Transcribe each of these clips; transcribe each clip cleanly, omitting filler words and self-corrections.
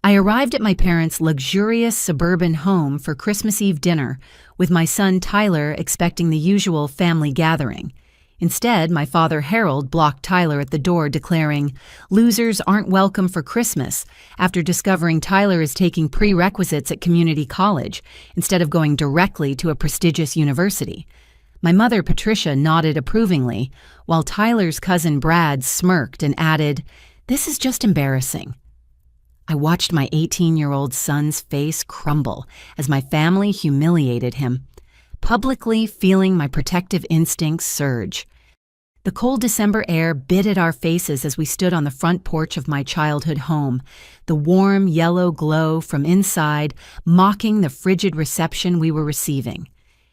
I arrived at my parents' luxurious suburban home for Christmas Eve dinner, with my son Tyler expecting the usual family gathering. Instead, my father Harold blocked Tyler at the door, declaring, "Losers aren't welcome for Christmas," after discovering Tyler is taking prerequisites at community college instead of going directly to a prestigious university. My mother Patricia nodded approvingly, while Tyler's cousin Brad smirked and added, "This is just embarrassing." I watched my 18-year-old son's face crumble as my family humiliated him, publicly feeling my protective instincts surge. The cold December air bit at our faces as we stood on the front porch of my childhood home, the warm yellow glow from inside mocking the frigid reception we were receiving.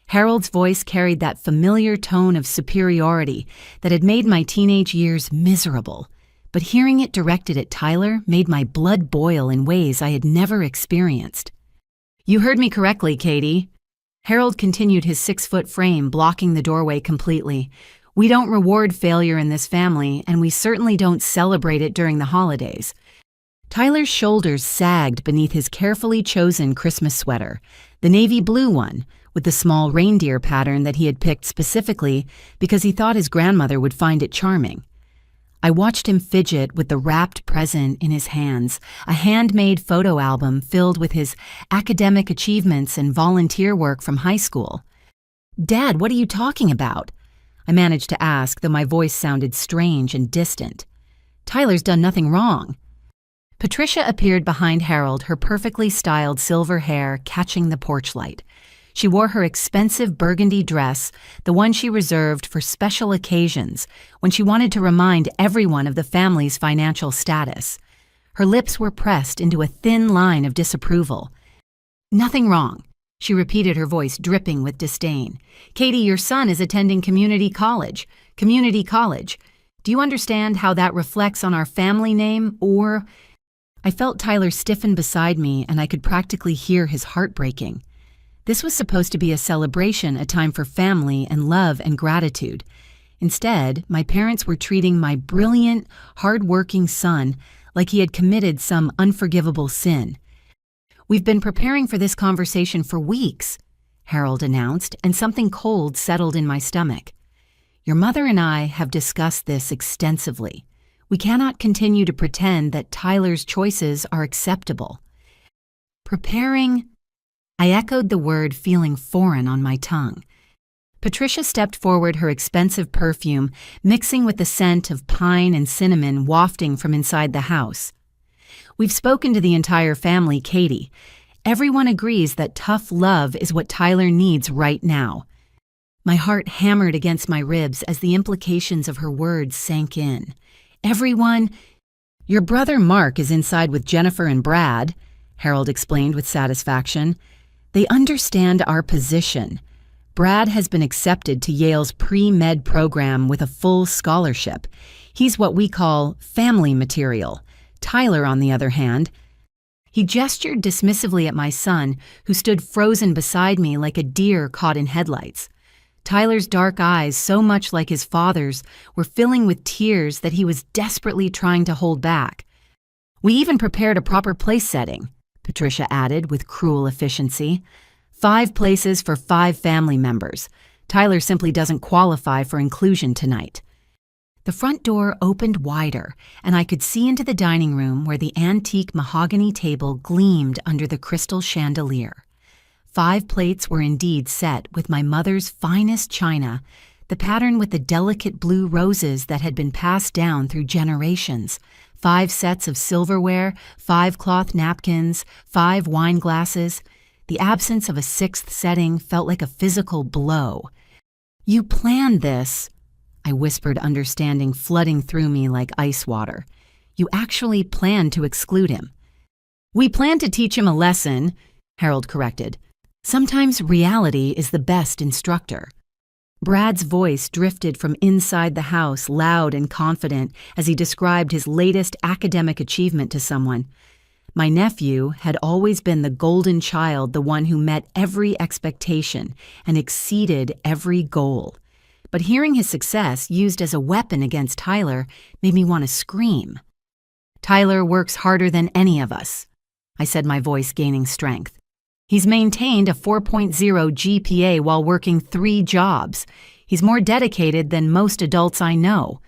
Harold's voice carried that familiar tone of superiority that had made my teenage years miserable, but hearing it directed at Tyler made my blood boil in ways I had never experienced. "You heard me correctly, Katie." Harold continued, his 6-foot frame blocking the doorway completely. "We don't reward failure in this family, and we certainly don't celebrate it during the holidays." Tyler's shoulders sagged beneath his carefully chosen Christmas sweater, the navy blue one, with the small reindeer pattern that he had picked specifically because he thought his grandmother would find it charming. I watched him fidget with the wrapped present in his hands, a handmade photo album filled with his academic achievements and volunteer work from high school. "Dad, what are you talking about?" I managed to ask, though my voice sounded strange and distant. "Tyler's done nothing wrong." Patricia appeared behind Harold, her perfectly styled silver hair catching the porch light. She wore her expensive burgundy dress, the one she reserved for special occasions, when she wanted to remind everyone of the family's financial status. Her lips were pressed into a thin line of disapproval. "Nothing wrong," she repeated, her voice dripping with disdain. "Katie, your son is attending community college. Community college. Do you understand how that reflects on our family name, or—" I felt Tyler stiffen beside me, and I could practically hear his heart breaking. This was supposed to be a celebration, a time for family and love and gratitude. Instead, my parents were treating my brilliant, hard-working son like he had committed some unforgivable sin. "We've been preparing for this conversation for weeks," Harold announced, and something cold settled in my stomach. "Your mother and I have discussed this extensively. We cannot continue to pretend that Tyler's choices are acceptable." Preparing? I echoed the word, feeling foreign on my tongue. Patricia stepped forward, her expensive perfume mixing with the scent of pine and cinnamon wafting from inside the house. "We've spoken to the entire family, Katie. Everyone agrees that tough love is what Tyler needs right now." My heart hammered against my ribs as the implications of her words sank in. "Everyone—" "Your brother Mark is inside with Jennifer and Brad," Harold explained with satisfaction. "They understand our position. Brad has been accepted to Yale's pre-med program with a full scholarship. He's what we call family material. Tyler, on the other hand—" He gestured dismissively at my son, who stood frozen beside me like a deer caught in headlights. Tyler's dark eyes, so much like his father's, were filling with tears that he was desperately trying to hold back. "We even prepared a proper place setting," Patricia added with cruel efficiency. 5 places for 5 family members. Tyler simply doesn't qualify for inclusion tonight." The front door opened wider, and I could see into the dining room where the antique mahogany table gleamed under the crystal chandelier. 5 plates were indeed set with my mother's finest china, the pattern with the delicate blue roses that had been passed down through generations. 5 sets of silverware, 5 cloth napkins, 5 wine glasses. The absence of a 6th setting felt like a physical blow. "You planned this," I whispered, understanding flooding through me like ice water. "You actually planned to exclude him." "We planned to teach him a lesson," Harold corrected. "Sometimes reality is the best instructor." Brad's voice drifted from inside the house, loud and confident, as he described his latest academic achievement to someone. My nephew had always been the golden child, the one who met every expectation and exceeded every goal. But hearing his success used as a weapon against Tyler made me want to scream. "Tyler works harder than any of us," I said, my voice gaining strength. He's maintained a 4.0 GPA while working 3 jobs. He's more dedicated than most adults I know.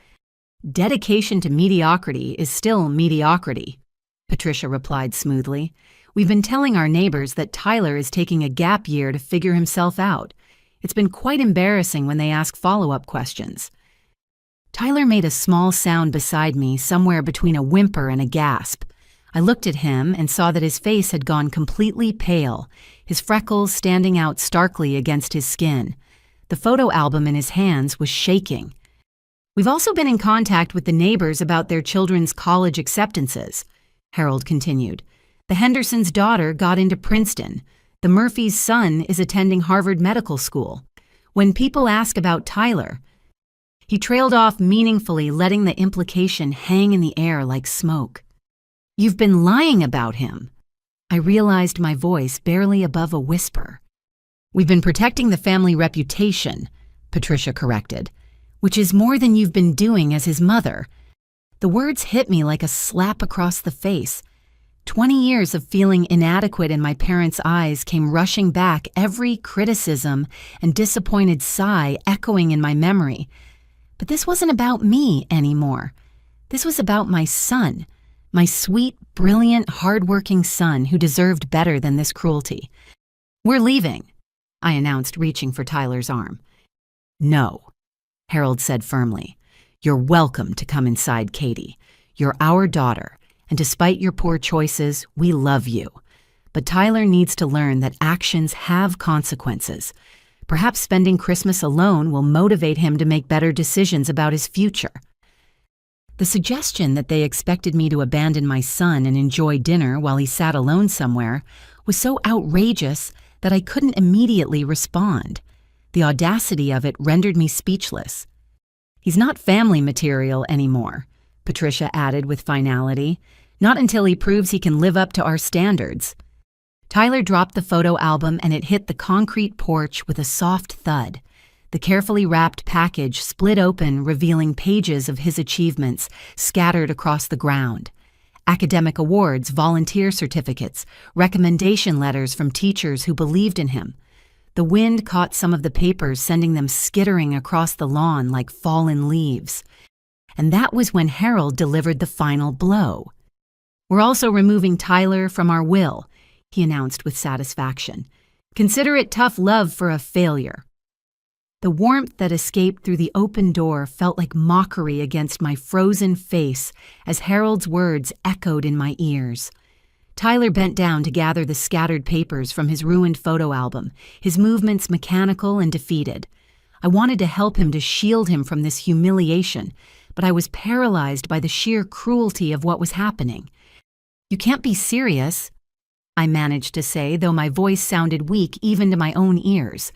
Dedication to mediocrity is still mediocrity, Patricia replied smoothly. We've been telling our neighbors that Tyler is taking a gap year to figure himself out. It's been quite embarrassing when they ask follow-up questions. Tyler made a small sound beside me, somewhere between a whimper and a gasp. I looked at him and saw that his face had gone completely pale, his freckles standing out starkly against his skin. The photo album in his hands was shaking. We've also been in contact with the neighbors about their children's college acceptances, Harold continued. The Hendersons' daughter got into Princeton. The Murphys' son is attending Harvard Medical School. When people ask about Tyler, he trailed off meaningfully, letting the implication hang in the air like smoke. You've been lying about him. I realized my voice barely above a whisper. We've been protecting the family reputation, Patricia corrected, which is more than you've been doing as his mother. The words hit me like a slap across the face. 20 years of feeling inadequate in my parents' eyes came rushing back, every criticism and disappointed sigh echoing in my memory. But this wasn't about me anymore. This was about my son, my sweet, brilliant, hardworking son who deserved better than this cruelty. We're leaving, I announced, reaching for Tyler's arm. No, Harold said firmly. You're welcome to come inside, Katie. You're our daughter, and despite your poor choices, we love you. But Tyler needs to learn that actions have consequences. Perhaps spending Christmas alone will motivate him to make better decisions about his future. The suggestion that they expected me to abandon my son and enjoy dinner while he sat alone somewhere was so outrageous that I couldn't immediately respond. The audacity of it rendered me speechless. He's not family material anymore, Patricia added with finality. Not until he proves he can live up to our standards. Tyler dropped the photo album and it hit the concrete porch with a soft thud. The carefully wrapped package split open, revealing pages of his achievements scattered across the ground. Academic awards, volunteer certificates, recommendation letters from teachers who believed in him. The wind caught some of the papers, sending them skittering across the lawn like fallen leaves. And that was when Harold delivered the final blow. We're also removing Tyler from our will, he announced with satisfaction. Consider it tough love for a failure. The warmth that escaped through the open door felt like mockery against my frozen face as Harold's words echoed in my ears. Tyler bent down to gather the scattered papers from his ruined photo album, his movements mechanical and defeated. I wanted to help him, to shield him from this humiliation, but I was paralyzed by the sheer cruelty of what was happening. You can't be serious, I managed to say, though my voice sounded weak even to my own ears.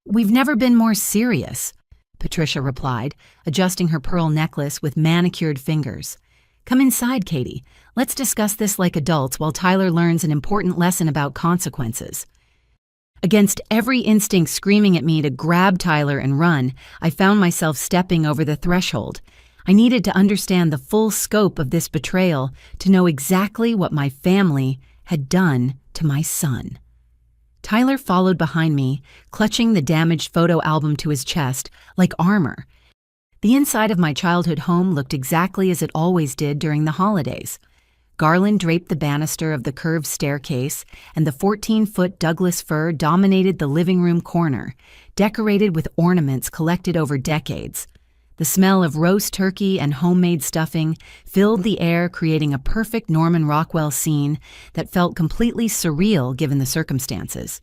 We've never been more serious, Patricia replied, adjusting her pearl necklace with manicured fingers. Come inside, Katie. Let's discuss this like adults while Tyler learns an important lesson about consequences. Against every instinct screaming at me to grab Tyler and run, I found myself stepping over the threshold. I needed to understand the full scope of this betrayal to know exactly what my family had done to my son. Tyler followed behind me, clutching the damaged photo album to his chest like armor. The inside of my childhood home looked exactly as it always did during the holidays. Garland draped the banister of the curved staircase, and the 14-foot Douglas fir dominated the living room corner, decorated with ornaments collected over decades. The smell of roast turkey and homemade stuffing filled the air, creating a perfect Norman Rockwell scene that felt completely surreal given the circumstances.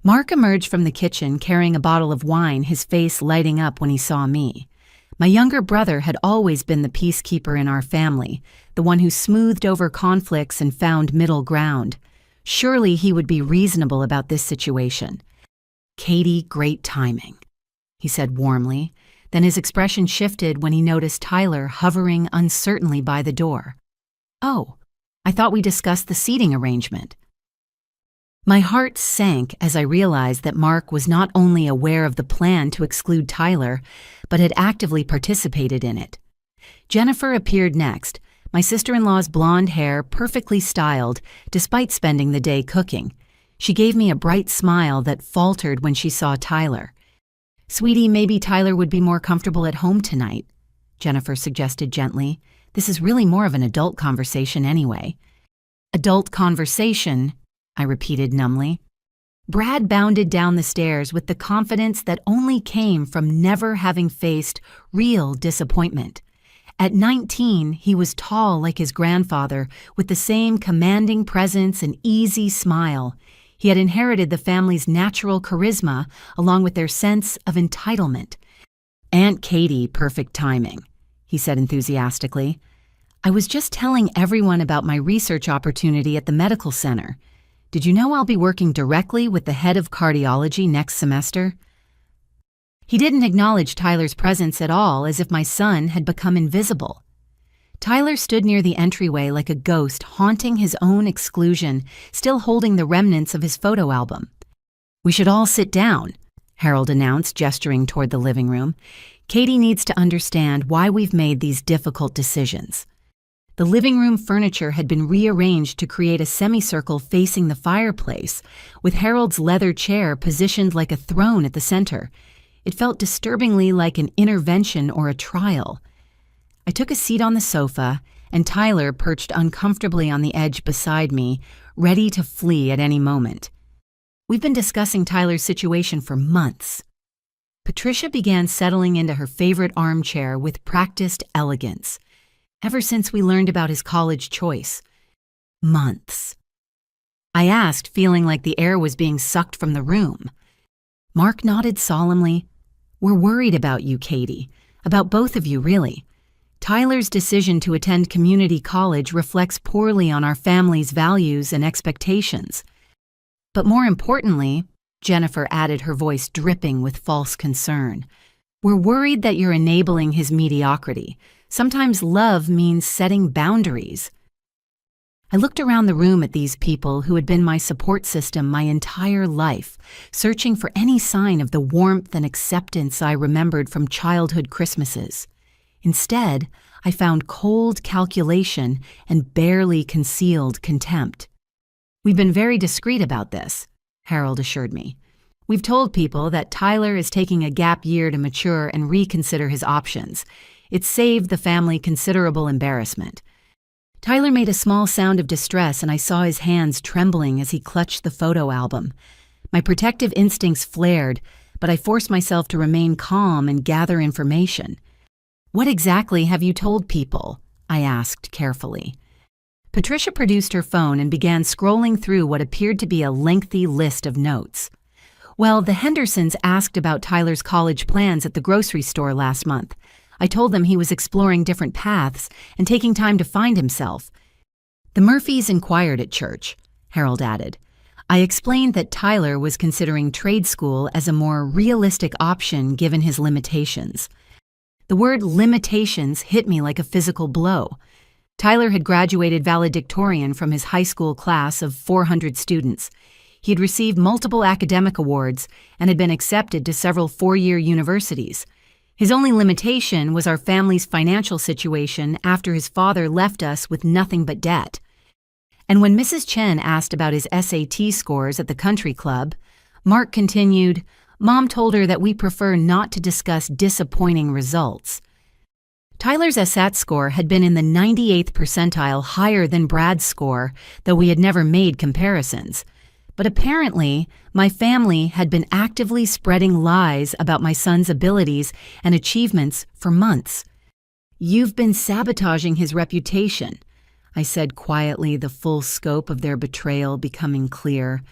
Mark emerged from the kitchen carrying a bottle of wine, his face lighting up when he saw me. My younger brother had always been the peacekeeper in our family, the one who smoothed over conflicts and found middle ground. Surely he would be reasonable about this situation. Katie, great timing, he said warmly. Then his expression shifted when he noticed Tyler hovering uncertainly by the door. Oh, I thought we discussed the seating arrangement. My heart sank as I realized that Mark was not only aware of the plan to exclude Tyler, but had actively participated in it. Jennifer appeared next, My sister-in-law's blonde hair perfectly styled despite spending the day cooking. She gave me a bright smile that faltered when she saw Tyler. "Sweetie, maybe Tyler would be more comfortable at home tonight," Jennifer suggested gently. "This is really more of an adult conversation anyway." "Adult conversation," I repeated numbly. Brad bounded down the stairs with the confidence that only came from never having faced real disappointment. At 19, he was tall like his grandfather, with the same commanding presence and easy smile. He had inherited the family's natural charisma along with their sense of entitlement. "Aunt Katie, perfect timing," he said enthusiastically. "I was just telling everyone about my research opportunity at the medical center. Did you know I'll be working directly with the head of cardiology next semester?" He didn't acknowledge Tyler's presence at all, as if my son had become invisible. Tyler stood near the entryway like a ghost, haunting his own exclusion, still holding the remnants of his photo album. "We should all sit down," Harold announced, gesturing toward the living room. "Katie needs to understand why we've made these difficult decisions." The living room furniture had been rearranged to create a semicircle facing the fireplace, with Harold's leather chair positioned like a throne at the center. It felt disturbingly like an intervention or a trial. I took a seat on the sofa, and Tyler perched uncomfortably on the edge beside me, ready to flee at any moment. We've been discussing Tyler's situation for months. Patricia began settling into her favorite armchair with practiced elegance. Ever since we learned about his college choice. Months. I asked, feeling like the air was being sucked from the room. Mark nodded solemnly. "We're worried about you, Katie. About both of you, really. Tyler's decision to attend community college reflects poorly on our family's values and expectations. But more importantly," Jennifer added, her voice dripping with false concern, "we're worried that you're enabling his mediocrity. Sometimes love means setting boundaries." I looked around the room at these people who had been my support system my entire life, searching for any sign of the warmth and acceptance I remembered from childhood Christmases. Instead, I found cold calculation and barely concealed contempt. "We've been very discreet about this," Harold assured me. "We've told people that Tyler is taking a gap year to mature and reconsider his options. It's saved the family considerable embarrassment." Tyler made a small sound of distress, and I saw his hands trembling as he clutched the photo album. My protective instincts flared, but I forced myself to remain calm and gather information. "What exactly have you told people?" I asked carefully. Patricia produced her phone and began scrolling through what appeared to be a lengthy list of notes. "Well, the Hendersons asked about Tyler's college plans at the grocery store last month. I told them he was exploring different paths and taking time to find himself. The Murphys inquired at church," Harold added. I explained that Tyler was considering trade school as a more realistic option given his limitations. The word limitations hit me like a physical blow. Tyler had graduated valedictorian from his high school class of 400 students. He had received multiple academic awards and had been accepted to several four-year universities. His only limitation was our family's financial situation after his father left us with nothing but debt. And when Mrs. Chen asked about his SAT scores at the country club, Mark continued, "Mom told her that we prefer not to discuss disappointing results." Tyler's SAT score had been in the 98th percentile, higher than Brad's score, though we had never made comparisons. But apparently, my family had been actively spreading lies about my son's abilities and achievements for months. "You've been sabotaging his reputation," I said quietly, the full scope of their betrayal becoming clear.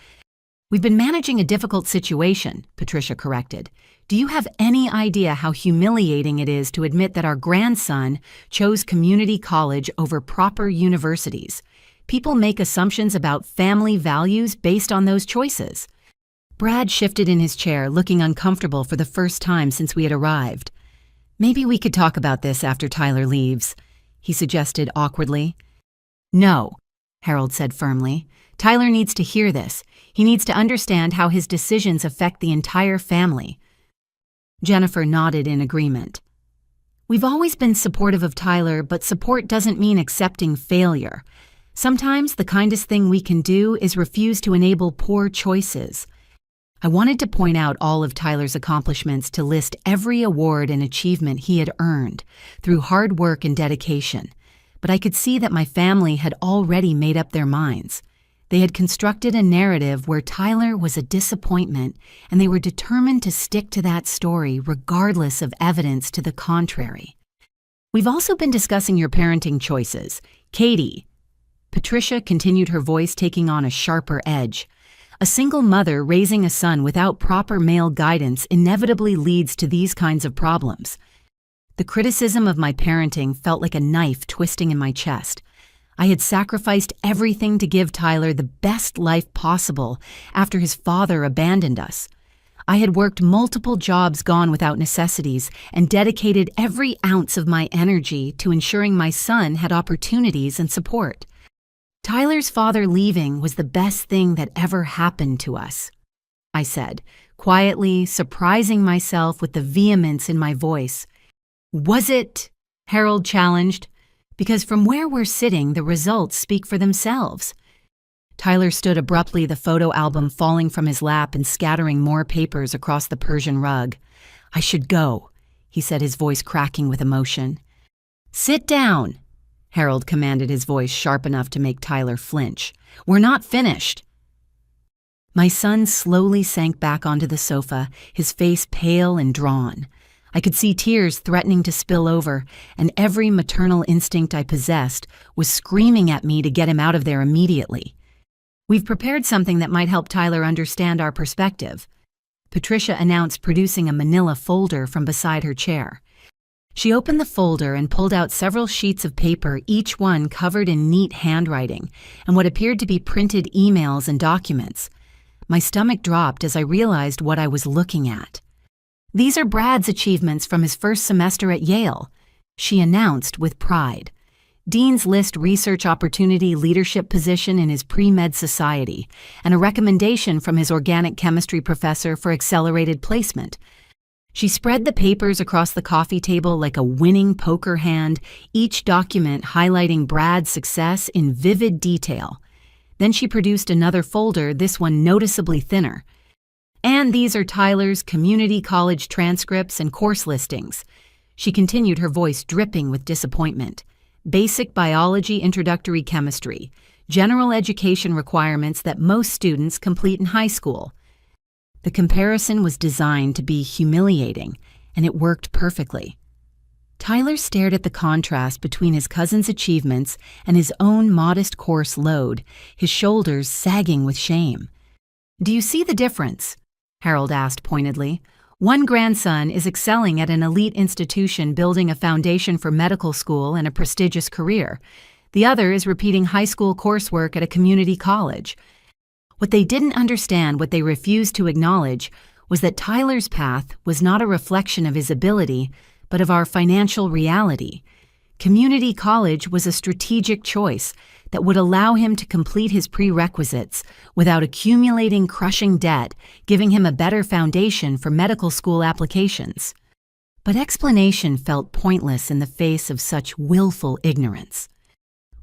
"We've been managing a difficult situation," Patricia corrected. "Do you have any idea how humiliating it is to admit that our grandson chose community college over proper universities? People make assumptions about family values based on those choices." Brad shifted in his chair, looking uncomfortable for the first time since we had arrived. "Maybe we could talk about this after Tyler leaves," he suggested awkwardly. "No," Harold said firmly. "Tyler needs to hear this. He needs to understand how his decisions affect the entire family." Jennifer nodded in agreement. We've always been supportive of Tyler, but support doesn't mean accepting failure. Sometimes the kindest thing we can do is refuse to enable poor choices. I wanted to point out all of Tyler's accomplishments, to list every award and achievement he had earned through hard work and dedication. But I could see that my family had already made up their minds. They had constructed a narrative where Tyler was a disappointment, and they were determined to stick to that story regardless of evidence to the contrary. We've also been discussing your parenting choices. Katie. Patricia continued, her voice taking on a sharper edge. A single mother raising a son without proper male guidance inevitably leads to these kinds of problems. The criticism of my parenting felt like a knife twisting in my chest. I had sacrificed everything to give Tyler the best life possible after his father abandoned us. I had worked multiple jobs gone without necessities and dedicated every ounce of my energy to ensuring my son had opportunities and support. Tyler's father leaving was the best thing that ever happened to us, I said, quietly, surprising myself with the vehemence in my voice. Was it? Harold challenged. Because from where we're sitting, the results speak for themselves. Tyler stood abruptly, the photo album falling from his lap and scattering more papers across the Persian rug. I should go, he said, his voice cracking with emotion. Sit down, Harold commanded, his voice sharp enough to make Tyler flinch. We're not finished. My son slowly sank back onto the sofa, his face pale and drawn. I could see tears threatening to spill over, and every maternal instinct I possessed was screaming at me to get him out of there immediately. We've prepared something that might help Tyler understand our perspective, Patricia announced, producing a manila folder from beside her chair. She opened the folder and pulled out several sheets of paper, each one covered in neat handwriting and what appeared to be printed emails and documents. My stomach dropped as I realized what I was looking at. These are Brad's achievements from his first semester at Yale, she announced with pride. Dean's List research opportunity leadership position in his pre-med society, and a recommendation from his organic chemistry professor for accelerated placement. She spread the papers across the coffee table like a winning poker hand, each document highlighting Brad's success in vivid detail. Then she produced another folder, this one noticeably thinner. And these are Tyler's community college transcripts and course listings. She continued, her voice dripping with disappointment. Basic biology, introductory chemistry, general education requirements that most students complete in high school. The comparison was designed to be humiliating, and it worked perfectly. Tyler stared at the contrast between his cousin's achievements and his own modest course load, his shoulders sagging with shame. Do you see the difference? Harold asked pointedly. One grandson is excelling at an elite institution, building a foundation for medical school and a prestigious career. The other is repeating high school coursework at a community college. What they didn't understand, what they refused to acknowledge, was that Tyler's path was not a reflection of his ability, but of our financial reality. Community college was a strategic choice that would allow him to complete his prerequisites without accumulating crushing debt, giving him a better foundation for medical school applications. But explanation felt pointless in the face of such willful ignorance.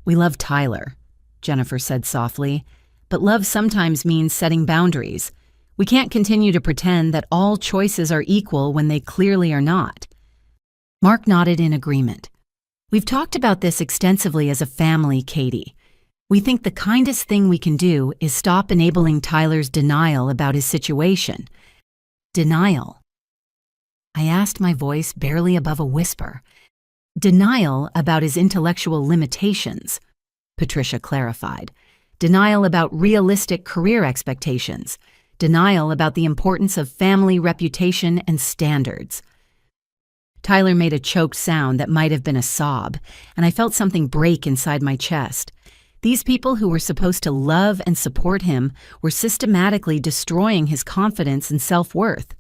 We love Tyler, Jennifer said softly, but love sometimes means setting boundaries. We can't continue to pretend that all choices are equal when they clearly are not. Mark nodded in agreement. We've talked about this extensively as a family, Katie. We think the kindest thing we can do is stop enabling Tyler's denial about his situation. Denial. I asked, my voice barely above a whisper. Denial about his intellectual limitations, Patricia clarified. Denial about realistic career expectations. Denial about the importance of family reputation and standards. Tyler made a choked sound that might have been a sob, and I felt something break inside my chest. These people who were supposed to love and support him were systematically destroying his confidence and self-worth.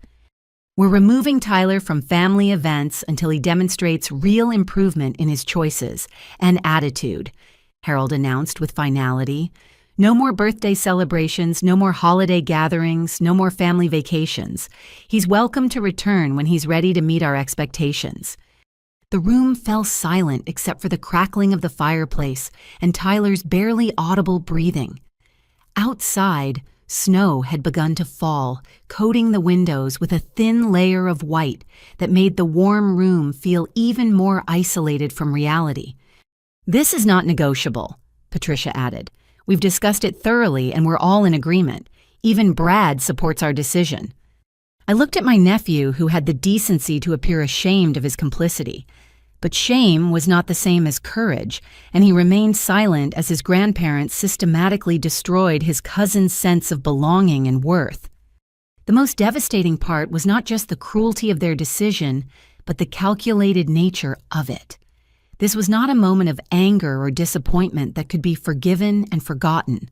We're removing Tyler from family events until he demonstrates real improvement in his choices and attitude, Harold announced with finality. No more birthday celebrations, no more holiday gatherings, no more family vacations. He's welcome to return when he's ready to meet our expectations. The room fell silent except for the crackling of the fireplace and Tyler's barely audible breathing. Outside, snow had begun to fall, coating the windows with a thin layer of white that made the warm room feel even more isolated from reality. "This is not negotiable," Patricia added. "We've discussed it thoroughly and we're all in agreement. Even Brad supports our decision." I looked at my nephew, who had the decency to appear ashamed of his complicity. But shame was not the same as courage, and he remained silent as his grandparents systematically destroyed his cousin's sense of belonging and worth. The most devastating part was not just the cruelty of their decision, but the calculated nature of it. This was not a moment of anger or disappointment that could be forgiven and forgotten.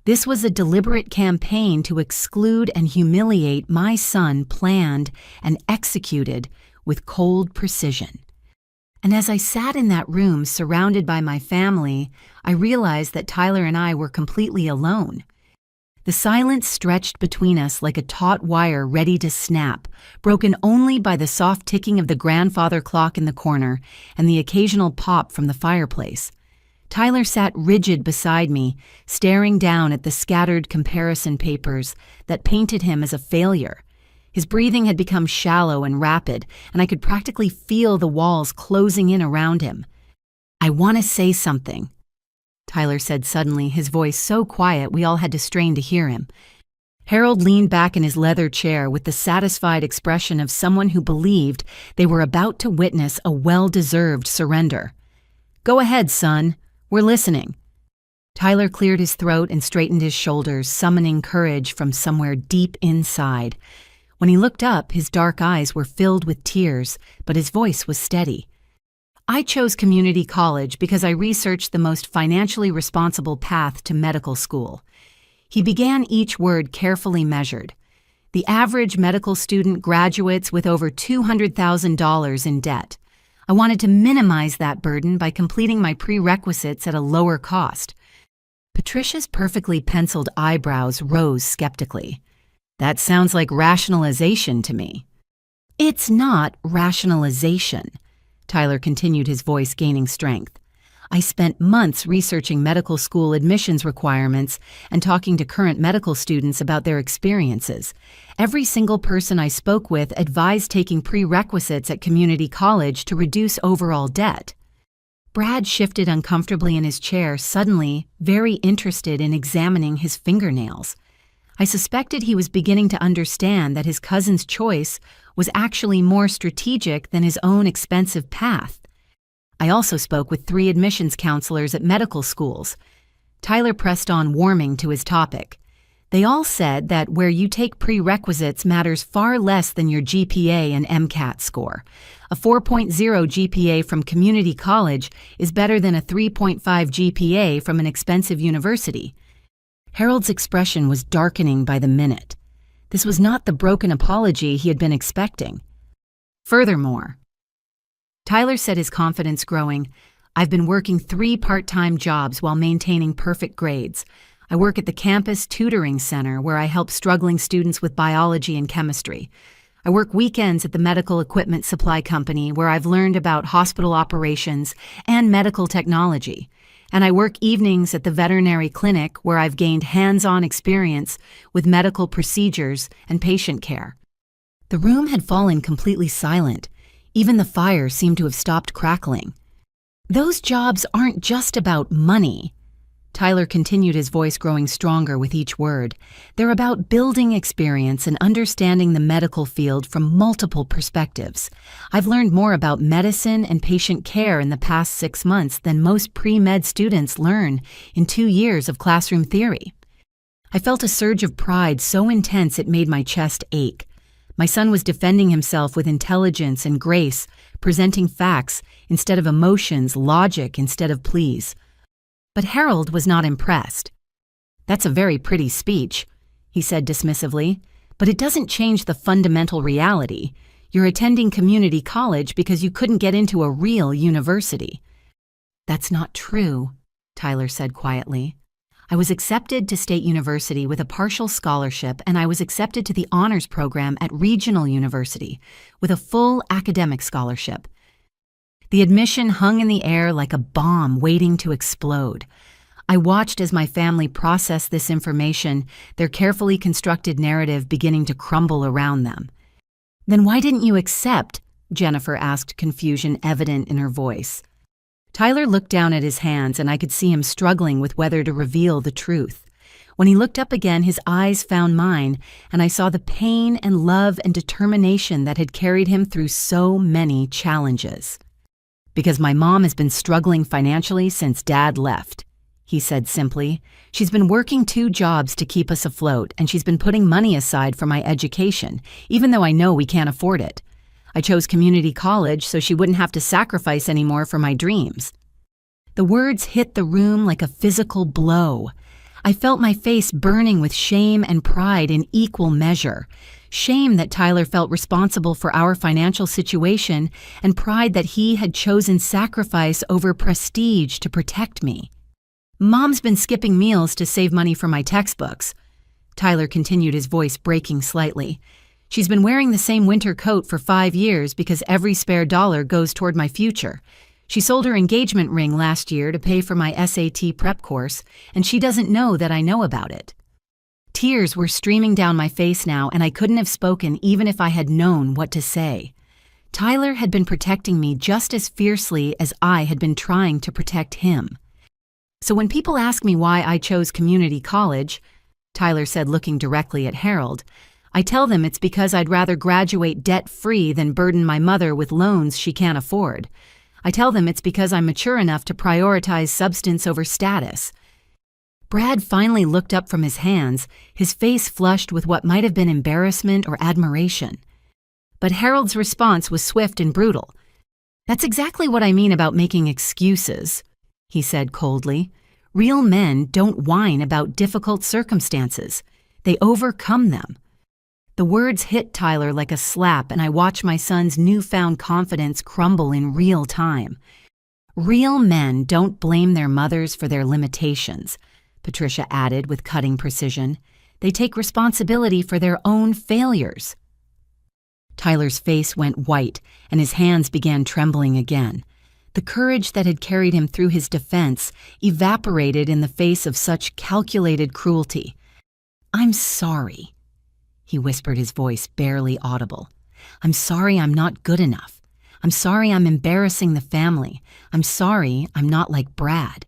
This was a deliberate campaign to exclude and humiliate my son, planned and executed with cold precision. And as I sat in that room surrounded by my family, I realized that Tyler and I were completely alone. The silence stretched between us like a taut wire ready to snap, broken only by the soft ticking of the grandfather clock in the corner and the occasional pop from the fireplace. Tyler sat rigid beside me, staring down at the scattered comparison papers that painted him as a failure. His breathing had become shallow and rapid, and I could practically feel the walls closing in around him. "I want to say something," Tyler said suddenly, his voice so quiet we all had to strain to hear him. Harold leaned back in his leather chair with the satisfied expression of someone who believed they were about to witness a well-deserved surrender. "Go ahead, son. We're listening." Tyler cleared his throat and straightened his shoulders, summoning courage from somewhere deep inside. When he looked up, his dark eyes were filled with tears, but his voice was steady. "I chose community college because I researched the most financially responsible path to medical school." He began each word carefully measured. "The average medical student graduates with over $200,000 in debt. I wanted to minimize that burden by completing my prerequisites at a lower cost." Patricia's perfectly penciled eyebrows rose skeptically. "That sounds like rationalization to me." "It's not rationalization," Tyler continued, his voice gaining strength. "I spent months researching medical school admissions requirements and talking to current medical students about their experiences. Every single person I spoke with advised taking prerequisites at community college to reduce overall debt." Brad shifted uncomfortably in his chair, suddenly very interested in examining his fingernails. I suspected he was beginning to understand that his cousin's choice was actually more strategic than his own expensive path. I also spoke with 3 admissions counselors at medical schools. Tyler pressed on, warming to his topic. "They all said that where you take prerequisites matters far less than your GPA and MCAT score. A 4.0 GPA from community college is better than a 3.5 GPA from an expensive university." Harold's expression was darkening by the minute. This was not the broken apology he had been expecting. "Furthermore," Tyler said, his confidence growing, "I've been working 3 part-time jobs while maintaining perfect grades. I work at the campus tutoring center where I help struggling students with biology and chemistry. I work weekends at the medical equipment supply company where I've learned about hospital operations and medical technology. And I work evenings at the veterinary clinic where I've gained hands-on experience with medical procedures and patient care." The room had fallen completely silent. Even the fire seemed to have stopped crackling. "Those jobs aren't just about money," Tyler continued, his voice growing stronger with each word. "They're about building experience and understanding the medical field from multiple perspectives. I've learned more about medicine and patient care in the past 6 months than most pre-med students learn in 2 years of classroom theory." I felt a surge of pride so intense it made my chest ache. My son was defending himself with intelligence and grace, presenting facts instead of emotions, logic instead of pleas. But Harold was not impressed. "That's a very pretty speech," he said dismissively, "but it doesn't change the fundamental reality. You're attending community college because you couldn't get into a real university." "That's not true," Tyler said quietly. "I was accepted to State University with a partial scholarship, and I was accepted to the honors program at Regional University with a full academic scholarship. The admission hung in the air like a bomb waiting to explode. I watched as my family processed this information, their carefully constructed narrative beginning to crumble around them. "Then why didn't you accept?" Jennifer asked, confusion evident in her voice. Tyler looked down at his hands, and I could see him struggling with whether to reveal the truth. When he looked up again, his eyes found mine, and I saw the pain and love and determination that had carried him through so many challenges. "Because my mom has been struggling financially since Dad left," he said simply. "She's been working 2 jobs to keep us afloat, and she's been putting money aside for my education, even though I know we can't afford it. I chose community college so she wouldn't have to sacrifice anymore for my dreams." The words hit the room like a physical blow. I felt my face burning with shame and pride in equal measure. Shame that Tyler felt responsible for our financial situation, and pride that he had chosen sacrifice over prestige to protect me. "Mom's been skipping meals to save money for my textbooks," Tyler continued, his voice breaking slightly. "She's been wearing the same winter coat for 5 years because every spare dollar goes toward my future. She sold her engagement ring last year to pay for my SAT prep course, and she doesn't know that I know about it." Tears were streaming down my face now, and I couldn't have spoken even if I had known what to say. Tyler had been protecting me just as fiercely as I had been trying to protect him. "So when people ask me why I chose community college," Tyler said, looking directly at Harold, "I tell them it's because I'd rather graduate debt-free than burden my mother with loans she can't afford. I tell them it's because I'm mature enough to prioritize substance over status." Brad finally looked up from his hands, his face flushed with what might have been embarrassment or admiration. But Harold's response was swift and brutal. "That's exactly what I mean about making excuses," he said coldly. "Real men don't whine about difficult circumstances. They overcome them." The words hit Tyler like a slap, and I watched my son's newfound confidence crumble in real time. "Real men don't blame their mothers for their limitations," Patricia added with cutting precision. "They take responsibility for their own failures." Tyler's face went white, and his hands began trembling again. The courage that had carried him through his defense evaporated in the face of such calculated cruelty. "I'm sorry," he whispered, his voice barely audible. "I'm sorry I'm not good enough. I'm sorry I'm embarrassing the family. I'm sorry I'm not like Brad."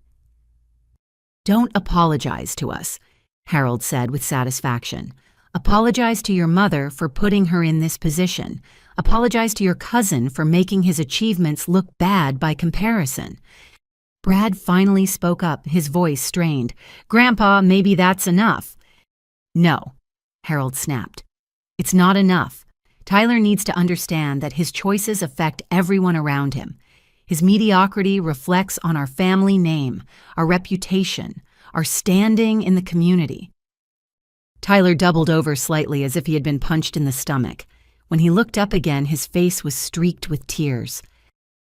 "Don't apologize to us," Harold said with satisfaction. "Apologize to your mother for putting her in this position. Apologize to your cousin for making his achievements look bad by comparison." Brad finally spoke up, his voice strained. "Grandpa, maybe that's enough." "No," Harold snapped. "It's not enough. Tyler needs to understand that his choices affect everyone around him. His mediocrity reflects on our family name, our reputation, our standing in the community." Tyler doubled over slightly as if he had been punched in the stomach. When he looked up again, his face was streaked with tears.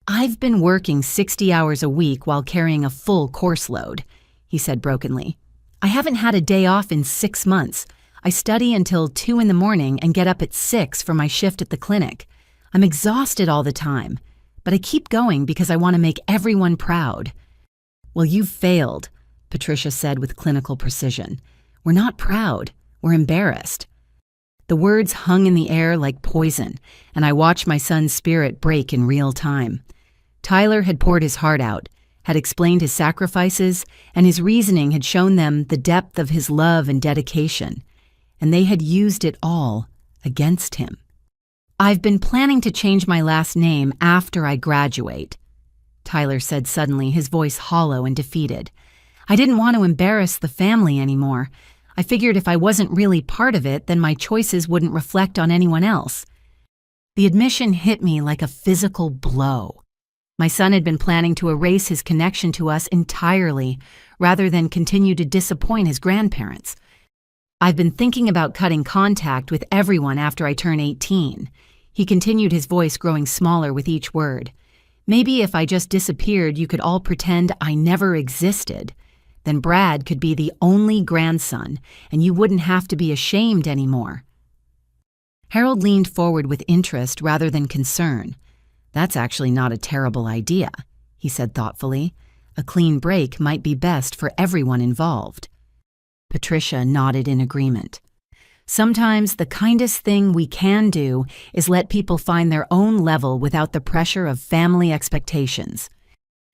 "I've been working 60 hours a week while carrying a full course load," he said brokenly. "I haven't had a day off in 6 months. I study until 2 in the morning and get up at 6 for my shift at the clinic. I'm exhausted all the time, but I keep going because I want to make everyone proud." "Well, you've failed," Patricia said with clinical precision. "We're not proud, we're embarrassed." The words hung in the air like poison, and I watched my son's spirit break in real time. Tyler had poured his heart out, had explained his sacrifices, and his reasoning had shown them the depth of his love and dedication, and they had used it all against him. "I've been planning to change my last name after I graduate," Tyler said suddenly, his voice hollow and defeated. "I didn't want to embarrass the family anymore. I figured if I wasn't really part of it, then my choices wouldn't reflect on anyone else." The admission hit me like a physical blow. My son had been planning to erase his connection to us entirely, rather than continue to disappoint his grandparents. "I've been thinking about cutting contact with everyone after I turn 18. He continued, his voice growing smaller with each word. "Maybe if I just disappeared, you could all pretend I never existed. Then Brad could be the only grandson, and you wouldn't have to be ashamed anymore." Harold leaned forward with interest rather than concern. "That's actually not a terrible idea," he said thoughtfully. "A clean break might be best for everyone involved." Patricia nodded in agreement. Sometimes the kindest thing we can do is let people find their own level without the pressure of family expectations.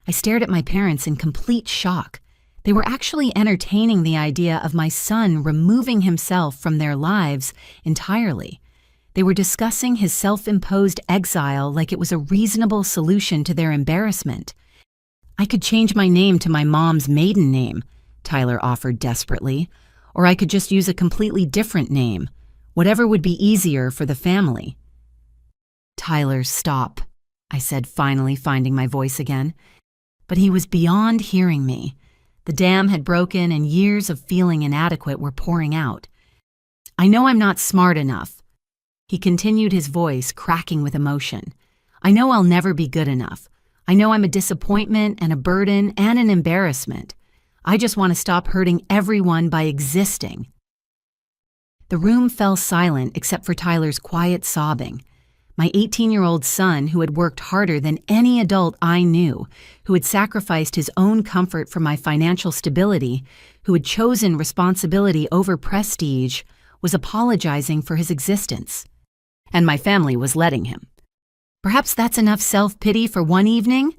I stared at my parents in complete shock. They were actually entertaining the idea of my son removing himself from their lives entirely. They were discussing his self-imposed exile like it was a reasonable solution to their embarrassment. "I could change my name to my mom's maiden name," Tyler offered desperately, "or I could just use a completely different name. Whatever would be easier for the family." "Tyler, stop," I said, finally finding my voice again. But he was beyond hearing me. The dam had broken and years of feeling inadequate were pouring out. "I know I'm not smart enough." He continued, his voice cracking with emotion. "I know I'll never be good enough. I know I'm a disappointment and a burden and an embarrassment. I just want to stop hurting everyone by existing." The room fell silent except for Tyler's quiet sobbing. My 18-year-old son, who had worked harder than any adult I knew, who had sacrificed his own comfort for my financial stability, who had chosen responsibility over prestige, was apologizing for his existence. And my family was letting him. "Perhaps that's enough self-pity for one evening?"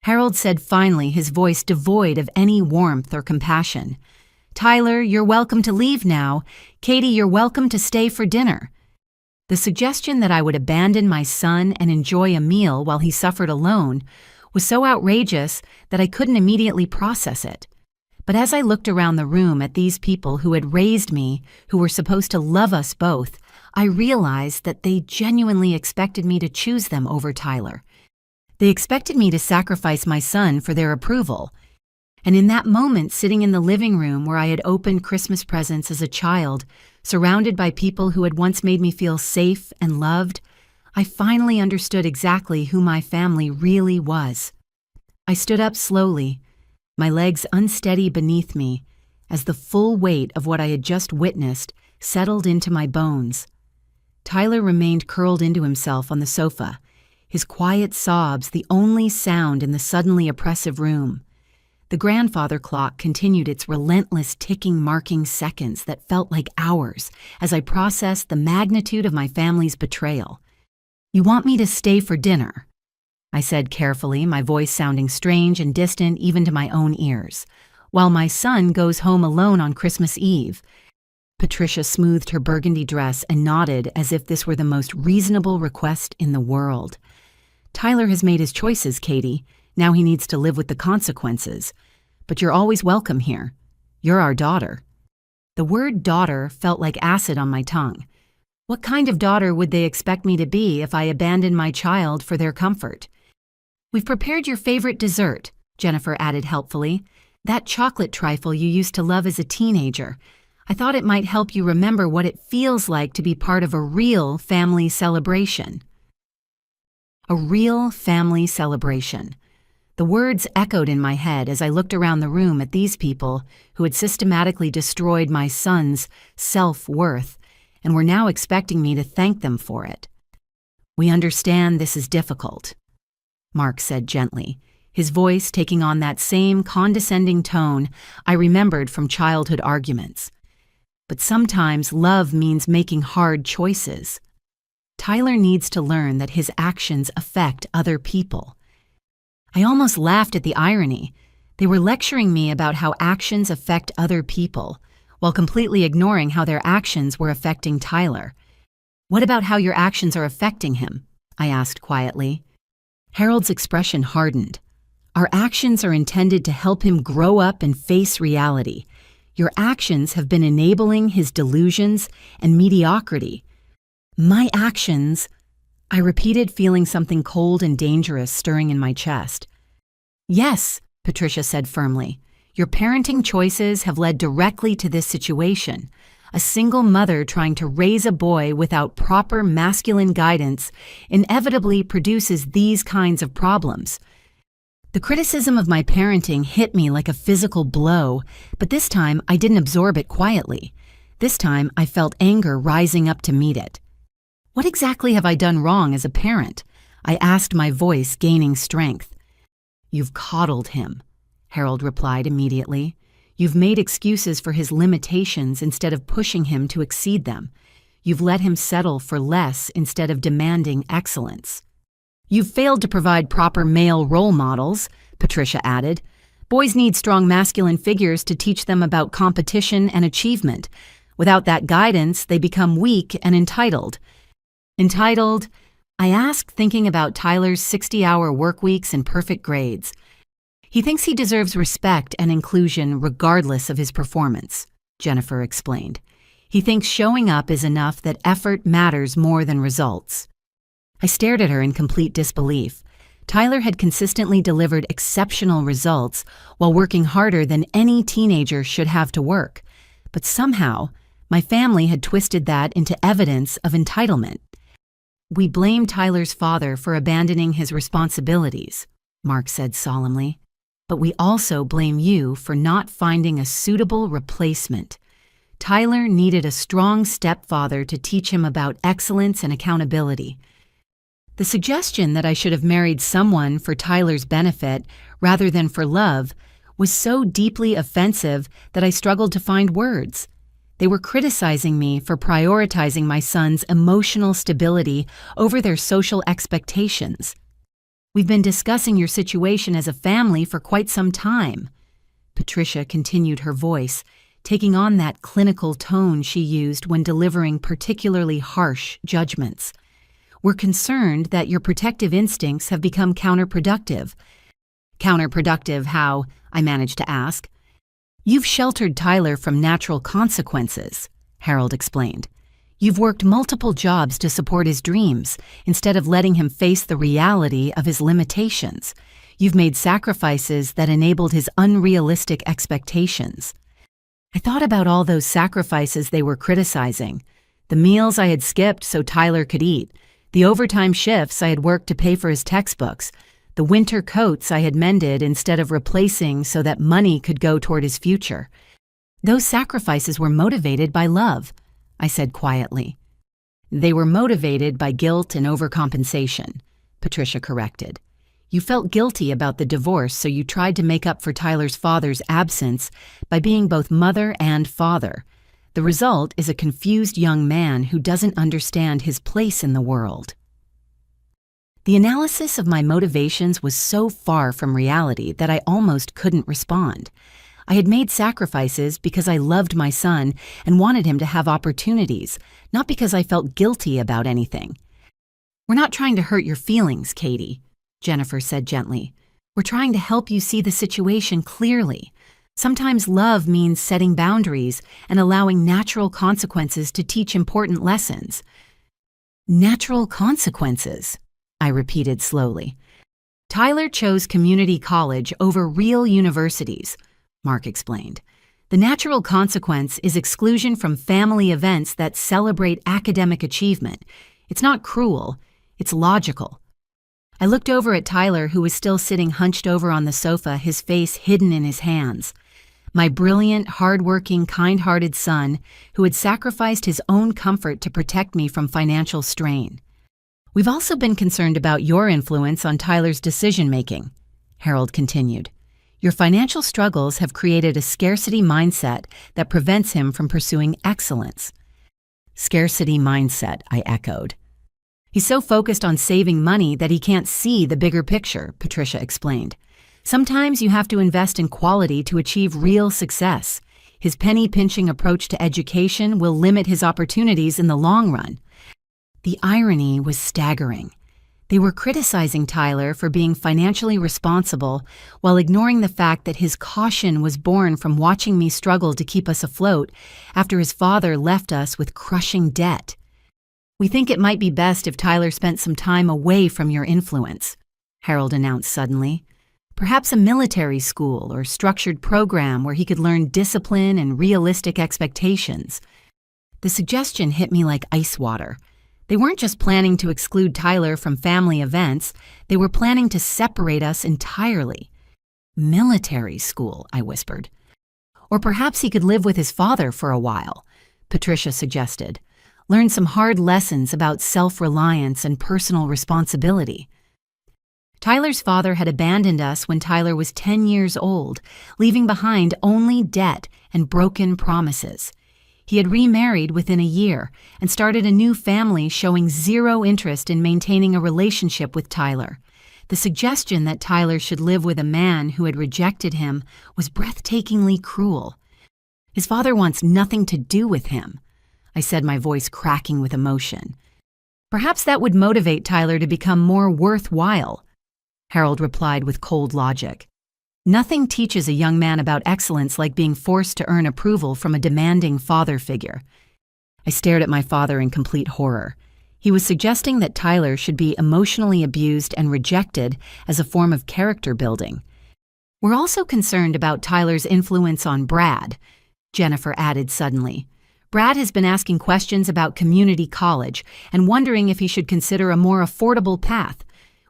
Harold said finally, his voice devoid of any warmth or compassion. "Tyler, you're welcome to leave now. Katie, you're welcome to stay for dinner." The suggestion that I would abandon my son and enjoy a meal while he suffered alone was so outrageous that I couldn't immediately process it. But as I looked around the room at these people who had raised me, who were supposed to love us both, I realized that they genuinely expected me to choose them over Tyler. They expected me to sacrifice my son for their approval. And in that moment, sitting in the living room where I had opened Christmas presents as a child, surrounded by people who had once made me feel safe and loved, I finally understood exactly who my family really was. I stood up slowly, my legs unsteady beneath me, as the full weight of what I had just witnessed settled into my bones. Tyler remained curled into himself on the sofa, his quiet sobs the only sound in the suddenly oppressive room. The grandfather clock continued its relentless ticking, marking seconds that felt like hours as I processed the magnitude of my family's betrayal. "You want me to stay for dinner?" I said carefully, my voice sounding strange and distant even to my own ears, "while my son goes home alone on Christmas Eve." Patricia smoothed her burgundy dress and nodded as if this were the most reasonable request in the world. "Tyler has made his choices, Katie. Now he needs to live with the consequences. But you're always welcome here. You're our daughter." The word daughter felt like acid on my tongue. What kind of daughter would they expect me to be if I abandoned my child for their comfort? "We've prepared your favorite dessert," Jennifer added helpfully. "That chocolate trifle you used to love as a teenager. I thought it might help you remember what it feels like to be part of a real family celebration." A real family celebration. The words echoed in my head as I looked around the room at these people who had systematically destroyed my son's self-worth and were now expecting me to thank them for it. "We understand this is difficult," Mark said gently, his voice taking on that same condescending tone I remembered from childhood arguments. "But sometimes love means making hard choices. Tyler needs to learn that his actions affect other people." I almost laughed at the irony. They were lecturing me about how actions affect other people, while completely ignoring how their actions were affecting Tyler. "What about how your actions are affecting him?" I asked quietly. Harold's expression hardened. "Our actions are intended to help him grow up and face reality. Your actions have been enabling his delusions and mediocrity." "My actions," I repeated, feeling something cold and dangerous stirring in my chest. "Yes," Patricia said firmly. "Your parenting choices have led directly to this situation. A single mother trying to raise a boy without proper masculine guidance inevitably produces these kinds of problems." The criticism of my parenting hit me like a physical blow, but this time I didn't absorb it quietly. This time I felt anger rising up to meet it. What exactly have I done wrong as a parent? I asked, my voice gaining strength. "You've coddled him," Harold replied immediately. "You've made excuses for his limitations instead of pushing him to exceed them. You've let him settle for less instead of demanding excellence. You've failed to provide proper male role models," Patricia added. "Boys need strong masculine figures to teach them about competition and achievement. Without that guidance, they become weak and entitled." "Entitled?" I asked, thinking about Tyler's 60-hour work weeks and perfect grades. "He thinks he deserves respect and inclusion regardless of his performance," Jennifer explained. "He thinks showing up is enough, that effort matters more than results." I stared at her in complete disbelief. Tyler had consistently delivered exceptional results while working harder than any teenager should have to work. But somehow, my family had twisted that into evidence of entitlement. "We blame Tyler's father for abandoning his responsibilities," Mark said solemnly. "But we also blame you for not finding a suitable replacement. Tyler needed a strong stepfather to teach him about excellence and accountability." The suggestion that I should have married someone for Tyler's benefit rather than for love was so deeply offensive that I struggled to find words. They were criticizing me for prioritizing my son's emotional stability over their social expectations. "We've been discussing your situation as a family for quite some time," Patricia continued, her voice taking on that clinical tone she used when delivering particularly harsh judgments. "We're concerned that your protective instincts have become counterproductive." "Counterproductive how?" I managed to ask. "You've sheltered Tyler from natural consequences," Harold explained. "You've worked multiple jobs to support his dreams instead of letting him face the reality of his limitations. You've made sacrifices that enabled his unrealistic expectations." I thought about all those sacrifices they were criticizing. The meals I had skipped so Tyler could eat, the overtime shifts I had worked to pay for his textbooks, the winter coats I had mended instead of replacing so that money could go toward his future. "Those sacrifices were motivated by love," I said quietly. "They were motivated by guilt and overcompensation," Patricia corrected. "You felt guilty about the divorce, so you tried to make up for Tyler's father's absence by being both mother and father. The result is a confused young man who doesn't understand his place in the world." The analysis of my motivations was so far from reality that I almost couldn't respond. I had made sacrifices because I loved my son and wanted him to have opportunities, not because I felt guilty about anything. "We're not trying to hurt your feelings, Katie," Jennifer said gently. "We're trying to help you see the situation clearly. Sometimes love means setting boundaries and allowing natural consequences to teach important lessons." "Natural consequences," I repeated slowly. "Tyler chose community college over real universities," Mark explained. "The natural consequence is exclusion from family events that celebrate academic achievement. It's not cruel, it's logical." I looked over at Tyler, who was still sitting hunched over on the sofa, his face hidden in his hands. My brilliant, hard-working, kind-hearted son, who had sacrificed his own comfort to protect me from financial strain. "We've also been concerned about your influence on Tyler's decision-making," Harold continued. "Your financial struggles have created a scarcity mindset that prevents him from pursuing excellence." "Scarcity mindset," I echoed. "He's so focused on saving money that he can't see the bigger picture," Patricia explained. "Sometimes you have to invest in quality to achieve real success. His penny-pinching approach to education will limit his opportunities in the long run." The irony was staggering. They were criticizing Tyler for being financially responsible while ignoring the fact that his caution was born from watching me struggle to keep us afloat after his father left us with crushing debt. "We think it might be best if Tyler spent some time away from your influence," Harold announced suddenly. "Perhaps a military school or structured program where he could learn discipline and realistic expectations." The suggestion hit me like ice water. They weren't just planning to exclude Tyler from family events, they were planning to separate us entirely. "Military school," I whispered. "Or perhaps he could live with his father for a while," Patricia suggested. "Learn some hard lessons about self-reliance and personal responsibility." Tyler's father had abandoned us when Tyler was 10 years old, leaving behind only debt and broken promises. He had remarried within a year and started a new family, showing zero interest in maintaining a relationship with Tyler. The suggestion that Tyler should live with a man who had rejected him was breathtakingly cruel. His father wants nothing to do with him, I said, my voice cracking with emotion. Perhaps that would motivate Tyler to become more worthwhile, Harold replied with cold logic. Nothing teaches a young man about excellence like being forced to earn approval from a demanding father figure. I stared at my father in complete horror. He was suggesting that Tyler should be emotionally abused and rejected as a form of character building. We're also concerned about Tyler's influence on Brad, Jennifer added suddenly. Brad has been asking questions about community college and wondering if he should consider a more affordable path.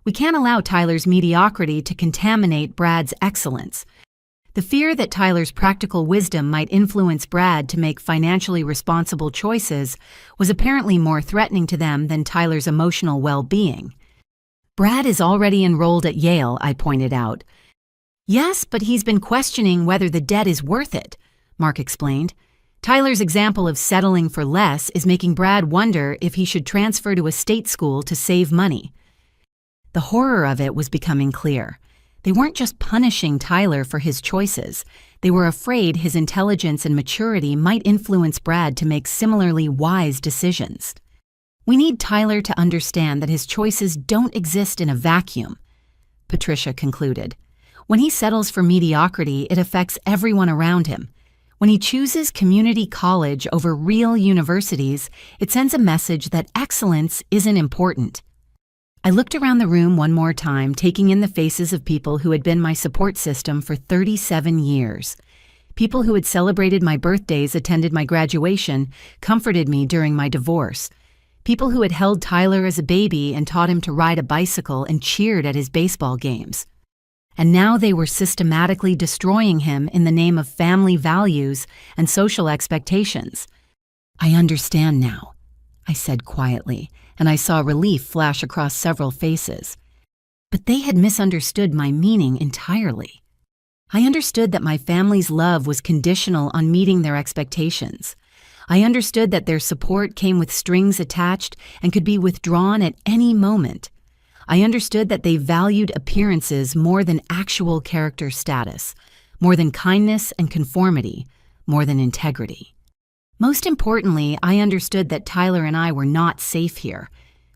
We can't allow Tyler's mediocrity to contaminate Brad's excellence. The fear that Tyler's practical wisdom might influence Brad to make financially responsible choices was apparently more threatening to them than Tyler's emotional well-being. Brad is already enrolled at Yale, I pointed out. Yes, but he's been questioning whether the debt is worth it, Mark explained. Tyler's example of settling for less is making Brad wonder if he should transfer to a state school to save money. The horror of it was becoming clear. They weren't just punishing Tyler for his choices. They were afraid his intelligence and maturity might influence Brad to make similarly wise decisions. We need Tyler to understand that his choices don't exist in a vacuum, Patricia concluded. When he settles for mediocrity, it affects everyone around him. When he chooses community college over real universities, it sends a message that excellence isn't important. I looked around the room one more time, taking in the faces of people who had been my support system for 37 years. People who had celebrated my birthdays, attended my graduation, comforted me during my divorce. People who had held Tyler as a baby and taught him to ride a bicycle and cheered at his baseball games. And now they were systematically destroying him in the name of family values and social expectations. I understand now, I said quietly, and I saw relief flash across several faces. But they had misunderstood my meaning entirely. I understood that my family's love was conditional on meeting their expectations. I understood that their support came with strings attached and could be withdrawn at any moment. I understood that they valued appearances more than actual character status, more than kindness and conformity, more than integrity. Most importantly, I understood that Tyler and I were not safe here.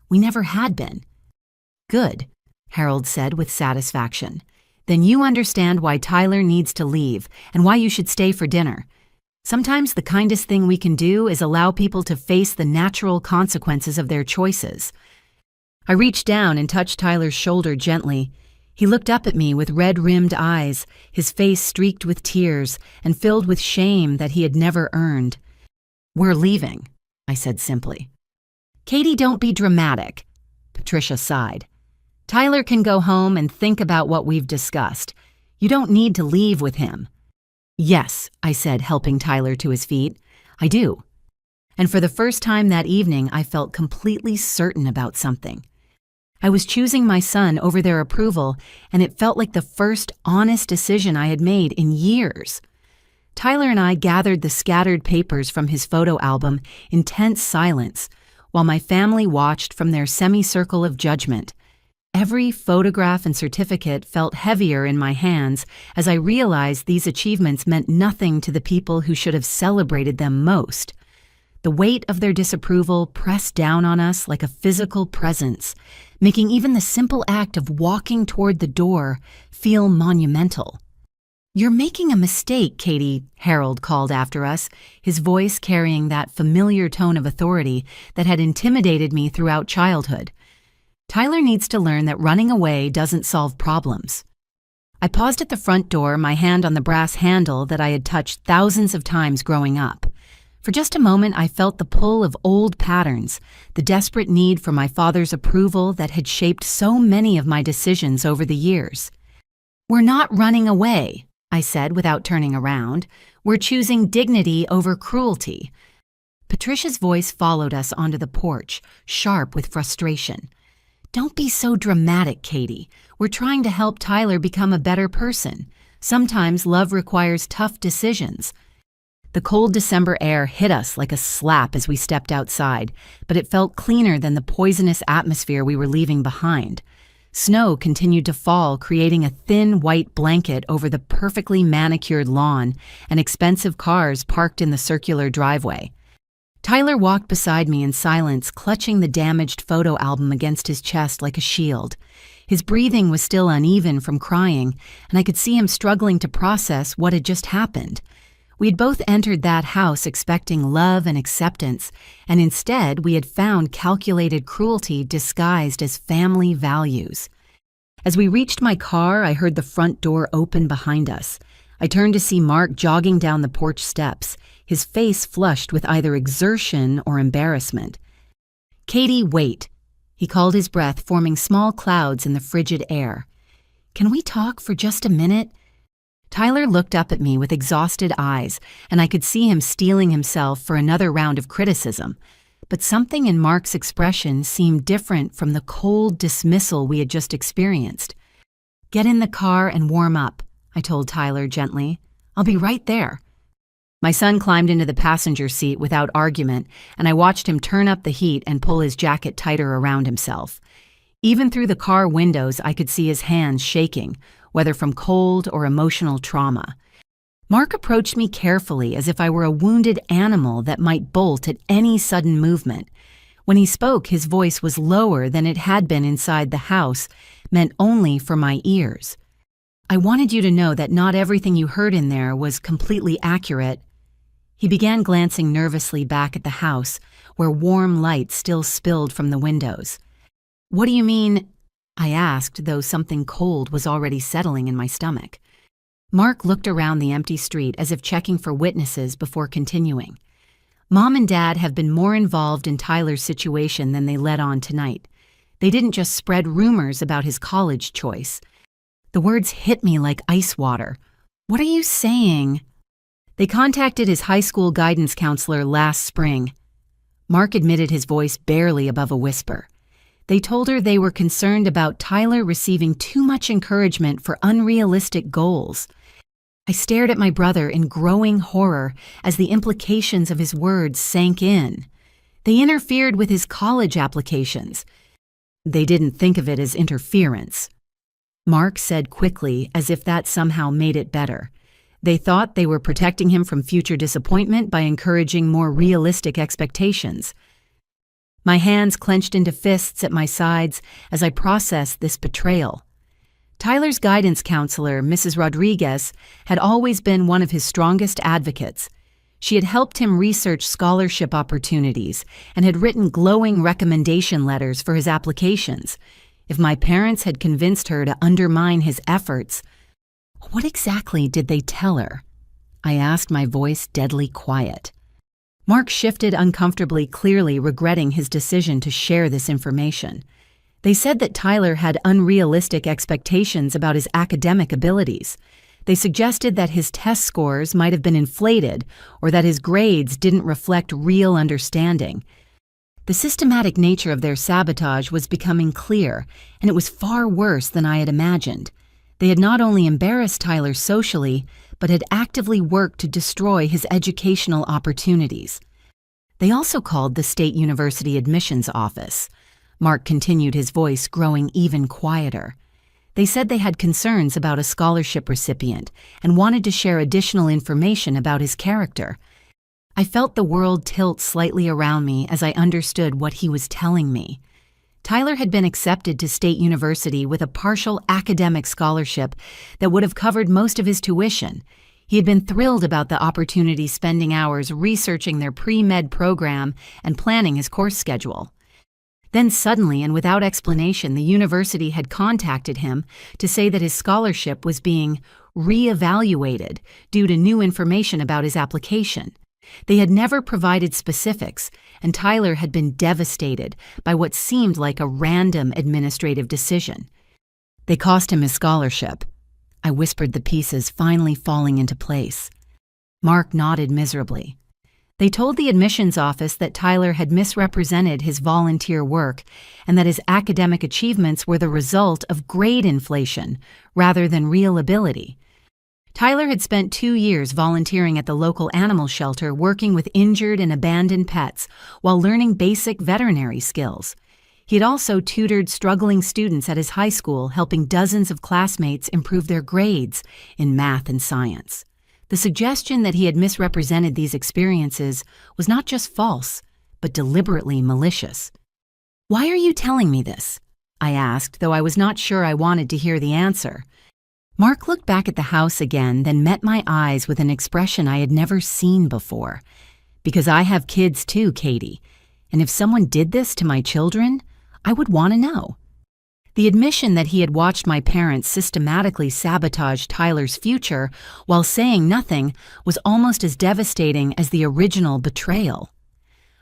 We never had been. Good, Harold said with satisfaction. Then you understand why Tyler needs to leave and why you should stay for dinner. Sometimes the kindest thing we can do is allow people to face the natural consequences of their choices. I reached down and touched Tyler's shoulder gently. He looked up at me with red-rimmed eyes, his face streaked with tears and filled with shame that he had never earned. We're leaving, I said simply. Katie, don't be dramatic, Patricia sighed. Tyler can go home and think about what we've discussed. You don't need to leave with him. Yes, I said, helping Tyler to his feet. I do. And for the first time that evening, I felt completely certain about something. I was choosing my son over their approval, and it felt like the first honest decision I had made in years. Tyler and I gathered the scattered papers from his photo album in tense silence, while my family watched from their semicircle of judgment. Every photograph and certificate felt heavier in my hands as I realized these achievements meant nothing to the people who should have celebrated them most. The weight of their disapproval pressed down on us like a physical presence, making even the simple act of walking toward the door feel monumental. You're making a mistake, Katie, Harold called after us, his voice carrying that familiar tone of authority that had intimidated me throughout childhood. Tyler needs to learn that running away doesn't solve problems. I paused at the front door, my hand on the brass handle that I had touched thousands of times growing up. For just a moment, I felt the pull of old patterns, the desperate need for my father's approval that had shaped so many of my decisions over the years. We're not running away, I said without turning around. We're choosing dignity over cruelty. Patricia's voice followed us onto the porch, sharp with frustration. Don't be so dramatic, Katie. We're trying to help Tyler become a better person. Sometimes love requires tough decisions. The cold December air hit us like a slap as we stepped outside, but it felt cleaner than the poisonous atmosphere we were leaving behind. Snow continued to fall, creating a thin white blanket over the perfectly manicured lawn and expensive cars parked in the circular driveway. Tyler walked beside me in silence, clutching the damaged photo album against his chest like a shield. His breathing was still uneven from crying, and I could see him struggling to process what had just happened. We had both entered that house expecting love and acceptance, and instead we had found calculated cruelty disguised as family values. As we reached my car, I heard the front door open behind us. I turned to see Mark jogging down the porch steps, his face flushed with either exertion or embarrassment. "Katie, wait." He called his breath, forming small clouds in the frigid air. "Can we talk for just a minute?" Tyler looked up at me with exhausted eyes, and I could see him steeling himself for another round of criticism. But something in Mark's expression seemed different from the cold dismissal we had just experienced. "Get in the car and warm up," I told Tyler gently. "I'll be right there." My son climbed into the passenger seat without argument, and I watched him turn up the heat and pull his jacket tighter around himself. Even through the car windows, I could see his hands shaking, whether from cold or emotional trauma. Mark approached me carefully as if I were a wounded animal that might bolt at any sudden movement. When he spoke, his voice was lower than it had been inside the house, meant only for my ears. "I wanted you to know that not everything you heard in there was completely accurate." He began glancing nervously back at the house, where warm light still spilled from the windows. "What do you mean?" I asked, though something cold was already settling in my stomach. Mark looked around the empty street as if checking for witnesses before continuing. "Mom and Dad have been more involved in Tyler's situation than they let on tonight. They didn't just spread rumors about his college choice." The words hit me like ice water. "What are you saying?" "They contacted his high school guidance counselor last spring." Mark admitted, his voice barely above a whisper. "They told her they were concerned about Tyler receiving too much encouragement for unrealistic goals." I stared at my brother in growing horror as the implications of his words sank in. "They interfered with his college applications." "They didn't think of it as interference," Mark said quickly, as if that somehow made it better. "They thought they were protecting him from future disappointment by encouraging more realistic expectations." My hands clenched into fists at my sides as I processed this betrayal. Tyler's guidance counselor, Mrs. Rodriguez, had always been one of his strongest advocates. She had helped him research scholarship opportunities and had written glowing recommendation letters for his applications. If my parents had convinced her to undermine his efforts, what exactly did they tell her? I asked, my voice deadly quiet. Mark shifted uncomfortably, clearly regretting his decision to share this information. They said that Tyler had unrealistic expectations about his academic abilities. They suggested that his test scores might have been inflated or that his grades didn't reflect real understanding. The systematic nature of their sabotage was becoming clear, and it was far worse than I had imagined. They had not only embarrassed Tyler socially, but had actively worked to destroy his educational opportunities. They also called the State University Admissions Office. Mark continued, his voice growing even quieter. They said they had concerns about a scholarship recipient and wanted to share additional information about his character. I felt the world tilt slightly around me as I understood what he was telling me. Tyler had been accepted to State University with a partial academic scholarship that would have covered most of his tuition. He had been thrilled about the opportunity, spending hours researching their pre-med program and planning his course schedule. Then suddenly, and without explanation, the university had contacted him to say that his scholarship was being re-evaluated due to new information about his application. They had never provided specifics, and Tyler had been devastated by what seemed like a random administrative decision. They cost him his scholarship. I whispered, the pieces finally falling into place. Mark nodded miserably. They told the admissions office that Tyler had misrepresented his volunteer work and that his academic achievements were the result of grade inflation rather than real ability. Tyler had spent 2 years volunteering at the local animal shelter working with injured and abandoned pets while learning basic veterinary skills. He had also tutored struggling students at his high school, helping dozens of classmates improve their grades in math and science. The suggestion that he had misrepresented these experiences was not just false, but deliberately malicious. "Why are you telling me this?" I asked, though I was not sure I wanted to hear the answer. Mark looked back at the house again, then met my eyes with an expression I had never seen before. "Because I have kids too, Katie, and if someone did this to my children, I would want to know." The admission that he had watched my parents systematically sabotage Tyler's future while saying nothing was almost as devastating as the original betrayal.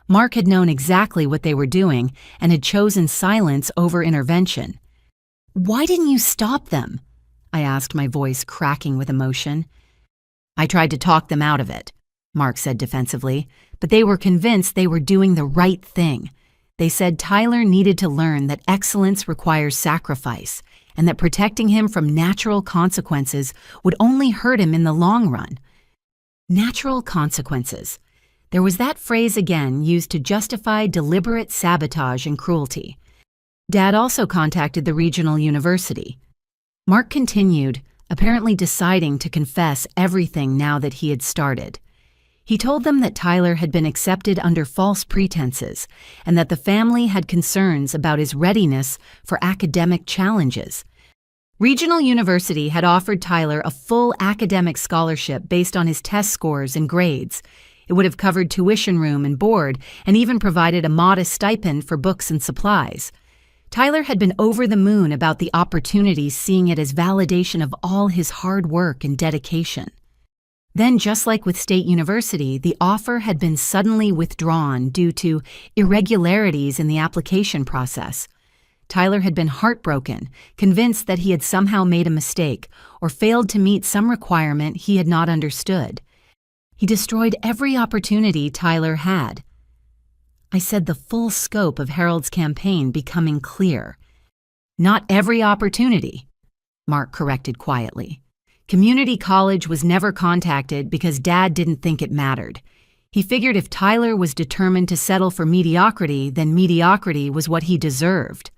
Mark had known exactly what they were doing and had chosen silence over intervention. "Why didn't you stop them?" I asked, my voice cracking with emotion. "I tried to talk them out of it," Mark said defensively, "but they were convinced they were doing the right thing. They said Tyler needed to learn that excellence requires sacrifice and that protecting him from natural consequences would only hurt him in the long run." Natural consequences. There was that phrase again used to justify deliberate sabotage and cruelty. Dad also contacted the regional university. Mark continued, apparently deciding to confess everything now that he had started. He told them that Tyler had been accepted under false pretenses and that the family had concerns about his readiness for academic challenges. Regional University had offered Tyler a full academic scholarship based on his test scores and grades. It would have covered tuition, room, and board, and even provided a modest stipend for books and supplies. Tyler had been over the moon about the opportunity, seeing it as validation of all his hard work and dedication. Then, just like with State University, the offer had been suddenly withdrawn due to irregularities in the application process. Tyler had been heartbroken, convinced that he had somehow made a mistake or failed to meet some requirement he had not understood. He destroyed every opportunity Tyler had. I said the full scope of Harold's campaign becoming clear. "Not every opportunity," Mark corrected quietly. Community college was never contacted because Dad didn't think it mattered. He figured if Tyler was determined to settle for mediocrity, then mediocrity was what he deserved.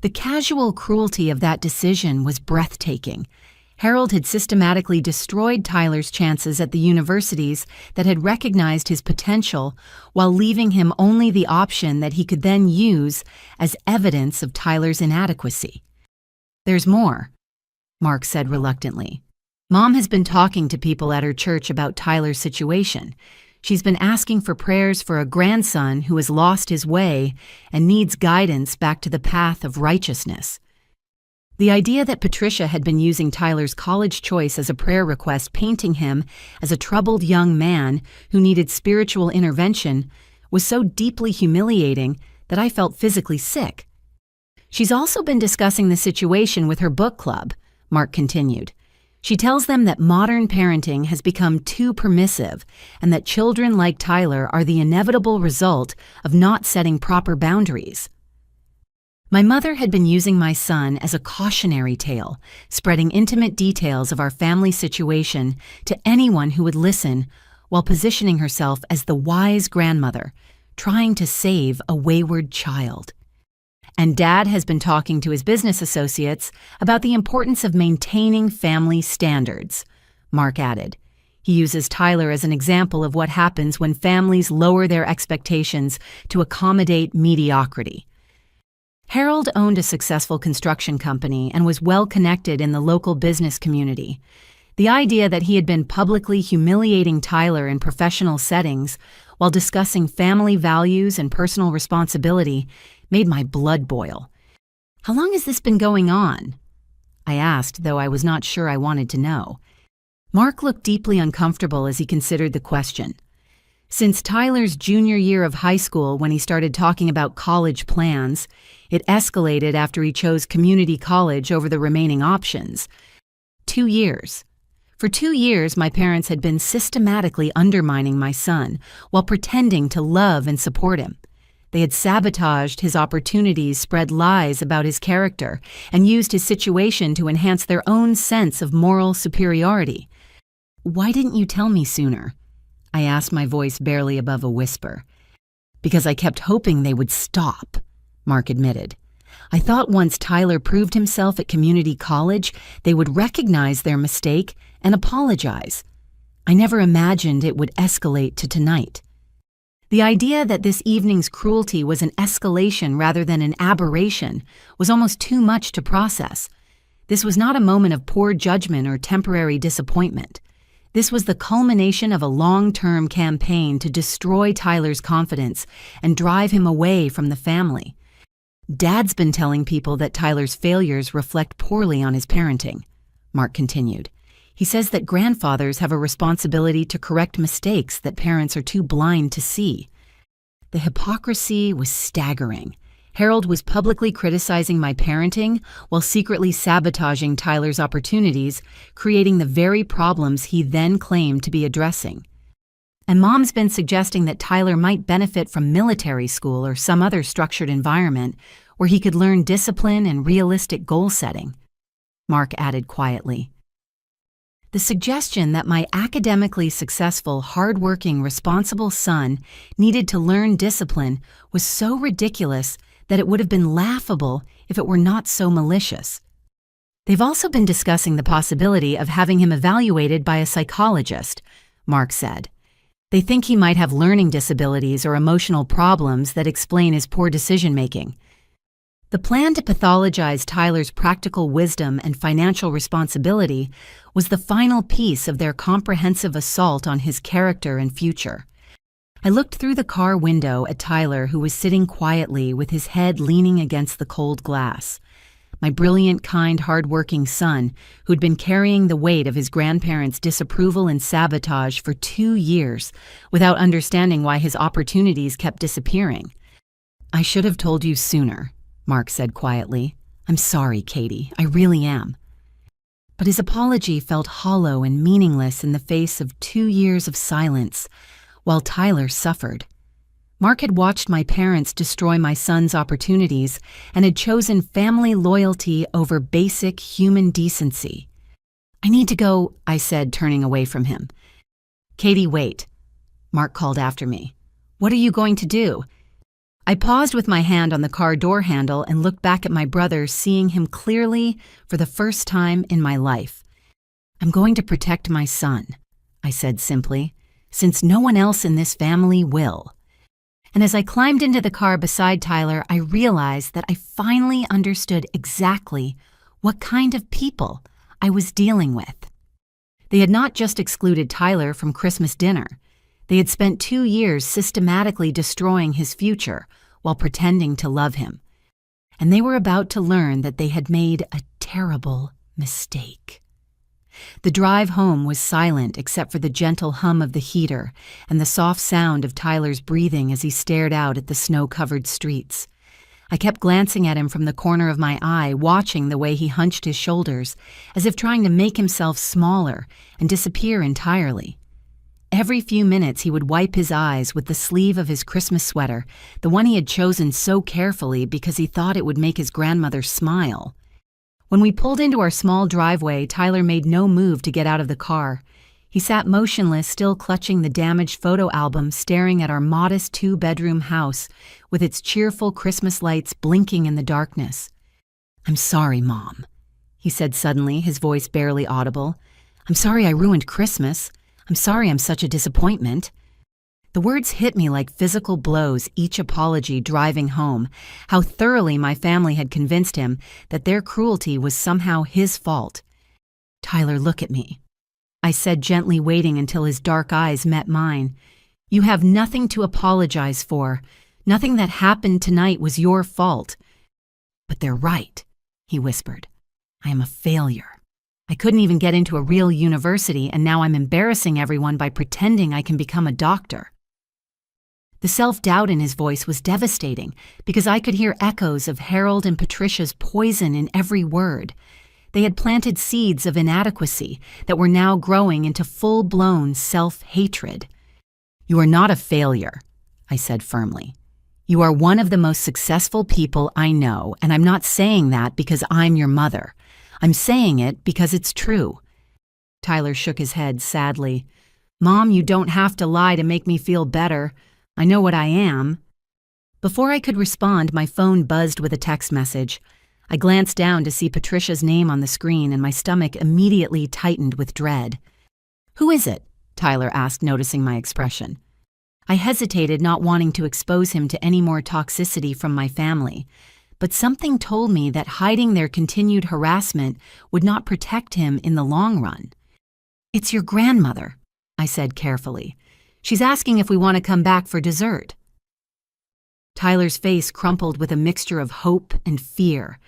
The casual cruelty of that decision was breathtaking. Harold had systematically destroyed Tyler's chances at the universities that had recognized his potential while leaving him only the option that he could then use as evidence of Tyler's inadequacy. "There's more," Mark said reluctantly. "Mom has been talking to people at her church about Tyler's situation. She's been asking for prayers for a grandson who has lost his way and needs guidance back to the path of righteousness." The idea that Patricia had been using Tyler's college choice as a prayer request, painting him as a troubled young man who needed spiritual intervention, was so deeply humiliating that I felt physically sick. "She's also been discussing the situation with her book club," Mark continued. "She tells them that modern parenting has become too permissive and that children like Tyler are the inevitable result of not setting proper boundaries." My mother had been using my son as a cautionary tale, spreading intimate details of our family situation to anyone who would listen, while positioning herself as the wise grandmother, trying to save a wayward child. "And Dad has been talking to his business associates about the importance of maintaining family standards," Mark added. He uses Tyler as an example of what happens when families lower their expectations to accommodate mediocrity. Harold owned a successful construction company and was well connected in the local business community. The idea that he had been publicly humiliating Tyler in professional settings while discussing family values and personal responsibility made my blood boil. "How long has this been going on?" I asked, though I was not sure I wanted to know. Mark looked deeply uncomfortable as he considered the question. Since Tyler's junior year of high school, when he started talking about college plans, it escalated after he chose community college over the remaining options. 2 years. For 2 years, my parents had been systematically undermining my son while pretending to love and support him. They had sabotaged his opportunities, spread lies about his character, and used his situation to enhance their own sense of moral superiority. "Why didn't you tell me sooner?" I asked, my voice barely above a whisper. "Because I kept hoping they would stop," Mark admitted. "I thought once Tyler proved himself at community college, they would recognize their mistake and apologize. I never imagined it would escalate to tonight." The idea that this evening's cruelty was an escalation rather than an aberration was almost too much to process. This was not a moment of poor judgment or temporary disappointment. This was the culmination of a long-term campaign to destroy Tyler's confidence and drive him away from the family. "Dad's been telling people that Tyler's failures reflect poorly on his parenting," Mark continued. "He says that grandfathers have a responsibility to correct mistakes that parents are too blind to see." The hypocrisy was staggering. Harold was publicly criticizing my parenting while secretly sabotaging Tyler's opportunities, creating the very problems he then claimed to be addressing. And Mom's been suggesting that Tyler might benefit from military school or some other structured environment where he could learn discipline and realistic goal setting, Mark added quietly. The suggestion that my academically successful, hardworking, responsible son needed to learn discipline was so ridiculous that it would have been laughable if it were not so malicious. "They've also been discussing the possibility of having him evaluated by a psychologist," Mark said. "They think he might have learning disabilities or emotional problems that explain his poor decision-making." The plan to pathologize Tyler's practical wisdom and financial responsibility was the final piece of their comprehensive assault on his character and future. I looked through the car window at Tyler, who was sitting quietly with his head leaning against the cold glass. My brilliant, kind, hard-working son, who'd been carrying the weight of his grandparents' disapproval and sabotage for 2 years without understanding why his opportunities kept disappearing. "I should have told you sooner," Mark said quietly. "I'm sorry, Katie, I really am." But his apology felt hollow and meaningless in the face of 2 years of silence, while Tyler suffered. Mark had watched my parents destroy my son's opportunities and had chosen family loyalty over basic human decency. "I need to go," I said, turning away from him. "Katie, wait," Mark called after me. "What are you going to do?" I paused with my hand on the car door handle and looked back at my brother, seeing him clearly for the first time in my life. "I'm going to protect my son," I said simply, "since no one else in this family will." And as I climbed into the car beside Tyler, I realized that I finally understood exactly what kind of people I was dealing with. They had not just excluded Tyler from Christmas dinner. They had spent 2 years systematically destroying his future while pretending to love him. And they were about to learn that they had made a terrible mistake. The drive home was silent except for the gentle hum of the heater and the soft sound of Tyler's breathing as he stared out at the snow-covered streets. I kept glancing at him from the corner of my eye, watching the way he hunched his shoulders, as if trying to make himself smaller and disappear entirely. Every few minutes he would wipe his eyes with the sleeve of his Christmas sweater, the one he had chosen so carefully because he thought it would make his grandmother smile. When we pulled into our small driveway, Tyler made no move to get out of the car. He sat motionless, still clutching the damaged photo album, staring at our modest 2-bedroom house with its cheerful Christmas lights blinking in the darkness. "I'm sorry, Mom," he said suddenly, his voice barely audible. "I'm sorry I ruined Christmas. I'm sorry I'm such a disappointment." The words hit me like physical blows, each apology driving home how thoroughly my family had convinced him that their cruelty was somehow his fault. "Tyler, look at me," I said, gently, waiting until his dark eyes met mine. "You have nothing to apologize for. Nothing that happened tonight was your fault." "But they're right," he whispered. "I am a failure. I couldn't even get into a real university, and now I'm embarrassing everyone by pretending I can become a doctor." The self-doubt in his voice was devastating because I could hear echoes of Harold and Patricia's poison in every word. They had planted seeds of inadequacy that were now growing into full-blown self-hatred. "You are not a failure," I said firmly. "You are one of the most successful people I know, and I'm not saying that because I'm your mother. I'm saying it because it's true." Tyler shook his head sadly. "Mom, you don't have to lie to make me feel better. I know what I am." Before I could respond, my phone buzzed with a text message. I glanced down to see Patricia's name on the screen, and my stomach immediately tightened with dread. "Who is it?" Tyler asked, noticing my expression. I hesitated, not wanting to expose him to any more toxicity from my family, but something told me that hiding their continued harassment would not protect him in the long run. "It's your grandmother," I said carefully. "She's asking if we want to come back for dessert." Tyler's face crumpled with a mixture of hope and fear.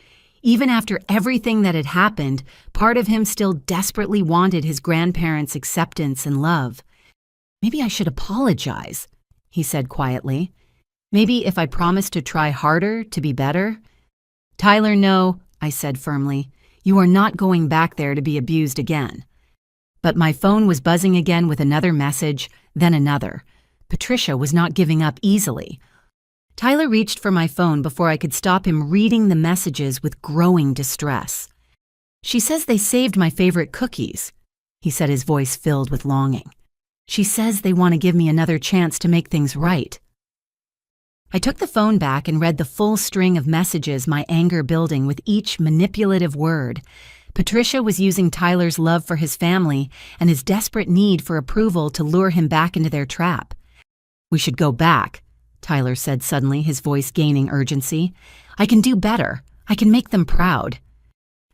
Even after everything that had happened, part of him still desperately wanted his grandparents' acceptance and love. "Maybe I should apologize," he said quietly. "Maybe if I promised to try harder to be better." "Tyler, no," I said firmly. "You are not going back there to be abused again." But my phone was buzzing again with another message, then another. Patricia was not giving up easily. Tyler reached for my phone before I could stop him reading the messages with growing distress. "She says they saved my favorite cookies," he said, his voice filled with longing. "She says they want to give me another chance to make things right." I took the phone back and read the full string of messages, my anger building with each manipulative word. Patricia was using Tyler's love for his family and his desperate need for approval to lure him back into their trap. "We should go back," Tyler said suddenly, his voice gaining urgency. "I can do better. I can make them proud."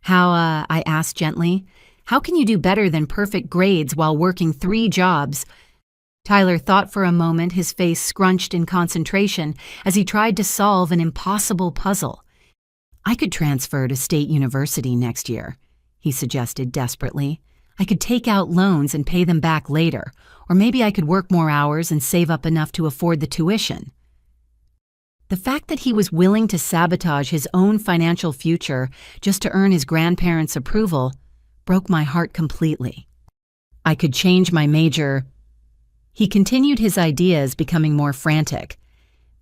"How, I asked gently. "How can you do better than perfect grades while working 3 jobs? Tyler thought for a moment, his face scrunched in concentration as he tried to solve an impossible puzzle. "I could transfer to State University next year," he suggested desperately. "I could take out loans and pay them back later, or maybe I could work more hours and save up enough to afford the tuition." The fact that he was willing to sabotage his own financial future just to earn his grandparents' approval broke my heart completely. "I could change my major." He continued his ideas, becoming more frantic.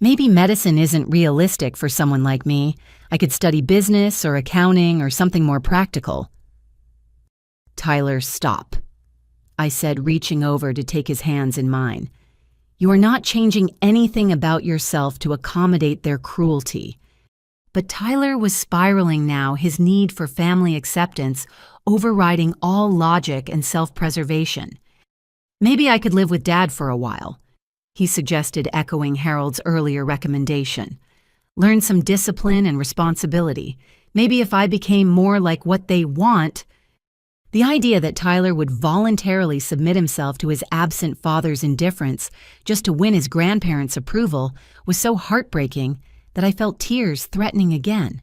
"Maybe medicine isn't realistic for someone like me. I could study business or accounting or something more practical." "Tyler, stop," I said, reaching over to take his hands in mine. "You are not changing anything about yourself to accommodate their cruelty." But Tyler was spiraling now, his need for family acceptance overriding all logic and self-preservation. "Maybe I could live with Dad for a while," he suggested, echoing Harold's earlier recommendation. "Learn some discipline and responsibility. Maybe if I became more like what they want." The idea that Tyler would voluntarily submit himself to his absent father's indifference just to win his grandparents' approval was so heartbreaking that I felt tears threatening again.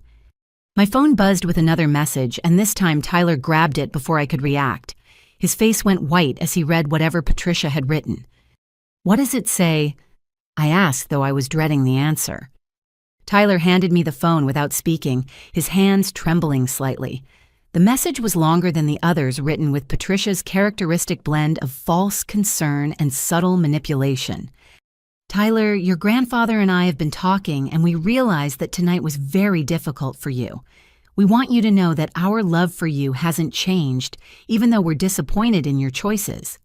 My phone buzzed with another message, and this time Tyler grabbed it before I could react. His face went white as he read whatever Patricia had written. "What does it say?" I asked, though I was dreading the answer. Tyler handed me the phone without speaking, his hands trembling slightly. The message was longer than the others, written with Patricia's characteristic blend of false concern and subtle manipulation. "Tyler, your grandfather and I have been talking, and we realized that tonight was very difficult for you. We want you to know that our love for you hasn't changed, even though we're disappointed in your choices.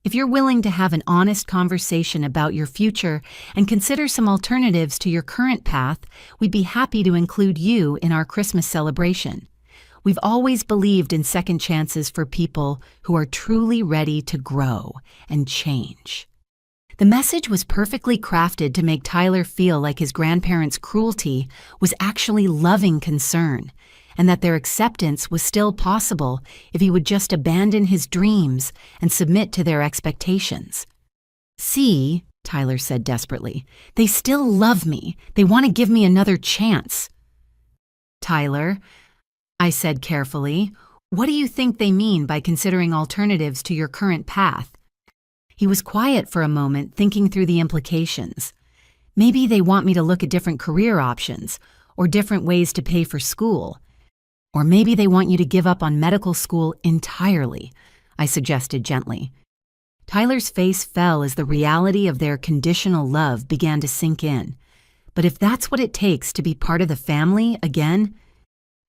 If you're willing to have an honest conversation about your future and consider some alternatives to your current path, we'd be happy to include you in our Christmas celebration. We've always believed in second chances for people who are truly ready to grow and change." The message was perfectly crafted to make Tyler feel like his grandparents' cruelty was actually loving concern, and that their acceptance was still possible if he would just abandon his dreams and submit to their expectations. "See," Tyler said desperately, "they still love me. They want to give me another chance." "Tyler," I said carefully, "what do you think they mean by considering alternatives to your current path?" He was quiet for a moment, thinking through the implications. "Maybe they want me to look at different career options or different ways to pay for school." Or maybe they want you to give up on medical school entirely, I suggested gently. Tyler's face fell as the reality of their conditional love began to sink in. But if that's what it takes to be part of the family again?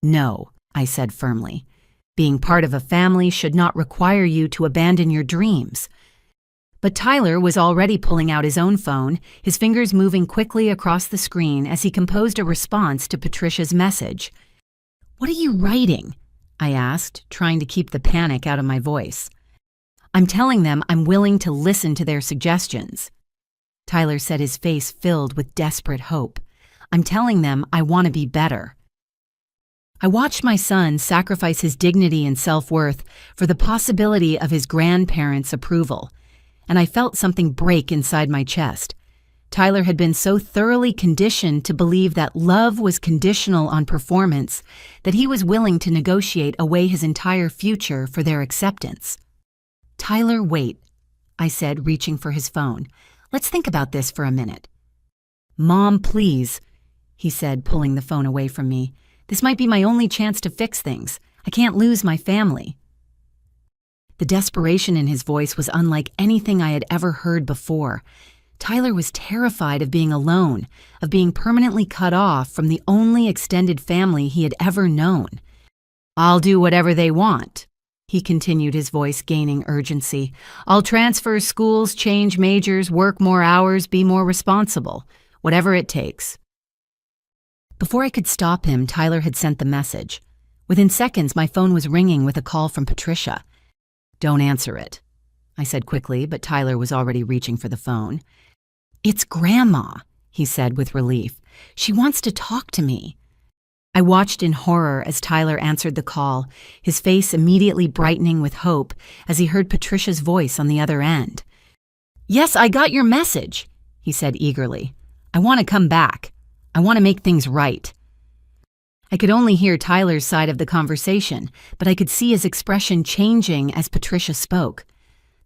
No, I said firmly. Being part of a family should not require you to abandon your dreams. But Tyler was already pulling out his own phone, his fingers moving quickly across the screen as he composed a response to Patricia's message. "What are you writing?" I asked, trying to keep the panic out of my voice. "I'm telling them I'm willing to listen to their suggestions." Tyler said, his face filled with desperate hope. "I'm telling them I want to be better." I watched my son sacrifice his dignity and self-worth for the possibility of his grandparents' approval, and I felt something break inside my chest. Tyler had been so thoroughly conditioned to believe that love was conditional on performance that he was willing to negotiate away his entire future for their acceptance. "Tyler, wait," I said, reaching for his phone. "Let's think about this for a minute." "Mom, please," he said, pulling the phone away from me. "This might be my only chance to fix things. I can't lose my family." The desperation in his voice was unlike anything I had ever heard before. Tyler was terrified of being alone, of being permanently cut off from the only extended family he had ever known. "I'll do whatever they want," he continued, his voice gaining urgency. "I'll transfer schools, change majors, work more hours, be more responsible. Whatever it takes." Before I could stop him, Tyler had sent the message. Within seconds, my phone was ringing with a call from Patricia. "Don't answer it," I said quickly, but Tyler was already reaching for the phone. "It's Grandma," he said with relief. "She wants to talk to me." I watched in horror as Tyler answered the call, his face immediately brightening with hope as he heard Patricia's voice on the other end. "Yes, I got your message," he said eagerly. "I want to come back. I want to make things right." I could only hear Tyler's side of the conversation, but I could see his expression changing as Patricia spoke.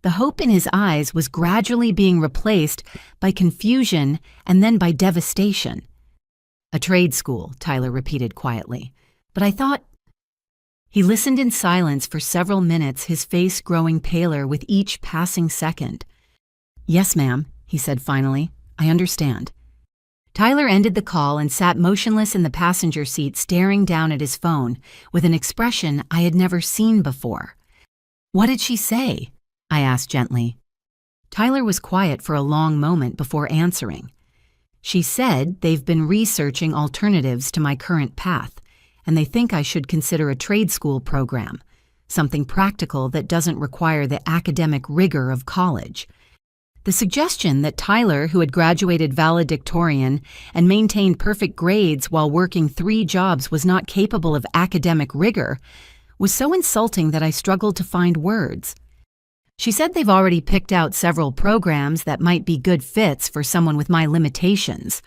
The hope in his eyes was gradually being replaced by confusion and then by devastation. "A trade school," Tyler repeated quietly. "But I thought—" He listened in silence for several minutes, his face growing paler with each passing second. "Yes, ma'am," he said finally. "I understand." Tyler ended the call and sat motionless in the passenger seat, staring down at his phone with an expression I had never seen before. "What did she say?" I asked gently. Tyler was quiet for a long moment before answering. "She said they've been researching alternatives to my current path, and they think I should consider a trade school program, something practical that doesn't require the academic rigor of college." The suggestion that Tyler, who had graduated valedictorian and maintained perfect grades while working 3 jobs, was not capable of academic rigor was so insulting that I struggled to find words. "She said they've already picked out several programs that might be good fits for someone with my limitations,"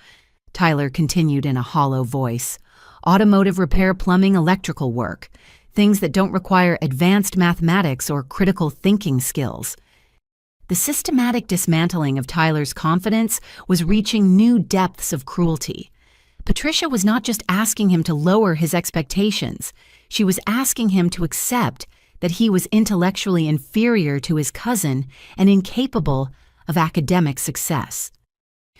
Tyler continued in a hollow voice. "Automotive repair, plumbing, electrical work, things that don't require advanced mathematics or critical thinking skills." The systematic dismantling of Tyler's confidence was reaching new depths of cruelty. Patricia was not just asking him to lower his expectations, she was asking him to accept that he was intellectually inferior to his cousin and incapable of academic success.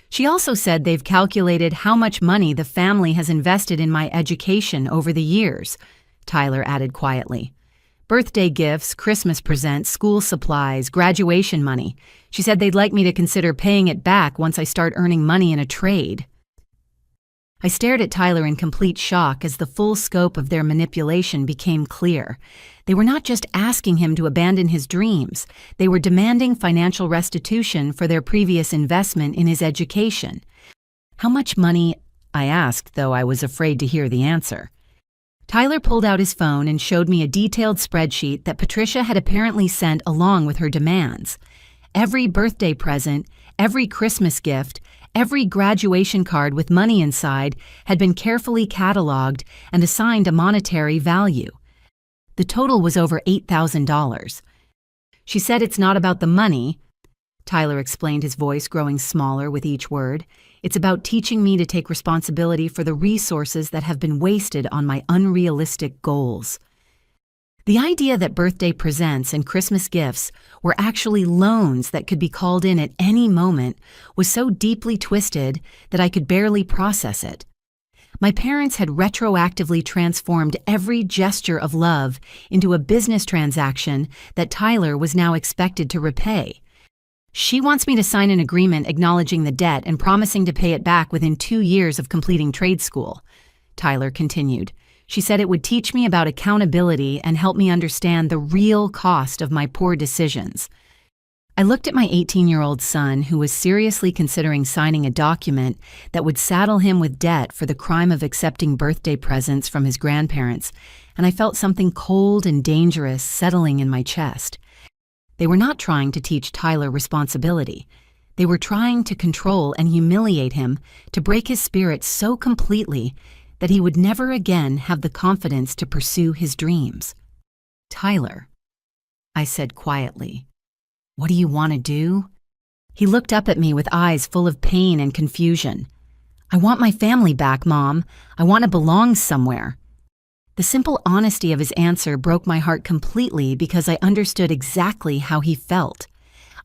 She also said they've calculated how much money the family has invested in my education over the years, Tyler added quietly. "Birthday gifts, Christmas presents, school supplies, graduation money. She said they'd like me to consider paying it back once I start earning money in a trade." I stared at Tyler in complete shock as the full scope of their manipulation became clear. They were not just asking him to abandon his dreams, they were demanding financial restitution for their previous investment in his education. "How much money?" I asked, though I was afraid to hear the answer. Tyler pulled out his phone and showed me a detailed spreadsheet that Patricia had apparently sent along with her demands. Every birthday present, every Christmas gift, every graduation card with money inside had been carefully cataloged and assigned a monetary value. The total was over $8,000. She said it's not about the money. Tyler explained, his voice growing smaller with each word. "It's about teaching me to take responsibility for the resources that have been wasted on my unrealistic goals." The idea that birthday presents and Christmas gifts were actually loans that could be called in at any moment was so deeply twisted that I could barely process it. My parents had retroactively transformed every gesture of love into a business transaction that Tyler was now expected to repay. "She wants me to sign an agreement acknowledging the debt and promising to pay it back within 2 years of completing trade school," Tyler continued. "She said it would teach me about accountability and help me understand the real cost of my poor decisions." I looked at my 18-year-old son, who was seriously considering signing a document that would saddle him with debt for the crime of accepting birthday presents from his grandparents, and I felt something cold and dangerous settling in my chest. They were not trying to teach Tyler responsibility. They were trying to control and humiliate him, to break his spirit so completely that he would never again have the confidence to pursue his dreams. "Tyler," I said quietly, "what do you want to do?" He looked up at me with eyes full of pain and confusion. "I want my family back, Mom. I want to belong somewhere." The simple honesty of his answer broke my heart completely because I understood exactly how he felt.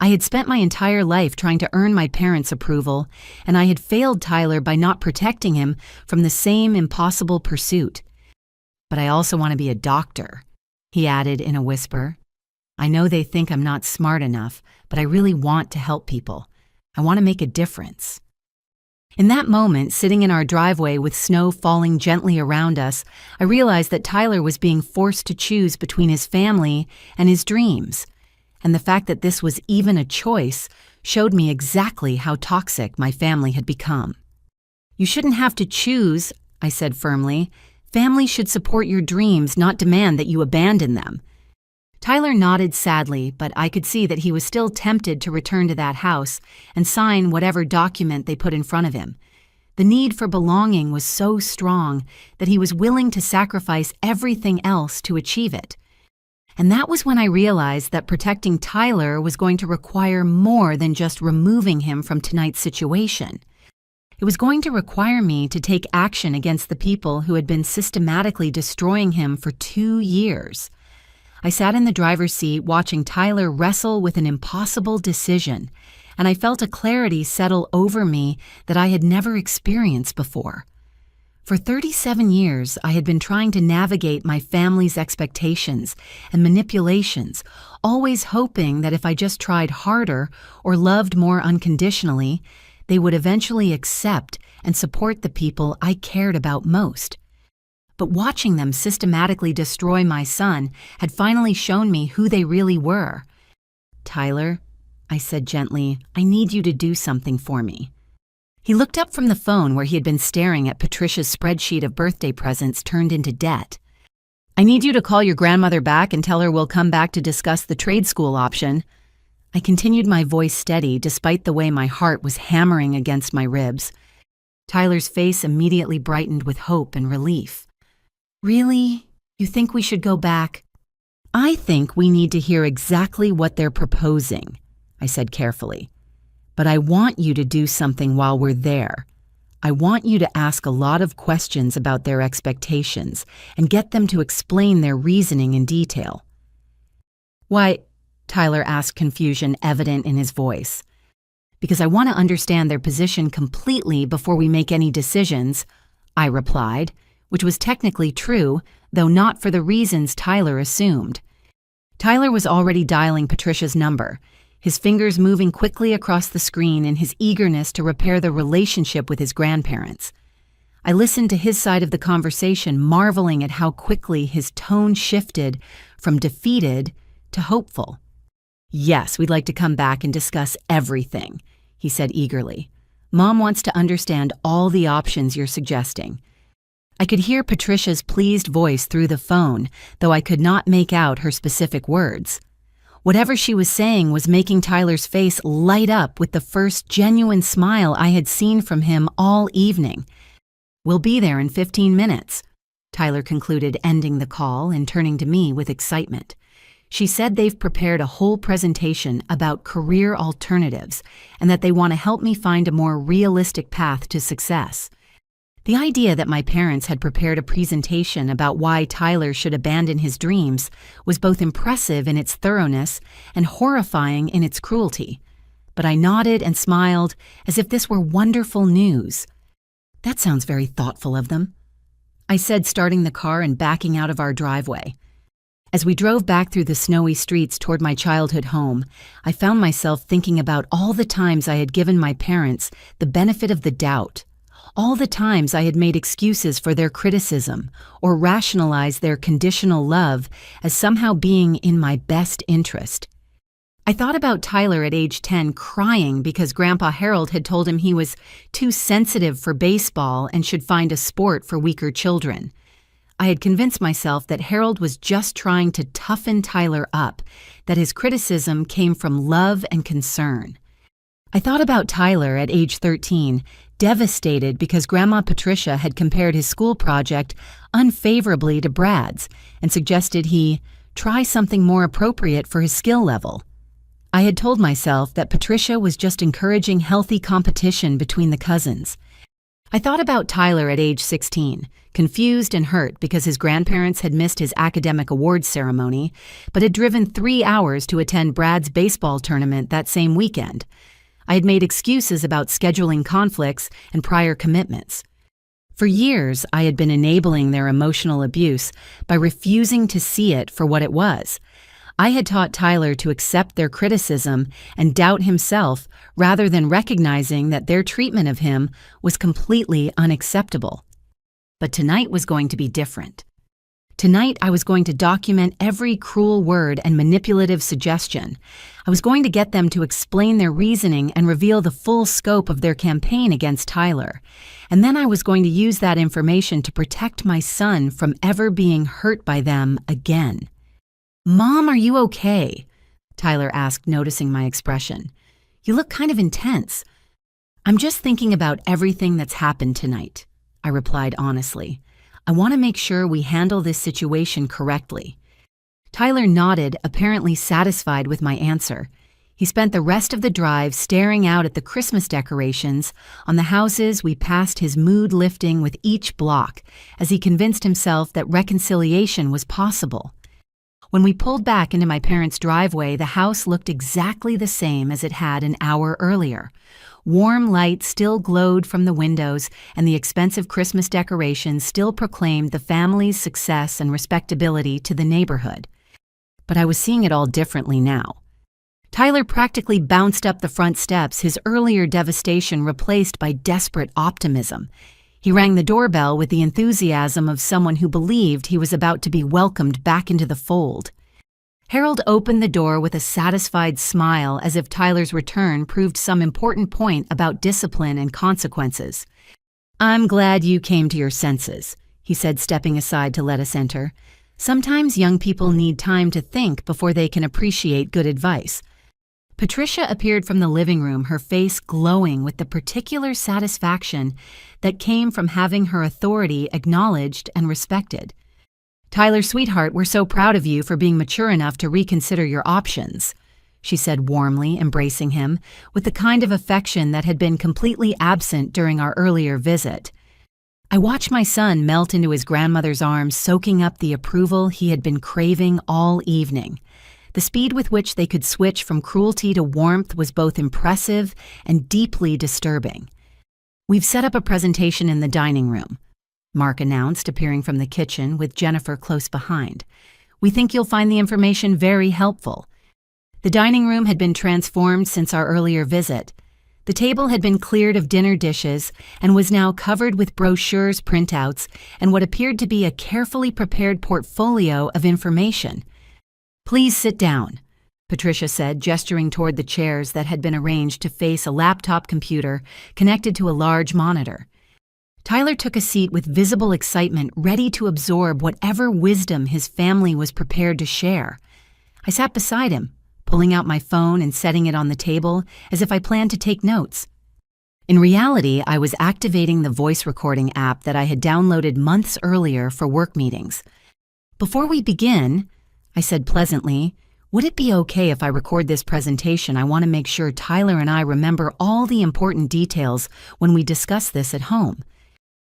I had spent my entire life trying to earn my parents' approval, and I had failed Tyler by not protecting him from the same impossible pursuit. "But I also want to be a doctor," he added in a whisper. "I know they think I'm not smart enough, but I really want to help people. I want to make a difference." In that moment, sitting in our driveway with snow falling gently around us, I realized that Tyler was being forced to choose between his family and his dreams. And the fact that this was even a choice showed me exactly how toxic my family had become. "You shouldn't have to choose," I said firmly. "Family should support your dreams, not demand that you abandon them." Tyler nodded sadly, but I could see that he was still tempted to return to that house and sign whatever document they put in front of him. The need for belonging was so strong that he was willing to sacrifice everything else to achieve it. And that was when I realized that protecting Tyler was going to require more than just removing him from tonight's situation. It was going to require me to take action against the people who had been systematically destroying him for 2 years. I sat in the driver's seat watching Tyler wrestle with an impossible decision, and I felt a clarity settle over me that I had never experienced before. For 37 years, I had been trying to navigate my family's expectations and manipulations, always hoping that if I just tried harder or loved more unconditionally, they would eventually accept and support the people I cared about most. But watching them systematically destroy my son had finally shown me who they really were. "Tyler," I said gently, "I need you to do something for me." He looked up from the phone where he had been staring at Patricia's spreadsheet of birthday presents turned into debt. "I need you to call your grandmother back and tell her we'll come back to discuss the trade school option." I continued, my voice steady despite the way my heart was hammering against my ribs. Tyler's face immediately brightened with hope and relief. "Really? You think we should go back?" "I think we need to hear exactly what they're proposing," I said carefully. "But I want you to do something while we're there. I want you to ask a lot of questions about their expectations and get them to explain their reasoning in detail." "Why?" Tyler asked, confusion evident in his voice. "Because I want to understand their position completely before we make any decisions," I replied, which was technically true, though not for the reasons Tyler assumed. Tyler was already dialing Patricia's number, his fingers moving quickly across the screen in his eagerness to repair the relationship with his grandparents. I listened to his side of the conversation, marveling at how quickly his tone shifted from defeated to hopeful. "Yes, we'd like to come back and discuss everything," he said eagerly. "Mom wants to understand all the options you're suggesting." I could hear Patricia's pleased voice through the phone, though I could not make out her specific words. Whatever she was saying was making Tyler's face light up with the first genuine smile I had seen from him all evening. "We'll be there in 15 minutes, Tyler concluded, ending the call and turning to me with excitement. She said they've prepared a whole presentation about career alternatives and that they want to help me find a more realistic path to success. The idea that my parents had prepared a presentation about why Tyler should abandon his dreams was both impressive in its thoroughness and horrifying in its cruelty. But I nodded and smiled as if this were wonderful news. "That sounds very thoughtful of them," I said, starting the car and backing out of our driveway. As we drove back through the snowy streets toward my childhood home, I found myself thinking about all the times I had given my parents the benefit of the doubt, all the times I had made excuses for their criticism or rationalized their conditional love as somehow being in my best interest. I thought about Tyler at age 10 crying because Grandpa Harold had told him he was too sensitive for baseball and should find a sport for weaker children. I had convinced myself that Harold was just trying to toughen Tyler up, that his criticism came from love and concern. I thought about Tyler at age 13, devastated because Grandma Patricia had compared his school project unfavorably to Brad's and suggested he try something more appropriate for his skill level. I had told myself that Patricia was just encouraging healthy competition between the cousins. I thought about Tyler at age 16, confused and hurt because his grandparents had missed his academic awards ceremony, but had driven 3 hours to attend Brad's baseball tournament that same weekend. I had made excuses about scheduling conflicts and prior commitments. For years, I had been enabling their emotional abuse by refusing to see it for what it was. I had taught Tyler to accept their criticism and doubt himself rather than recognizing that their treatment of him was completely unacceptable. But tonight was going to be different. Tonight, I was going to document every cruel word and manipulative suggestion. I was going to get them to explain their reasoning and reveal the full scope of their campaign against Tyler. And then I was going to use that information to protect my son from ever being hurt by them again. "Mom, are you okay?" Tyler asked, noticing my expression. "You look kind of intense." "I'm just thinking about everything that's happened tonight," I replied honestly. "I want to make sure we handle this situation correctly." Tyler nodded, apparently satisfied with my answer. He spent the rest of the drive staring out at the Christmas decorations on the houses we passed, his mood lifting with each block as he convinced himself that reconciliation was possible. When we pulled back into my parents' driveway, the house looked exactly the same as it had an hour earlier. Warm light still glowed from the windows, and the expensive Christmas decorations still proclaimed the family's success and respectability to the neighborhood. But I was seeing it all differently now. Tyler practically bounced up the front steps, his earlier devastation replaced by desperate optimism. He rang the doorbell with the enthusiasm of someone who believed he was about to be welcomed back into the fold. Harold opened the door with a satisfied smile as if Tyler's return proved some important point about discipline and consequences. "I'm glad you came to your senses," he said, stepping aside to let us enter. "Sometimes young people need time to think before they can appreciate good advice." Patricia appeared from the living room, her face glowing with the particular satisfaction that came from having her authority acknowledged and respected. "Tyler, sweetheart, we're so proud of you for being mature enough to reconsider your options," she said warmly, embracing him with the kind of affection that had been completely absent during our earlier visit. I watched my son melt into his grandmother's arms, soaking up the approval he had been craving all evening. The speed with which they could switch from cruelty to warmth was both impressive and deeply disturbing. "We've set up a presentation in the dining room," Mark announced, appearing from the kitchen with Jennifer close behind. "We think you'll find the information very helpful." The dining room had been transformed since our earlier visit. The table had been cleared of dinner dishes and was now covered with brochures, printouts, and what appeared to be a carefully prepared portfolio of information. "Please sit down," Patricia said, gesturing toward the chairs that had been arranged to face a laptop computer connected to a large monitor. Tyler took a seat with visible excitement, ready to absorb whatever wisdom his family was prepared to share. I sat beside him, pulling out my phone and setting it on the table as if I planned to take notes. In reality, I was activating the voice recording app that I had downloaded months earlier for work meetings. "Before we begin," I said pleasantly, "Would it be okay if I record this presentation? I want to make sure Tyler and I remember all the important details when we discuss this at home."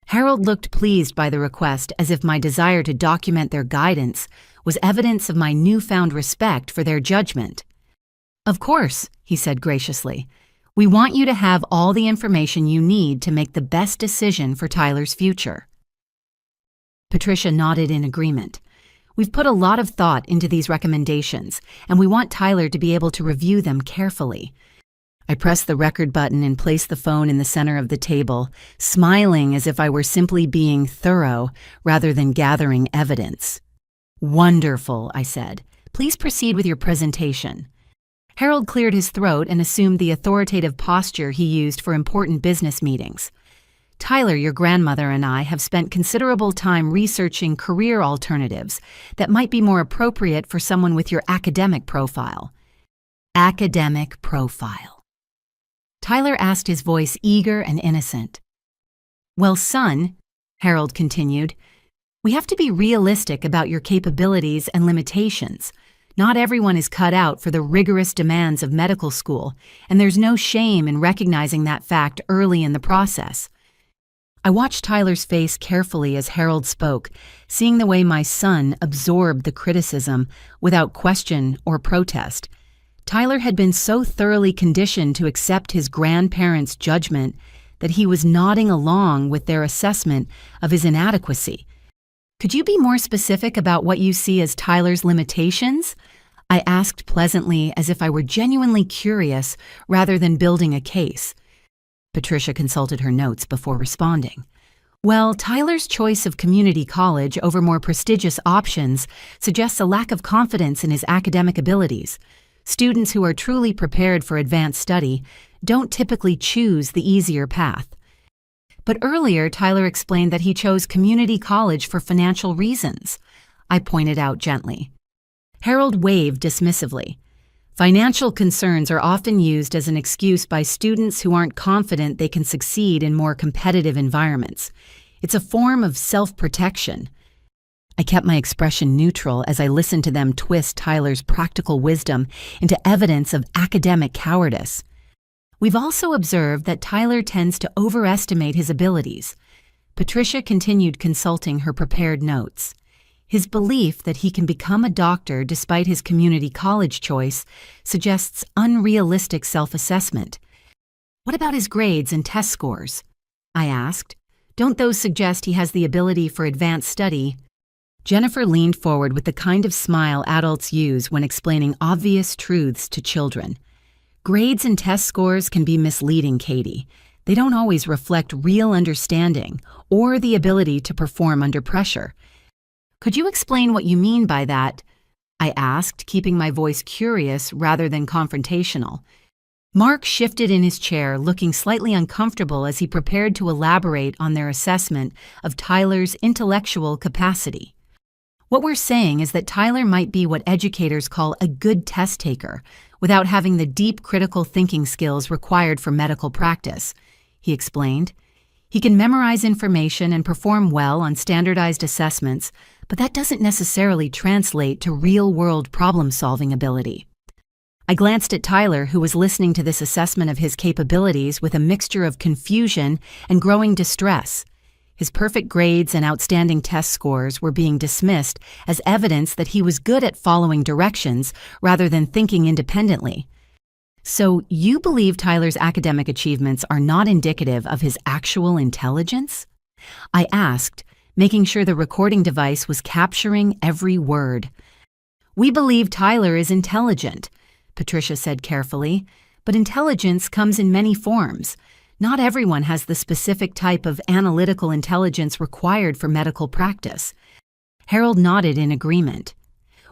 Harold looked pleased by the request, as if my desire to document their guidance was evidence of my newfound respect for their judgment. "Of course," he said graciously. "We want you to have all the information you need to make the best decision for Tyler's future." Patricia nodded in agreement. "We've put a lot of thought into these recommendations, and we want Tyler to be able to review them carefully." I pressed the record button and placed the phone in the center of the table, smiling as if I were simply being thorough rather than gathering evidence. "Wonderful," I said. "Please proceed with your presentation." Harold cleared his throat and assumed the authoritative posture he used for important business meetings. "Tyler, your grandmother and I have spent considerable time researching career alternatives that might be more appropriate for someone with your academic profile." Academic profile. Tyler asked, his voice eager and innocent. "Well, son," Harold continued, "we have to be realistic about your capabilities and limitations. Not everyone is cut out for the rigorous demands of medical school, and there's no shame in recognizing that fact early in the process." I watched Tyler's face carefully as Harold spoke, seeing the way my son absorbed the criticism without question or protest. Tyler had been so thoroughly conditioned to accept his grandparents' judgment that he was nodding along with their assessment of his inadequacy. "Could you be more specific about what you see as Tyler's limitations?" I asked pleasantly, as if I were genuinely curious rather than building a case. Patricia consulted her notes before responding. "Well, Tyler's choice of community college over more prestigious options suggests a lack of confidence in his academic abilities. Students who are truly prepared for advanced study don't typically choose the easier path." "But earlier, Tyler explained that he chose community college for financial reasons," I pointed out gently. Harold waved dismissively. "Financial concerns are often used as an excuse by students who aren't confident they can succeed in more competitive environments. It's a form of self-protection." I kept my expression neutral as I listened to them twist Tyler's practical wisdom into evidence of academic cowardice. "We've also observed that Tyler tends to overestimate his abilities." Patricia continued consulting her prepared notes. "His belief that he can become a doctor despite his community college choice suggests unrealistic self-assessment." "What about his grades and test scores?" I asked. "Don't those suggest he has the ability for advanced study?" Jennifer leaned forward with the kind of smile adults use when explaining obvious truths to children. "Grades and test scores can be misleading, Katie. They don't always reflect real understanding or the ability to perform under pressure." "Could you explain what you mean by that?" I asked, keeping my voice curious rather than confrontational. Mark shifted in his chair, looking slightly uncomfortable as he prepared to elaborate on their assessment of Tyler's intellectual capacity. "What we're saying is that Tyler might be what educators call a good test taker, without having the deep critical thinking skills required for medical practice," he explained. "He can memorize information and perform well on standardized assessments, but that doesn't necessarily translate to real-world problem-solving ability." I glanced at Tyler, who was listening to this assessment of his capabilities with a mixture of confusion and growing distress. His perfect grades and outstanding test scores were being dismissed as evidence that he was good at following directions rather than thinking independently. "So you believe Tyler's academic achievements are not indicative of his actual intelligence?" I asked, making sure the recording device was capturing every word. "We believe Tyler is intelligent," Patricia said carefully, "but intelligence comes in many forms. Not everyone has the specific type of analytical intelligence required for medical practice." Harold nodded in agreement.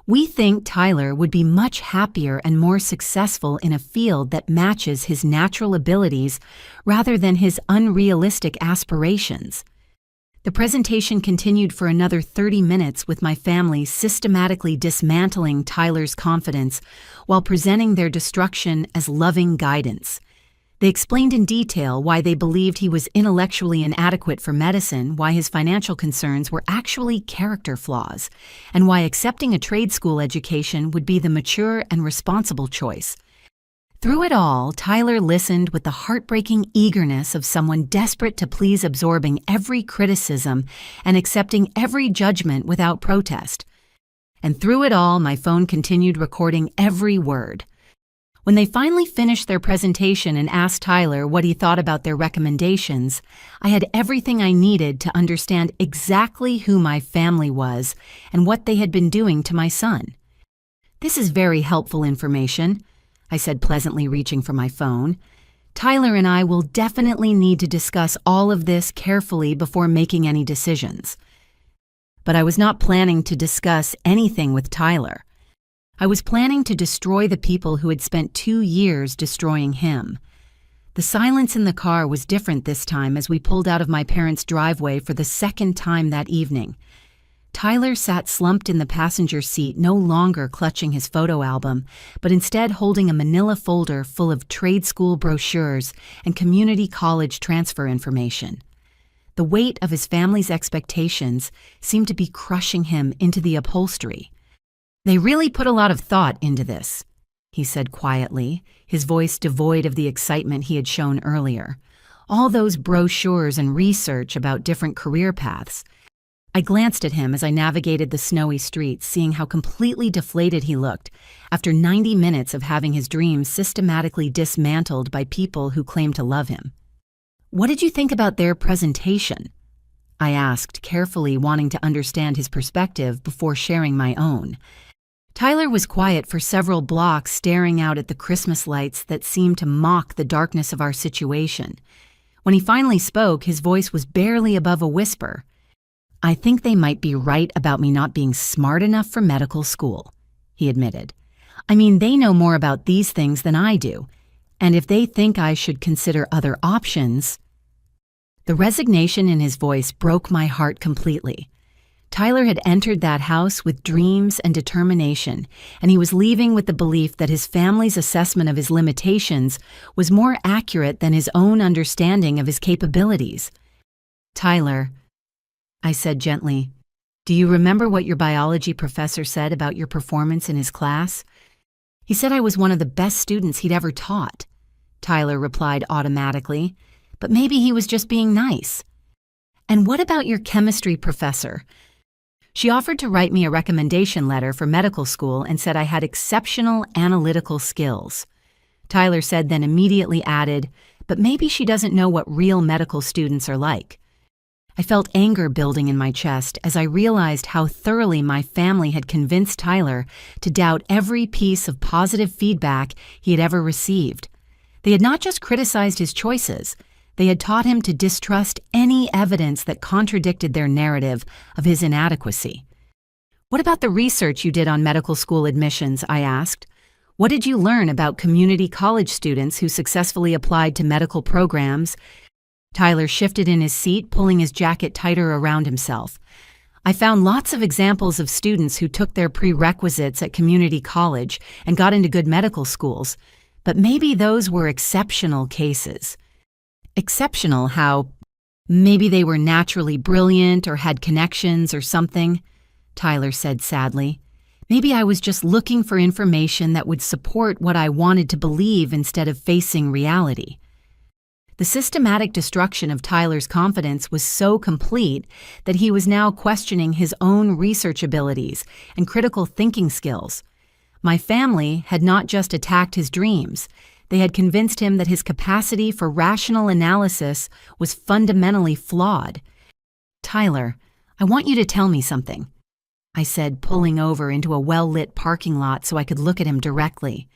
"We think Tyler would be much happier and more successful in a field that matches his natural abilities rather than his unrealistic aspirations." The presentation continued for another 30 minutes with my family systematically dismantling Tyler's confidence while presenting their destruction as loving guidance. They explained in detail why they believed he was intellectually inadequate for medicine, why his financial concerns were actually character flaws, and why accepting a trade school education would be the mature and responsible choice. Through it all, Tyler listened with the heartbreaking eagerness of someone desperate to please, absorbing every criticism and accepting every judgment without protest. And through it all, my phone continued recording every word. When they finally finished their presentation and asked Tyler what he thought about their recommendations, I had everything I needed to understand exactly who my family was and what they had been doing to my son. "This is very helpful information," I said pleasantly, reaching for my phone. "Tyler and I will definitely need to discuss all of this carefully before making any decisions." But I was not planning to discuss anything with Tyler. I was planning to destroy the people who had spent 2 years destroying him. The silence in the car was different this time as we pulled out of my parents' driveway for the second time that evening. Tyler sat slumped in the passenger seat, no longer clutching his photo album, but instead holding a manila folder full of trade school brochures and community college transfer information. The weight of his family's expectations seemed to be crushing him into the upholstery. "They really put a lot of thought into this," he said quietly, his voice devoid of the excitement he had shown earlier. "All those brochures and research about different career paths." I glanced at him as I navigated the snowy streets, seeing how completely deflated he looked after 90 minutes of having his dreams systematically dismantled by people who claimed to love him. "What did you think about their presentation?" I asked, carefully wanting to understand his perspective before sharing my own. Tyler was quiet for several blocks, staring out at the Christmas lights that seemed to mock the darkness of our situation. When he finally spoke, his voice was barely above a whisper. "I think they might be right about me not being smart enough for medical school," he admitted. "I mean, they know more about these things than I do, and if they think I should consider other options—" The resignation in his voice broke my heart completely. Tyler had entered that house with dreams and determination, and he was leaving with the belief that his family's assessment of his limitations was more accurate than his own understanding of his capabilities. "Tyler," I said gently, "do you remember what your biology professor said about your performance in his class?" "He said I was one of the best students he'd ever taught," Tyler replied automatically, "but maybe he was just being nice." "And what about your chemistry professor?" "She offered to write me a recommendation letter for medical school and said I had exceptional analytical skills." Tyler said, then immediately added, "But maybe she doesn't know what real medical students are like." I felt anger building in my chest as I realized how thoroughly my family had convinced Tyler to doubt every piece of positive feedback he had ever received. They had not just criticized his choices, they had taught him to distrust any evidence that contradicted their narrative of his inadequacy. "What about the research you did on medical school admissions?" I asked. "What did you learn about community college students who successfully applied to medical programs?" Tyler shifted in his seat, pulling his jacket tighter around himself. "I found lots of examples of students who took their prerequisites at community college and got into good medical schools, but maybe those were exceptional cases." "Exceptional how? Maybe they were naturally brilliant or had connections or something," Tyler said sadly. "Maybe I was just looking for information that would support what I wanted to believe instead of facing reality." The systematic destruction of Tyler's confidence was so complete that he was now questioning his own research abilities and critical thinking skills. My family had not just attacked his dreams, they had convinced him that his capacity for rational analysis was fundamentally flawed. "Tyler, I want you to tell me something," I said, pulling over into a well-lit parking lot so I could look at him directly.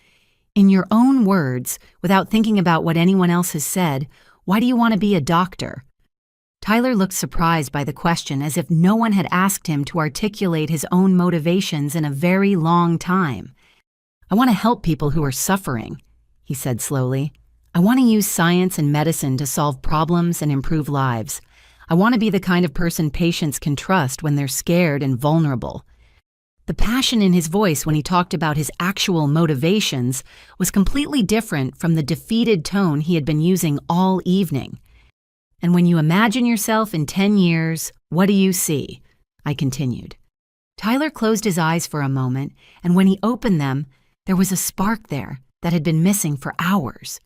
"In your own words, without thinking about what anyone else has said, why do you want to be a doctor?" Tyler looked surprised by the question, as if no one had asked him to articulate his own motivations in a very long time. "I want to help people who are suffering," he said slowly. "I want to use science and medicine to solve problems and improve lives. I want to be the kind of person patients can trust when they're scared and vulnerable." The passion in his voice when he talked about his actual motivations was completely different from the defeated tone he had been using all evening. "And when you imagine yourself in 10 years, what do you see?" I continued. Tyler closed his eyes for a moment, and when he opened them, there was a spark there that had been missing for hours.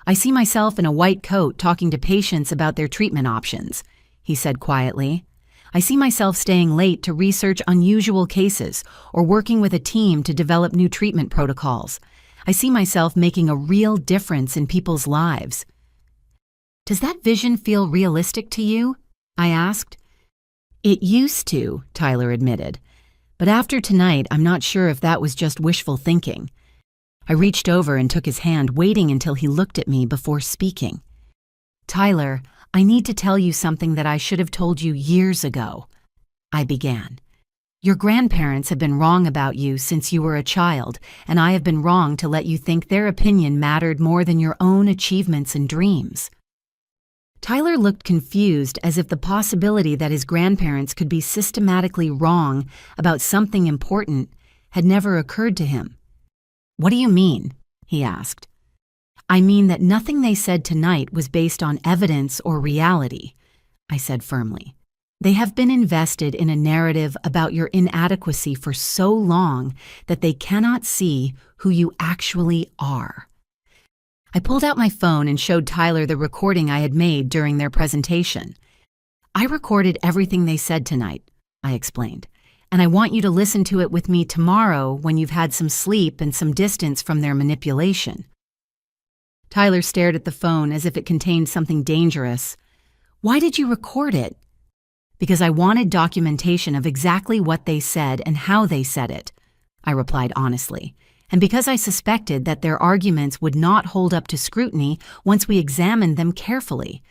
"I see myself in a white coat talking to patients about their treatment options," he said quietly. "I see myself staying late to research unusual cases or working with a team to develop new treatment protocols. I see myself making a real difference in people's lives." "Does that vision feel realistic to you?" I asked. "It used to," Tyler admitted. "But after tonight, I'm not sure if that was just wishful thinking." I reached over and took his hand, waiting until he looked at me before speaking. "Tyler, I need to tell you something that I should have told you years ago," I began. "Your grandparents have been wrong about you since you were a child, and I have been wrong to let you think their opinion mattered more than your own achievements and dreams." Tyler looked confused, as if the possibility that his grandparents could be systematically wrong about something important had never occurred to him. "What do you mean?" he asked. "I mean that nothing they said tonight was based on evidence or reality," I said firmly. "They have been invested in a narrative about your inadequacy for so long that they cannot see who you actually are." I pulled out my phone and showed Tyler the recording I had made during their presentation. "I recorded everything they said tonight," I explained, "and I want you to listen to it with me tomorrow when you've had some sleep and some distance from their manipulation." Tyler stared at the phone as if it contained something dangerous. "Why did you record it?" "Because I wanted documentation of exactly what they said and how they said it," I replied honestly, "and because I suspected that their arguments would not hold up to scrutiny once we examined them carefully."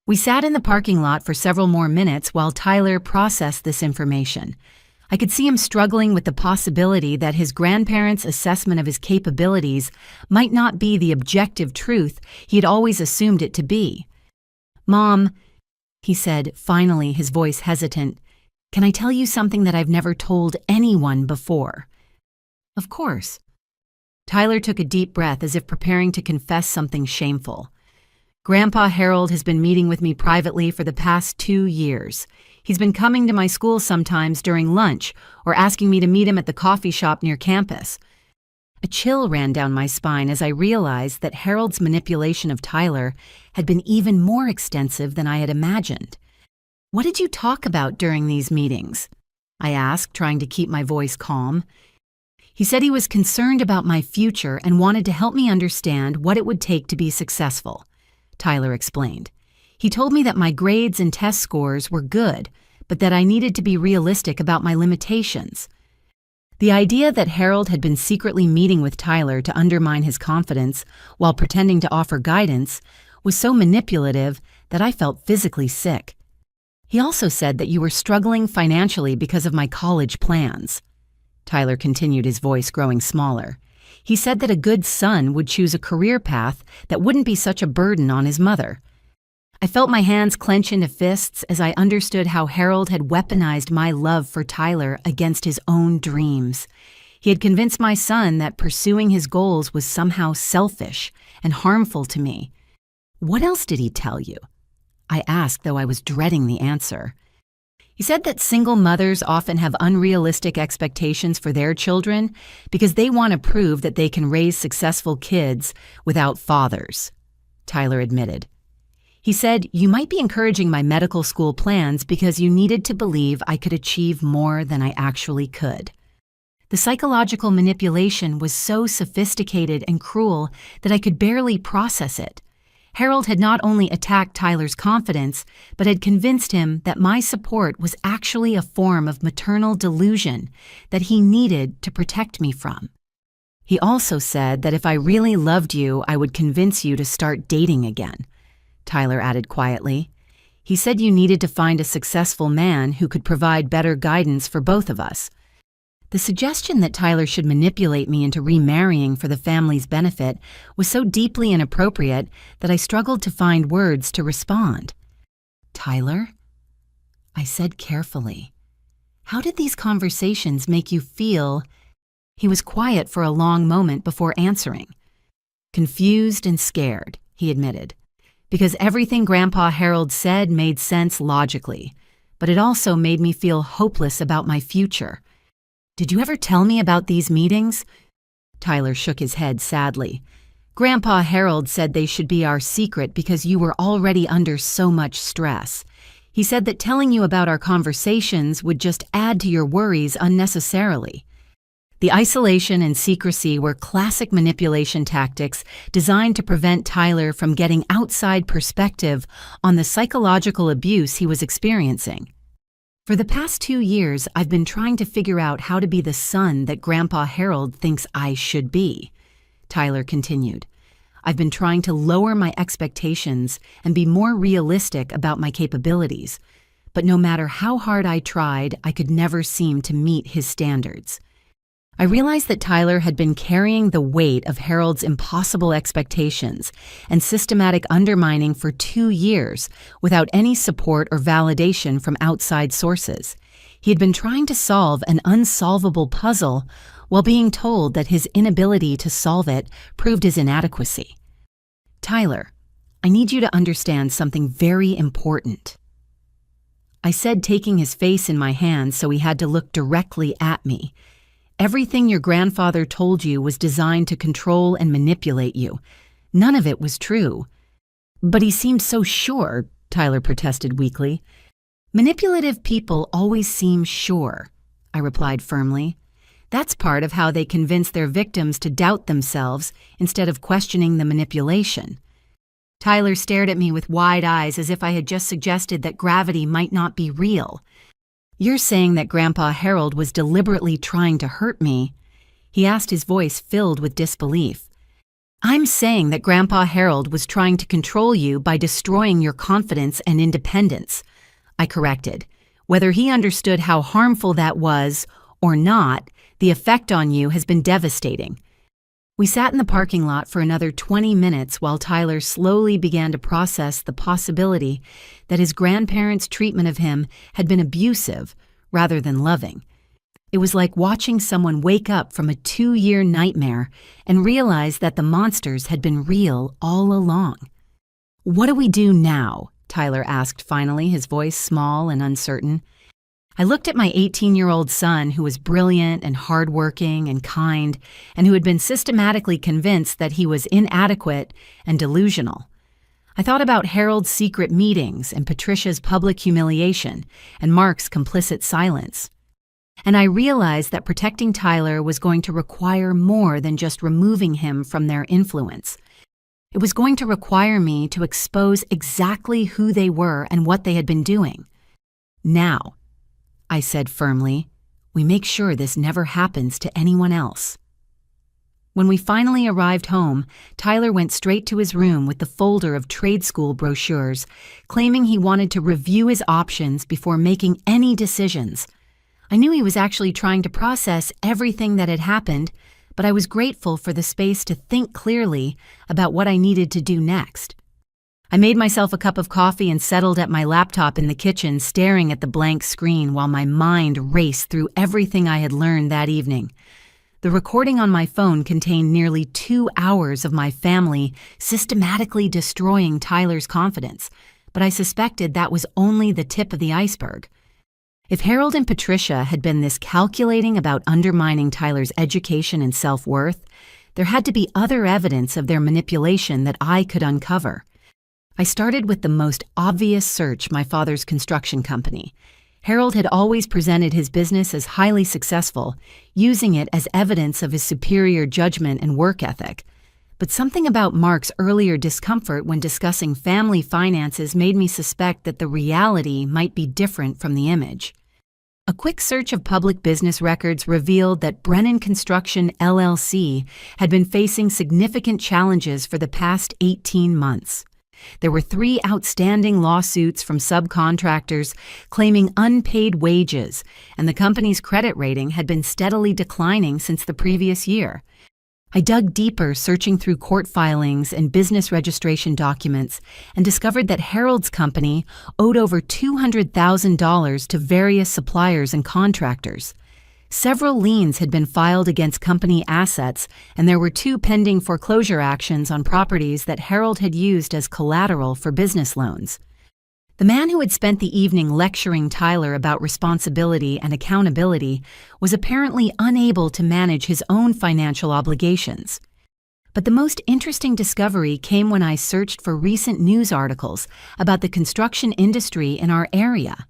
We sat in the parking lot for several more minutes while Tyler processed this information. I could see him struggling with the possibility that his grandparents' assessment of his capabilities might not be the objective truth he had always assumed it to be. "Mom," he said, finally, his voice hesitant, "can I tell you something that I've never told anyone before?" "Of course." Tyler took a deep breath as if preparing to confess something shameful. "Grandpa Harold has been meeting with me privately for the past 2 years. He's been coming to my school sometimes during lunch or asking me to meet him at the coffee shop near campus." A chill ran down my spine as I realized that Harold's manipulation of Tyler had been even more extensive than I had imagined. "What did you talk about during these meetings?" I asked, trying to keep my voice calm. "He said he was concerned about my future and wanted to help me understand what it would take to be successful," Tyler explained. "He told me that my grades and test scores were good, but that I needed to be realistic about my limitations." The idea that Harold had been secretly meeting with Tyler to undermine his confidence while pretending to offer guidance was so manipulative that I felt physically sick. "He also said that you were struggling financially because of my college plans." Tyler continued, his voice growing smaller. "He said that a good son would choose a career path that wouldn't be such a burden on his mother." I felt my hands clench into fists as I understood how Harold had weaponized my love for Tyler against his own dreams. He had convinced my son that pursuing his goals was somehow selfish and harmful to me. "What else did he tell you?" I asked, though I was dreading the answer. "He said that single mothers often have unrealistic expectations for their children because they want to prove that they can raise successful kids without fathers," Tyler admitted. "He said, you might be encouraging my medical school plans because you needed to believe I could achieve more than I actually could." The psychological manipulation was so sophisticated and cruel that I could barely process it. Harold had not only attacked Tyler's confidence, but had convinced him that my support was actually a form of maternal delusion that he needed to protect me from. He also said that if I really loved you, I would convince you to start dating again, Tyler added quietly. "He said you needed to find a successful man who could provide better guidance for both of us." The suggestion that Tyler should manipulate me into remarrying for the family's benefit was so deeply inappropriate that I struggled to find words to respond. "Tyler?" I said carefully. How did these conversations make you feel? He was quiet for a long moment before answering. Confused and scared, he admitted, because everything Grandpa Harold said made sense logically, but it also made me feel hopeless about my future. Did you ever tell me about these meetings? Tyler shook his head sadly. Grandpa Harold said they should be our secret because you were already under so much stress. He said that telling you about our conversations would just add to your worries unnecessarily. The isolation and secrecy were classic manipulation tactics designed to prevent Tyler from getting outside perspective on the psychological abuse he was experiencing. For the past 2 years, I've been trying to figure out how to be the son that Grandpa Harold thinks I should be, Tyler continued. I've been trying to lower my expectations and be more realistic about my capabilities, but no matter how hard I tried, I could never seem to meet his standards. I realized that Tyler had been carrying the weight of Harold's impossible expectations and systematic undermining for 2 years without any support or validation from outside sources. He had been trying to solve an unsolvable puzzle while being told that his inability to solve it proved his inadequacy. Tyler, I need you to understand something very important, I said, taking his face in my hands so he had to look directly at me. Everything your grandfather told you was designed to control and manipulate you. None of it was true. But he seemed so sure, Tyler protested weakly. Manipulative people always seem sure, I replied firmly. That's part of how they convince their victims to doubt themselves instead of questioning the manipulation. Tyler stared at me with wide eyes as if I had just suggested that gravity might not be real. You're saying that Grandpa Harold was deliberately trying to hurt me? He asked, his voice filled with disbelief. I'm saying that Grandpa Harold was trying to control you by destroying your confidence and independence, I corrected. Whether he understood how harmful that was or not, the effect on you has been devastating. We sat in the parking lot for another 20 minutes while Tyler slowly began to process the possibility that his grandparents' treatment of him had been abusive rather than loving. It was like watching someone wake up from a 2-year nightmare and realize that the monsters had been real all along. What do we do now? Tyler asked finally, his voice small and uncertain. I looked at my 18-year-old son, who was brilliant and hardworking and kind, and who had been systematically convinced that he was inadequate and delusional. I thought about Harold's secret meetings and Patricia's public humiliation and Mark's complicit silence. And I realized that protecting Tyler was going to require more than just removing him from their influence. It was going to require me to expose exactly who they were and what they had been doing. Now, I said firmly, we make sure this never happens to anyone else. When we finally arrived home, Tyler went straight to his room with the folder of trade school brochures, claiming he wanted to review his options before making any decisions. I knew he was actually trying to process everything that had happened, but I was grateful for the space to think clearly about what I needed to do next. I made myself a cup of coffee and settled at my laptop in the kitchen, staring at the blank screen while my mind raced through everything I had learned that evening. The recording on my phone contained nearly 2 hours of my family systematically destroying Tyler's confidence, but I suspected that was only the tip of the iceberg. If Harold and Patricia had been this calculating about undermining Tyler's education and self-worth, there had to be other evidence of their manipulation that I could uncover. I started with the most obvious search, my father's construction company. Harold had always presented his business as highly successful, using it as evidence of his superior judgment and work ethic. But something about Mark's earlier discomfort when discussing family finances made me suspect that the reality might be different from the image. A quick search of public business records revealed that Brennan Construction LLC had been facing significant challenges for the past 18 months. There were 3 outstanding lawsuits from subcontractors claiming unpaid wages, and the company's credit rating had been steadily declining since the previous year. I dug deeper, searching through court filings and business registration documents, and discovered that Harold's company owed over $200,000 to various suppliers and contractors. Several liens had been filed against company assets, and there were 2 pending foreclosure actions on properties that Harold had used as collateral for business loans. The man who had spent the evening lecturing Tyler about responsibility and accountability was apparently unable to manage his own financial obligations. But the most interesting discovery came when I searched for recent news articles about the construction industry in our area.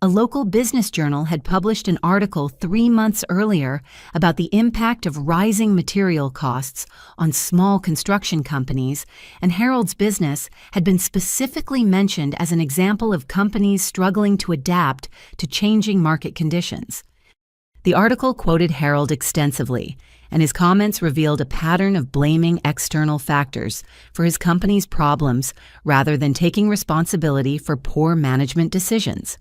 A local business journal had published an article 3 months earlier about the impact of rising material costs on small construction companies, and Harold's business had been specifically mentioned as an example of companies struggling to adapt to changing market conditions. The article quoted Harold extensively, and his comments revealed a pattern of blaming external factors for his company's problems rather than taking responsibility for poor management decisions.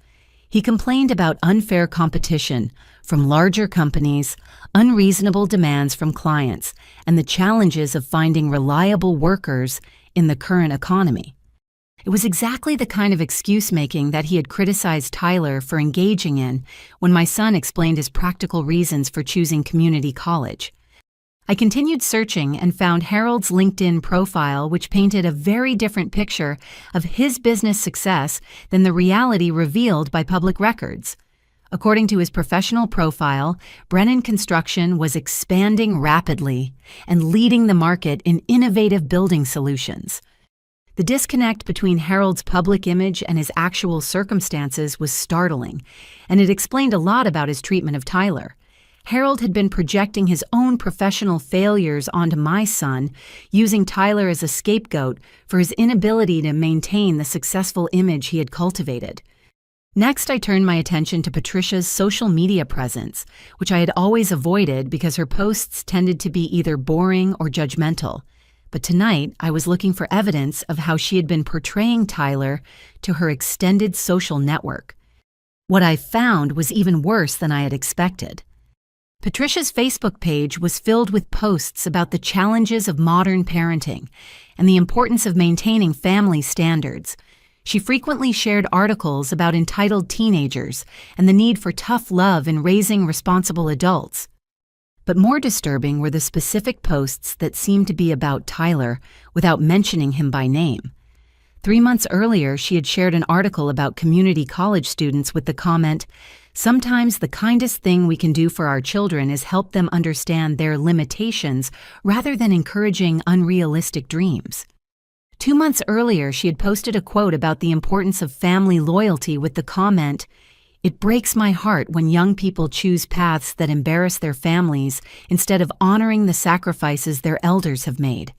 He complained about unfair competition from larger companies, unreasonable demands from clients, and the challenges of finding reliable workers in the current economy. It was exactly the kind of excuse-making that he had criticized Tyler for engaging in when my son explained his practical reasons for choosing community college. I continued searching and found Harold's LinkedIn profile, which painted a very different picture of his business success than the reality revealed by public records. According to his professional profile, Brennan Construction was expanding rapidly and leading the market in innovative building solutions. The disconnect between Harold's public image and his actual circumstances was startling, and it explained a lot about his treatment of Tyler. Harold had been projecting his own professional failures onto my son, using Tyler as a scapegoat for his inability to maintain the successful image he had cultivated. Next, I turned my attention to Patricia's social media presence, which I had always avoided because her posts tended to be either boring or judgmental. But tonight, I was looking for evidence of how she had been portraying Tyler to her extended social network. What I found was even worse than I had expected. Patricia's Facebook page was filled with posts about the challenges of modern parenting and the importance of maintaining family standards. She frequently shared articles about entitled teenagers and the need for tough love in raising responsible adults. But more disturbing were the specific posts that seemed to be about Tyler without mentioning him by name. 3 months earlier, she had shared an article about community college students with the comment, "Sometimes the kindest thing we can do for our children is help them understand their limitations rather than encouraging unrealistic dreams." 2 months earlier, she had posted a quote about the importance of family loyalty with the comment, "It breaks my heart when young people choose paths that embarrass their families instead of honoring the sacrifices their elders have made."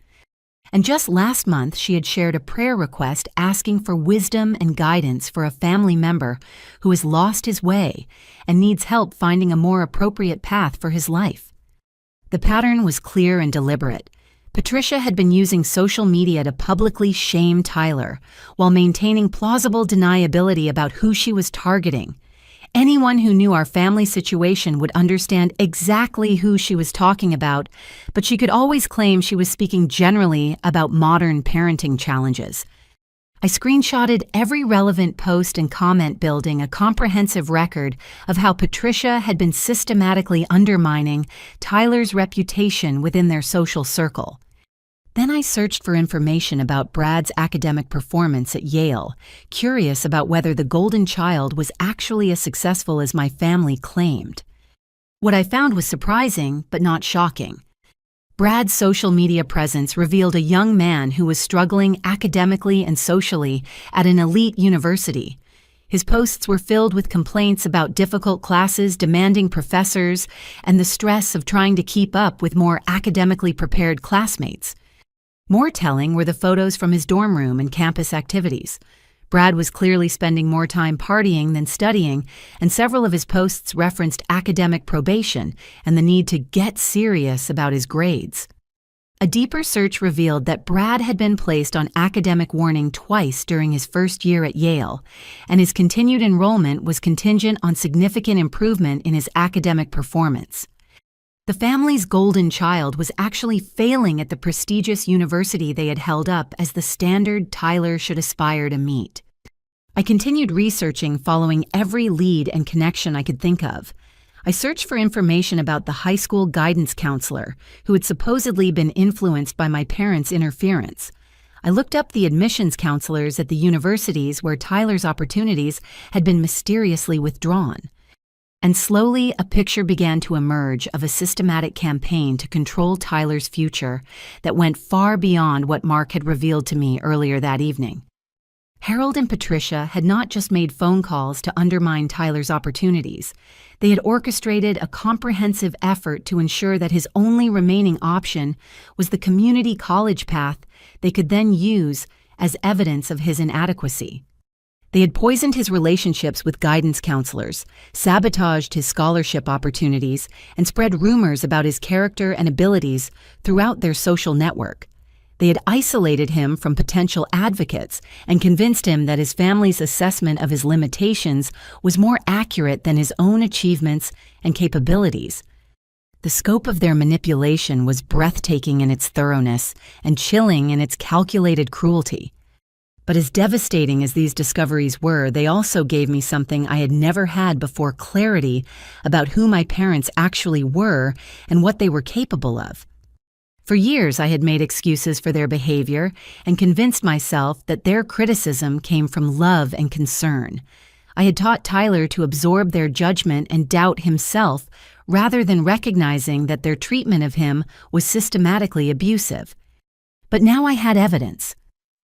And just last month, she had shared a prayer request asking for wisdom and guidance for a family member who has lost his way and needs help finding a more appropriate path for his life. The pattern was clear and deliberate. Patricia had been using social media to publicly shame Tyler while maintaining plausible deniability about who she was targeting. Anyone who knew our family situation would understand exactly who she was talking about, but she could always claim she was speaking generally about modern parenting challenges. I screenshotted every relevant post and comment, building a comprehensive record of how Patricia had been systematically undermining Tyler's reputation within their social circle. Then I searched for information about Brad's academic performance at Yale, curious about whether the golden child was actually as successful as my family claimed. What I found was surprising, but not shocking. Brad's social media presence revealed a young man who was struggling academically and socially at an elite university. His posts were filled with complaints about difficult classes, demanding professors, and the stress of trying to keep up with more academically prepared classmates. More telling were the photos from his dorm room and campus activities. Brad was clearly spending more time partying than studying, and several of his posts referenced academic probation and the need to get serious about his grades. A deeper search revealed that Brad had been placed on academic warning twice during his first year at Yale, and his continued enrollment was contingent on significant improvement in his academic performance. The family's golden child was actually failing at the prestigious university they had held up as the standard Tyler should aspire to meet. I continued researching, following every lead and connection I could think of. I searched for information about the high school guidance counselor who had supposedly been influenced by my parents' interference. I looked up the admissions counselors at the universities where Tyler's opportunities had been mysteriously withdrawn. And slowly, a picture began to emerge of a systematic campaign to control Tyler's future that went far beyond what Mark had revealed to me earlier that evening. Harold and Patricia had not just made phone calls to undermine Tyler's opportunities. They had orchestrated a comprehensive effort to ensure that his only remaining option was the community college path they could then use as evidence of his inadequacy. They had poisoned his relationships with guidance counselors, sabotaged his scholarship opportunities, and spread rumors about his character and abilities throughout their social network. They had isolated him from potential advocates and convinced him that his family's assessment of his limitations was more accurate than his own achievements and capabilities. The scope of their manipulation was breathtaking in its thoroughness and chilling in its calculated cruelty. But as devastating as these discoveries were, they also gave me something I had never had before: clarity about who my parents actually were and what they were capable of. For years, I had made excuses for their behavior and convinced myself that their criticism came from love and concern. I had taught Tyler to absorb their judgment and doubt himself rather than recognizing that their treatment of him was systematically abusive. But now I had evidence.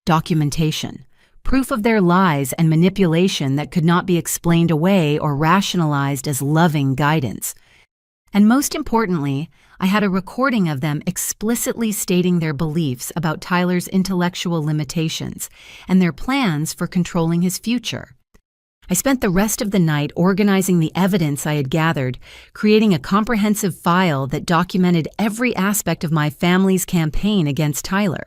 Documentation, proof of their lies and manipulation that could not be explained away or rationalized as loving guidance. And most importantly, I had a recording of them explicitly stating their beliefs about Tyler's intellectual limitations and their plans for controlling his future. I spent the rest of the night organizing the evidence I had gathered, creating a comprehensive file that documented every aspect of my family's campaign against Tyler.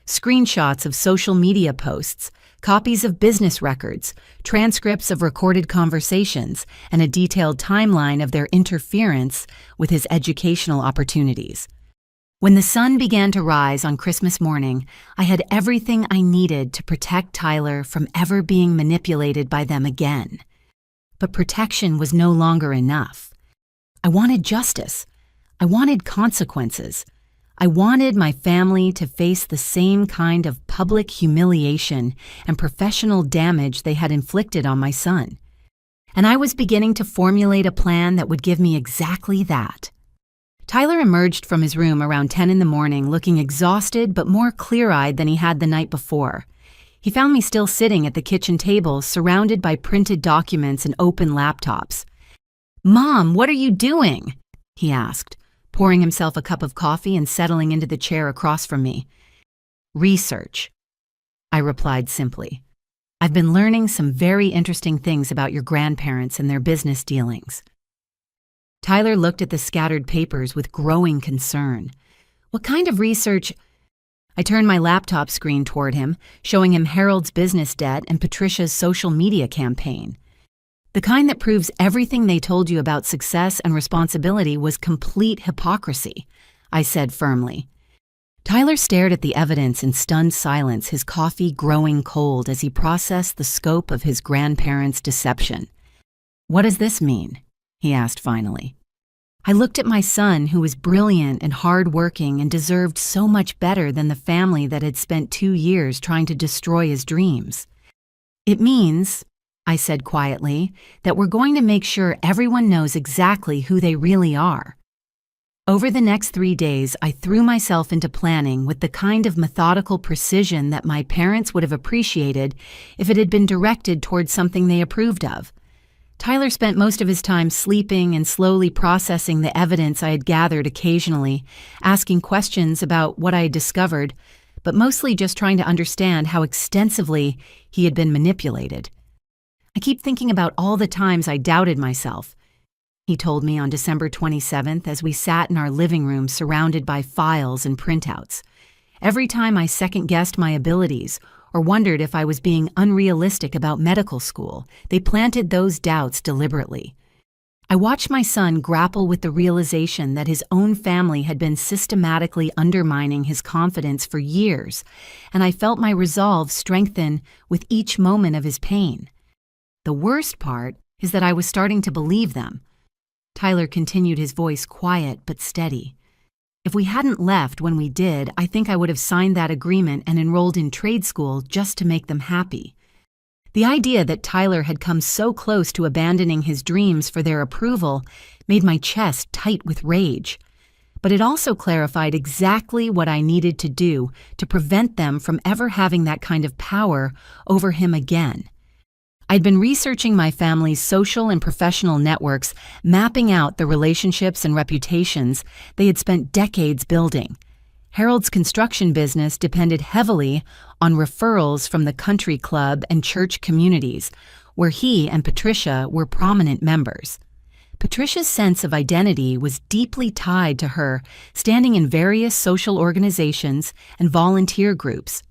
Screenshots of social media posts, copies of business records, transcripts of recorded conversations, and a detailed timeline of their interference with his educational opportunities. When the sun began to rise on Christmas morning, I had everything I needed to protect Tyler from ever being manipulated by them again. But protection was no longer enough. I wanted justice. I wanted consequences. I wanted my family to face the same kind of public humiliation and professional damage they had inflicted on my son. And I was beginning to formulate a plan that would give me exactly that. Tyler emerged from his room around 10 in the morning, looking exhausted but more clear-eyed than he had the night before. He found me still sitting at the kitchen table, surrounded by printed documents and open laptops. "Mom, what are you doing?" he asked, pouring himself a cup of coffee and settling into the chair across from me. "Research," I replied simply. "I've been learning some very interesting things about your grandparents and their business dealings." Tyler looked at the scattered papers with growing concern. "What kind of research?" I turned my laptop screen toward him, showing him Harold's business debt and Patricia's social media campaign. "The kind that proves everything they told you about success and responsibility was complete hypocrisy," I said firmly. Tyler stared at the evidence in stunned silence, his coffee growing cold as he processed the scope of his grandparents' deception. "What does this mean?" he asked finally. I looked at my son, who was brilliant and hard-working and deserved so much better than the family that had spent 2 years trying to destroy his dreams. "It means," I said quietly, "that we're going to make sure everyone knows exactly who they really are." Over the next 3 days, I threw myself into planning with the kind of methodical precision that my parents would have appreciated if it had been directed towards something they approved of. Tyler spent most of his time sleeping and slowly processing the evidence I had gathered, occasionally asking questions about what I had discovered, but mostly just trying to understand how extensively he had been manipulated. "I keep thinking about all the times I doubted myself," he told me on December 27th as we sat in our living room surrounded by files and printouts. "Every time I second-guessed my abilities or wondered if I was being unrealistic about medical school, they planted those doubts deliberately. I watched my son grapple with the realization that his own family had been systematically undermining his confidence for years, and I felt my resolve strengthen with each moment of his pain. The worst part is that I was starting to believe them. Tyler continued, his voice quiet but steady. If we hadn't left when we did, I think I would have signed that agreement and enrolled in trade school just to make them happy. The idea that Tyler had come so close to abandoning his dreams for their approval made my chest tight with rage. But it also clarified exactly what I needed to do to prevent them from ever having that kind of power over him again. I'd been researching my family's social and professional networks, mapping out the relationships and reputations they had spent decades building. Harold's construction business depended heavily on referrals from the country club and church communities, where he and Patricia were prominent members. Patricia's sense of identity was deeply tied to her standing in various social organizations and volunteer groups.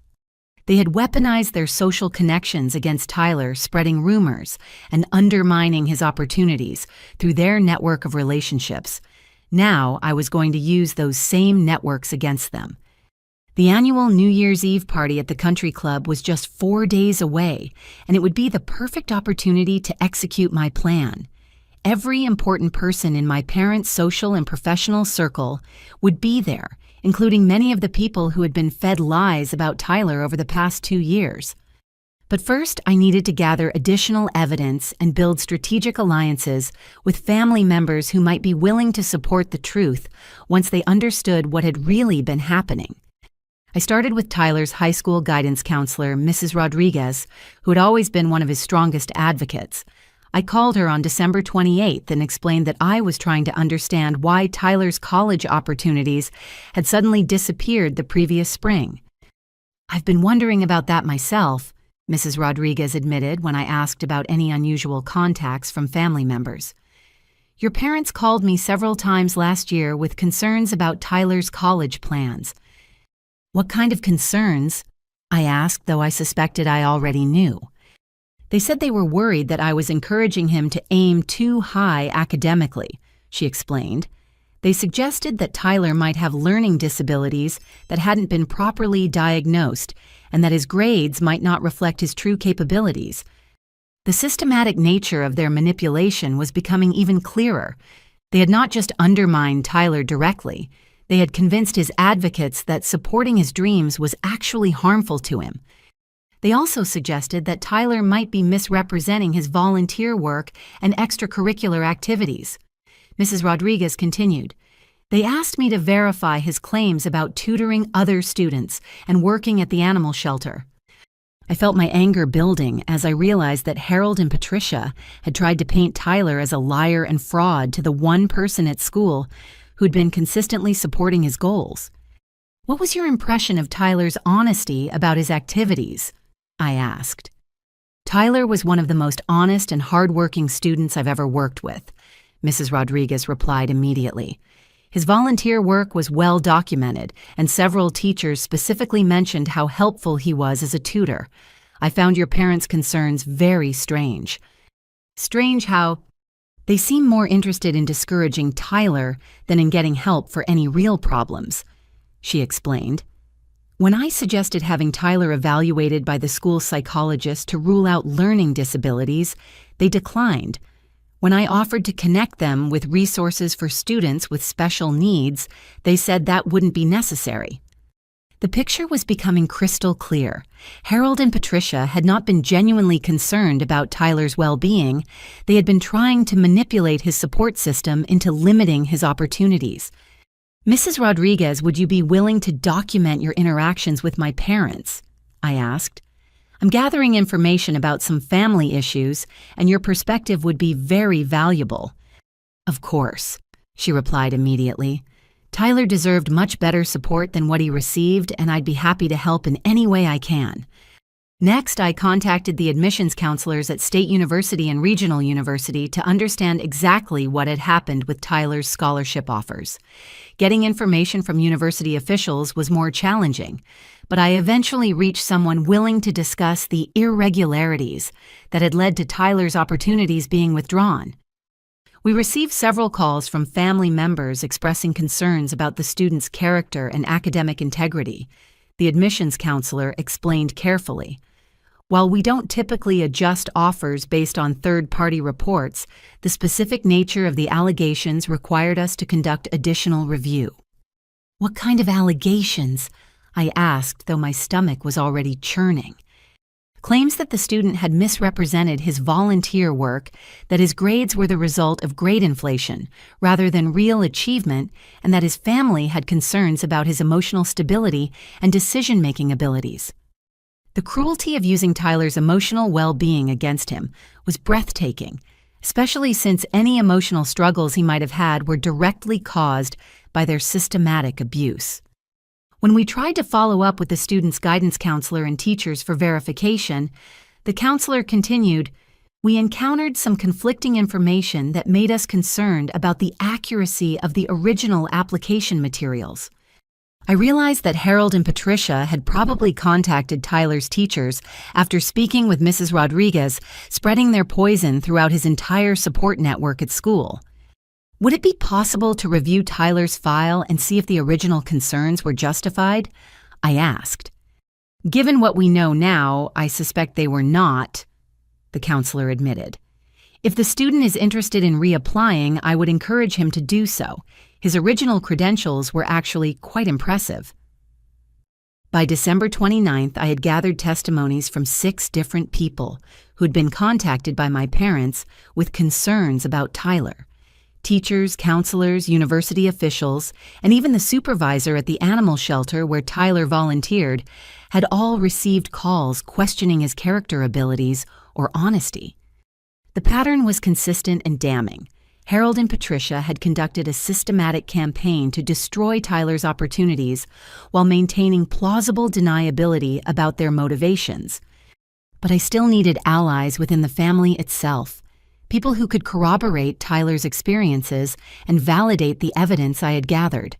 They had weaponized their social connections against Tyler, spreading rumors and undermining his opportunities through their network of relationships. Now I was going to use those same networks against them. The annual New Year's Eve party at the country club was just 4 days away, and it would be the perfect opportunity to execute my plan. Every important person in my parents' social and professional circle would be there, including many of the people who had been fed lies about Tyler over the past 2 years. But first, I needed to gather additional evidence and build strategic alliances with family members who might be willing to support the truth once they understood what had really been happening. I started with Tyler's high school guidance counselor, Mrs. Rodriguez, who had always been one of his strongest advocates. I called her on December 28th and explained that I was trying to understand why Tyler's college opportunities had suddenly disappeared the previous spring. "I've been wondering about that myself," Mrs. Rodriguez admitted when I asked about any unusual contacts from family members. "Your parents called me several times last year with concerns about Tyler's college plans." "What kind of concerns?" I asked, though I suspected I already knew. "They said they were worried that I was encouraging him to aim too high academically," she explained. "They suggested that Tyler might have learning disabilities that hadn't been properly diagnosed and that his grades might not reflect his true capabilities." The systematic nature of their manipulation was becoming even clearer. They had not just undermined Tyler directly, they had convinced his advocates that supporting his dreams was actually harmful to him. They also suggested that Tyler might be misrepresenting his volunteer work and extracurricular activities. Mrs. Rodriguez continued, "They asked me to verify his claims about tutoring other students and working at the animal shelter." I felt my anger building as I realized that Harold and Patricia had tried to paint Tyler as a liar and fraud to the one person at school who'd been consistently supporting his goals. "What was your impression of Tyler's honesty about his activities?" I asked. "Tyler was one of the most honest and hardworking students I've ever worked with," Mrs. Rodriguez replied immediately. "His volunteer work was well documented, and several teachers specifically mentioned how helpful he was as a tutor. I found your parents' concerns very strange." "Strange how?" "They seem more interested in discouraging Tyler than in getting help for any real problems," she explained. "When I suggested having Tyler evaluated by the school psychologist to rule out learning disabilities, they declined. When I offered to connect them with resources for students with special needs, they said that wouldn't be necessary." The picture was becoming crystal clear. Harold and Patricia had not been genuinely concerned about Tyler's well-being. They had been trying to manipulate his support system into limiting his opportunities. "Mrs. Rodriguez, would you be willing to document your interactions with my parents?" I asked. "I'm gathering information about some family issues, and your perspective would be very valuable." "Of course," she replied immediately. "Tyler deserved much better support than what he received, and I'd be happy to help in any way I can." Next, I contacted the admissions counselors at State University and Regional University to understand exactly what had happened with Tyler's scholarship offers. Getting information from university officials was more challenging, but I eventually reached someone willing to discuss the irregularities that had led to Tyler's opportunities being withdrawn. We received several calls from family members expressing concerns about the student's character and academic integrity. The admissions counselor explained carefully. While we don't typically adjust offers based on third-party reports, the specific nature of the allegations required us to conduct additional review. "What kind of allegations?" I asked, though my stomach was already churning. Claims that the student had misrepresented his volunteer work, that his grades were the result of grade inflation rather than real achievement, and that his family had concerns about his emotional stability and decision-making abilities. The cruelty of using Tyler's emotional well-being against him was breathtaking, especially since any emotional struggles he might have had were directly caused by their systematic abuse. When we tried to follow up with the student's guidance counselor and teachers for verification, the counselor continued, "We encountered some conflicting information that made us concerned about the accuracy of the original application materials." I realized that Harold and Patricia had probably contacted Tyler's teachers after speaking with Mrs. Rodriguez, spreading their poison throughout his entire support network at school. Would it be possible to review Tyler's file and see if the original concerns were justified? I asked. "Given what we know now, I suspect they were not," the counselor admitted. "If the student is interested in reapplying, I would encourage him to do so. His original credentials were actually quite impressive." By December 29th, I had gathered testimonies from 6 different people who had been contacted by my parents with concerns about Tyler. Teachers, counselors, university officials, and even the supervisor at the animal shelter where Tyler volunteered had all received calls questioning his character abilities or honesty. The pattern was consistent and damning. Harold and Patricia had conducted a systematic campaign to destroy Tyler's opportunities while maintaining plausible deniability about their motivations. But I still needed allies within the family itself, people who could corroborate Tyler's experiences and validate the evidence I had gathered.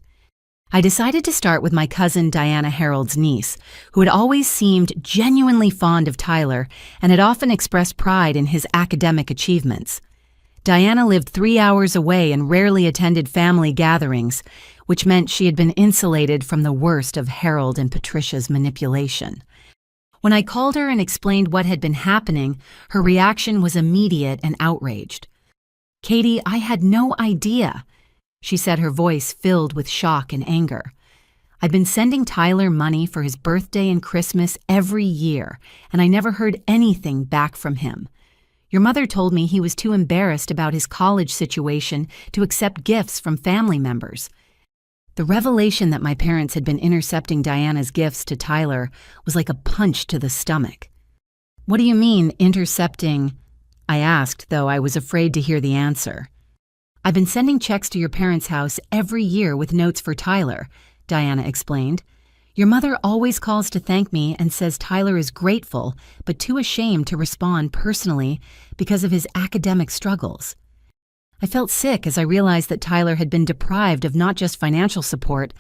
I decided to start with my cousin Diana, Harold's niece, who had always seemed genuinely fond of Tyler and had often expressed pride in his academic achievements. Diana lived 3 hours away and rarely attended family gatherings, which meant she had been insulated from the worst of Harold and Patricia's manipulation. When I called her and explained what had been happening, her reaction was immediate and outraged. "Katie, I had no idea," she said, her voice filled with shock and anger. "I've been sending Tyler money for his birthday and Christmas every year, and I never heard anything back from him. Your mother told me he was too embarrassed about his college situation to accept gifts from family members." The revelation that my parents had been intercepting Diana's gifts to Tyler was like a punch to the stomach. "What do you mean, intercepting?" I asked, though I was afraid to hear the answer. "I've been sending checks to your parents' house every year with notes for Tyler," Diana explained. "Your mother always calls to thank me and says Tyler is grateful, but too ashamed to respond personally because of his academic struggles." I felt sick as I realized that Tyler had been deprived of not just financial support,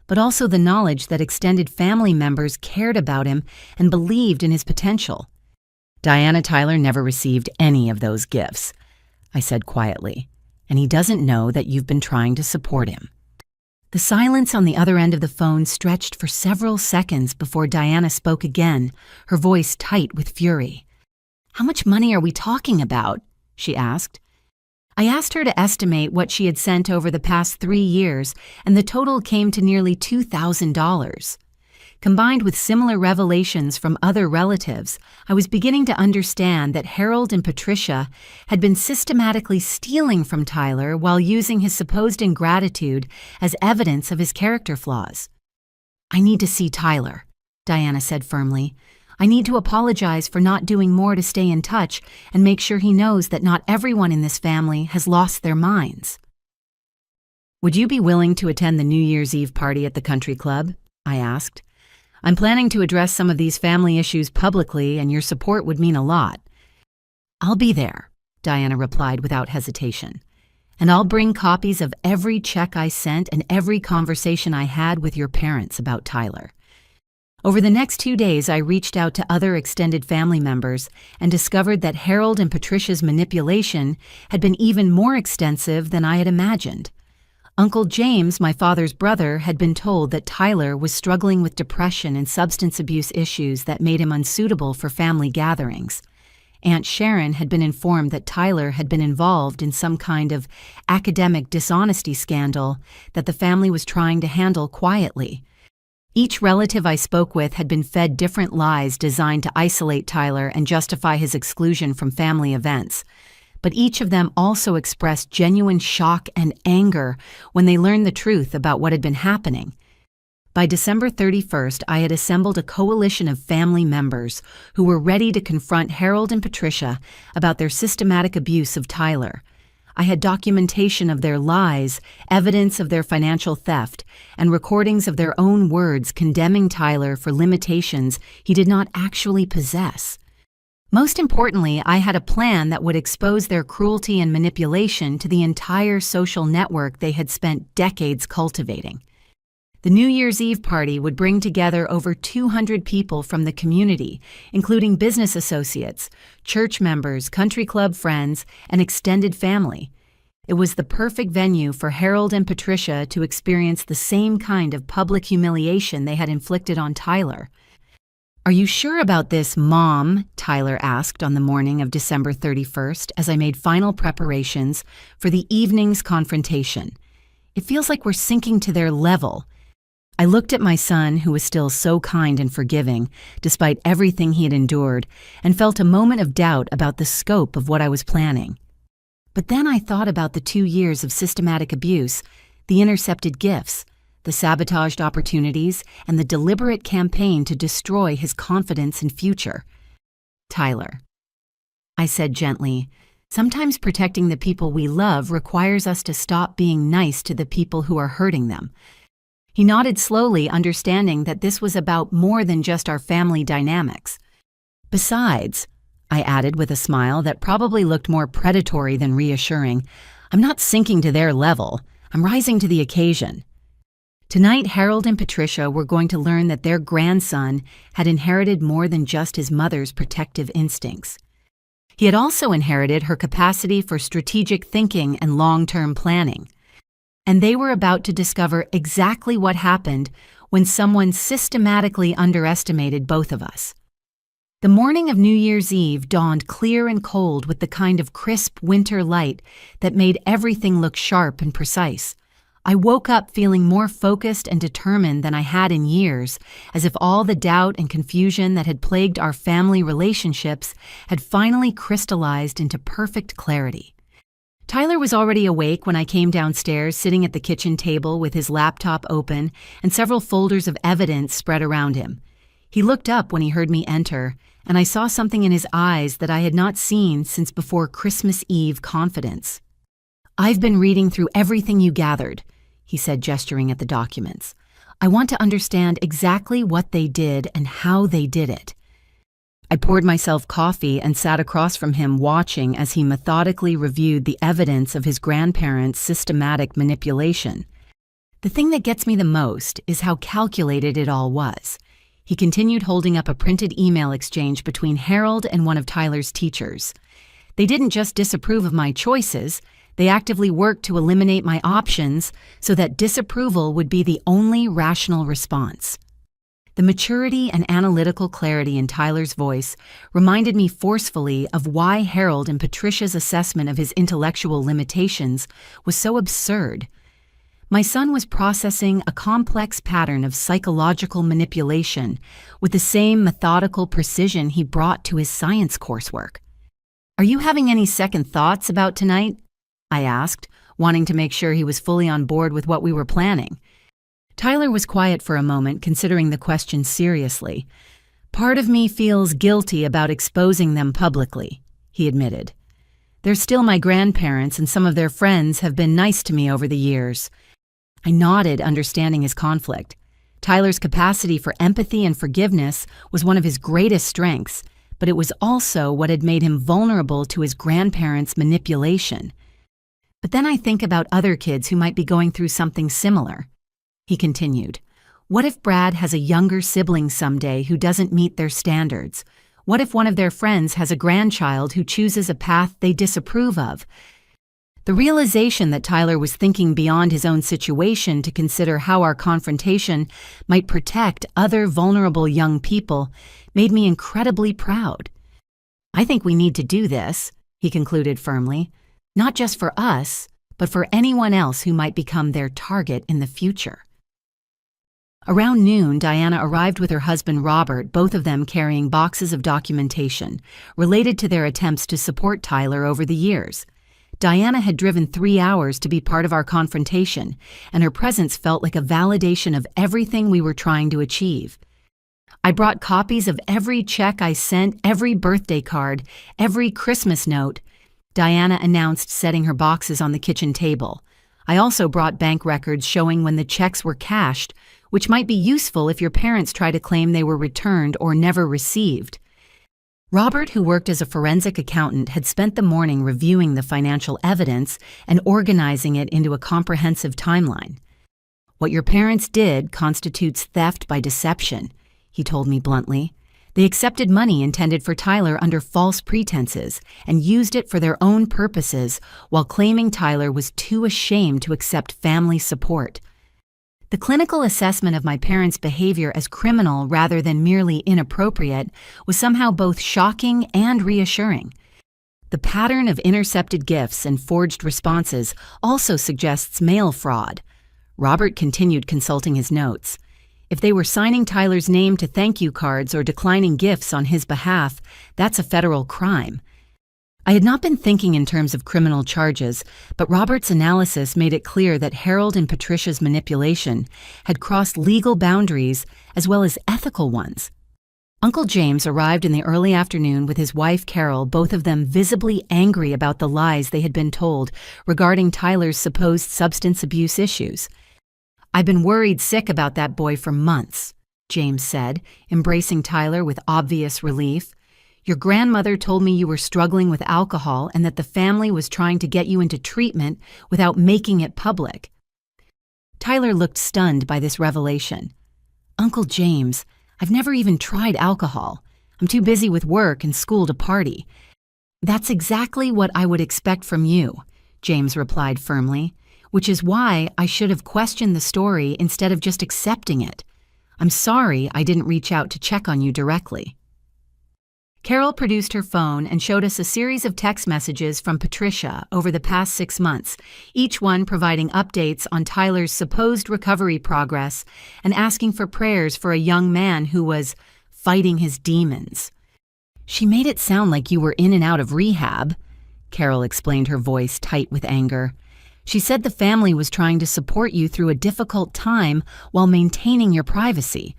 but also the knowledge that extended family members cared about him and believed in his potential. "Diana, Tyler never received any of those gifts," I said quietly, "and he doesn't know that you've been trying to support him." The silence on the other end of the phone stretched for several seconds before Diana spoke again, her voice tight with fury. "How much money are we talking about?" she asked. I asked her to estimate what she had sent over the past 3 years, and the total came to nearly $2,000. Combined with similar revelations from other relatives, I was beginning to understand that Harold and Patricia had been systematically stealing from Tyler while using his supposed ingratitude as evidence of his character flaws. "I need to see Tyler," Diana said firmly. "I need to apologize for not doing more to stay in touch and make sure he knows that not everyone in this family has lost their minds." "Would you be willing to attend the New Year's Eve party at the country club?" I asked. "I'm planning to address some of these family issues publicly, and your support would mean a lot." "I'll be there," Diana replied without hesitation. "And I'll bring copies of every check I sent and every conversation I had with your parents about Tyler." Over the next 2 days, I reached out to other extended family members and discovered that Harold and Patricia's manipulation had been even more extensive than I had imagined. Uncle James, my father's brother, had been told that Tyler was struggling with depression and substance abuse issues that made him unsuitable for family gatherings. Aunt Sharon had been informed that Tyler had been involved in some kind of academic dishonesty scandal that the family was trying to handle quietly. Each relative I spoke with had been fed different lies designed to isolate Tyler and justify his exclusion from family events. But each of them also expressed genuine shock and anger when they learned the truth about what had been happening. By December 31st, I had assembled a coalition of family members who were ready to confront Harold and Patricia about their systematic abuse of Tyler. I had documentation of their lies, evidence of their financial theft, and recordings of their own words condemning Tyler for limitations he did not actually possess. Most importantly, I had a plan that would expose their cruelty and manipulation to the entire social network they had spent decades cultivating. The New Year's Eve party would bring together over 200 people from the community, including business associates, church members, country club friends, and extended family. It was the perfect venue for Harold and Patricia to experience the same kind of public humiliation they had inflicted on Tyler. "Are you sure about this, Mom?" Tyler asked on the morning of December 31st as I made final preparations for the evening's confrontation. "It feels like we're sinking to their level." I looked at my son, who was still so kind and forgiving, despite everything he had endured, and felt a moment of doubt about the scope of what I was planning. But then I thought about the 2 years of systematic abuse, the intercepted gifts, the sabotaged opportunities, and the deliberate campaign to destroy his confidence and future. "Tyler," I said gently, "sometimes protecting the people we love requires us to stop being nice to the people who are hurting them." He nodded slowly, understanding that this was about more than just our family dynamics. "Besides," I added with a smile that probably looked more predatory than reassuring, "I'm not sinking to their level. I'm rising to the occasion." Tonight, Harold and Patricia were going to learn that their grandson had inherited more than just his mother's protective instincts. He had also inherited her capacity for strategic thinking and long-term planning. And they were about to discover exactly what happened when someone systematically underestimated both of us. The morning of New Year's Eve dawned clear and cold with the kind of crisp winter light that made everything look sharp and precise. I woke up feeling more focused and determined than I had in years, as if all the doubt and confusion that had plagued our family relationships had finally crystallized into perfect clarity. Tyler was already awake when I came downstairs, sitting at the kitchen table with his laptop open and several folders of evidence spread around him. He looked up when he heard me enter, and I saw something in his eyes that I had not seen since before Christmas Eve confidence. "I've been reading through everything you gathered," he said, gesturing at the documents. "I want to understand exactly what they did and how they did it." I poured myself coffee and sat across from him, watching as he methodically reviewed the evidence of his grandparents' systematic manipulation. "The thing that gets me the most is how calculated it all was." He continued, holding up a printed email exchange between Harold and one of Tyler's teachers. "They didn't just disapprove of my choices, they actively worked to eliminate my options so that disapproval would be the only rational response." The maturity and analytical clarity in Tyler's voice reminded me forcefully of why Harold and Patricia's assessment of his intellectual limitations was so absurd. My son was processing a complex pattern of psychological manipulation with the same methodical precision he brought to his science coursework. "Are you having any second thoughts about tonight?" I asked, wanting to make sure he was fully on board with what we were planning. Tyler was quiet for a moment, considering the question seriously. "Part of me feels guilty about exposing them publicly," he admitted. "They're still my grandparents, and some of their friends have been nice to me over the years." I nodded, understanding his conflict. Tyler's capacity for empathy and forgiveness was one of his greatest strengths, but it was also what had made him vulnerable to his grandparents' manipulation. "But then I think about other kids who might be going through something similar," he continued. What if Brad has a younger sibling someday who doesn't meet their standards? What if one of their friends has a grandchild who chooses a path they disapprove of? The realization that Tyler was thinking beyond his own situation to consider how our confrontation might protect other vulnerable young people made me incredibly proud. I think we need to do this, he concluded firmly, not just for us, but for anyone else who might become their target in the future. Around noon, Diana arrived with her husband Robert, both of them carrying boxes of documentation related to their attempts to support Tyler over the years. Diana had driven 3 hours to be part of our confrontation, and her presence felt like a validation of everything we were trying to achieve. I brought copies of every check I sent, every birthday card, every Christmas note, Diana announced, setting her boxes on the kitchen table. I also brought bank records showing when the checks were cashed, which might be useful if your parents try to claim they were returned or never received. Robert, who worked as a forensic accountant, had spent the morning reviewing the financial evidence and organizing it into a comprehensive timeline. What your parents did constitutes theft by deception, he told me bluntly. They accepted money intended for Tyler under false pretenses and used it for their own purposes while claiming Tyler was too ashamed to accept family support. The clinical assessment of my parents' behavior as criminal rather than merely inappropriate was somehow both shocking and reassuring. The pattern of intercepted gifts and forged responses also suggests mail fraud. Robert continued consulting his notes. If they were signing Tyler's name to thank you cards or declining gifts on his behalf, that's a federal crime. I had not been thinking in terms of criminal charges, but Robert's analysis made it clear that Harold and Patricia's manipulation had crossed legal boundaries as well as ethical ones. Uncle James arrived in the early afternoon with his wife Carol, both of them visibly angry about the lies they had been told regarding Tyler's supposed substance abuse issues. "I've been worried sick about that boy for months," James said, embracing Tyler with obvious relief. "Your grandmother told me you were struggling with alcohol and that the family was trying to get you into treatment without making it public." Tyler looked stunned by this revelation. "Uncle James, I've never even tried alcohol. I'm too busy with work and school to party." "That's exactly what I would expect from you," James replied firmly, "which is why I should have questioned the story instead of just accepting it. I'm sorry I didn't reach out to check on you directly." Carol produced her phone and showed us a series of text messages from Patricia over the past 6 months, each one providing updates on Tyler's supposed recovery progress and asking for prayers for a young man who was fighting his demons. "She made it sound like you were in and out of rehab," Carol explained, her voice tight with anger. "She said the family was trying to support you through a difficult time while maintaining your privacy."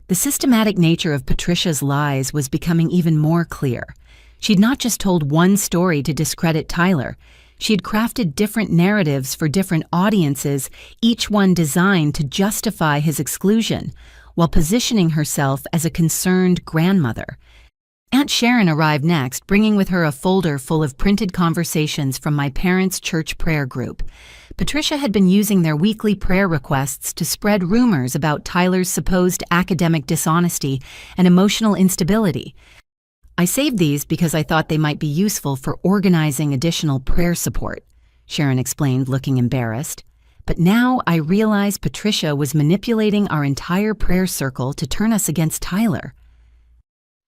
The systematic nature of Patricia's lies was becoming even more clear. She'd not just told one story to discredit Tyler. She had crafted different narratives for different audiences, each one designed to justify his exclusion, while positioning herself as a concerned grandmother. Aunt Sharon arrived next, bringing with her a folder full of printed conversations from my parents' church prayer group. Patricia had been using their weekly prayer requests to spread rumors about Tyler's supposed academic dishonesty and emotional instability. "I saved these because I thought they might be useful for organizing additional prayer support," Sharon explained, looking embarrassed. "But now I realize Patricia was manipulating our entire prayer circle to turn us against Tyler."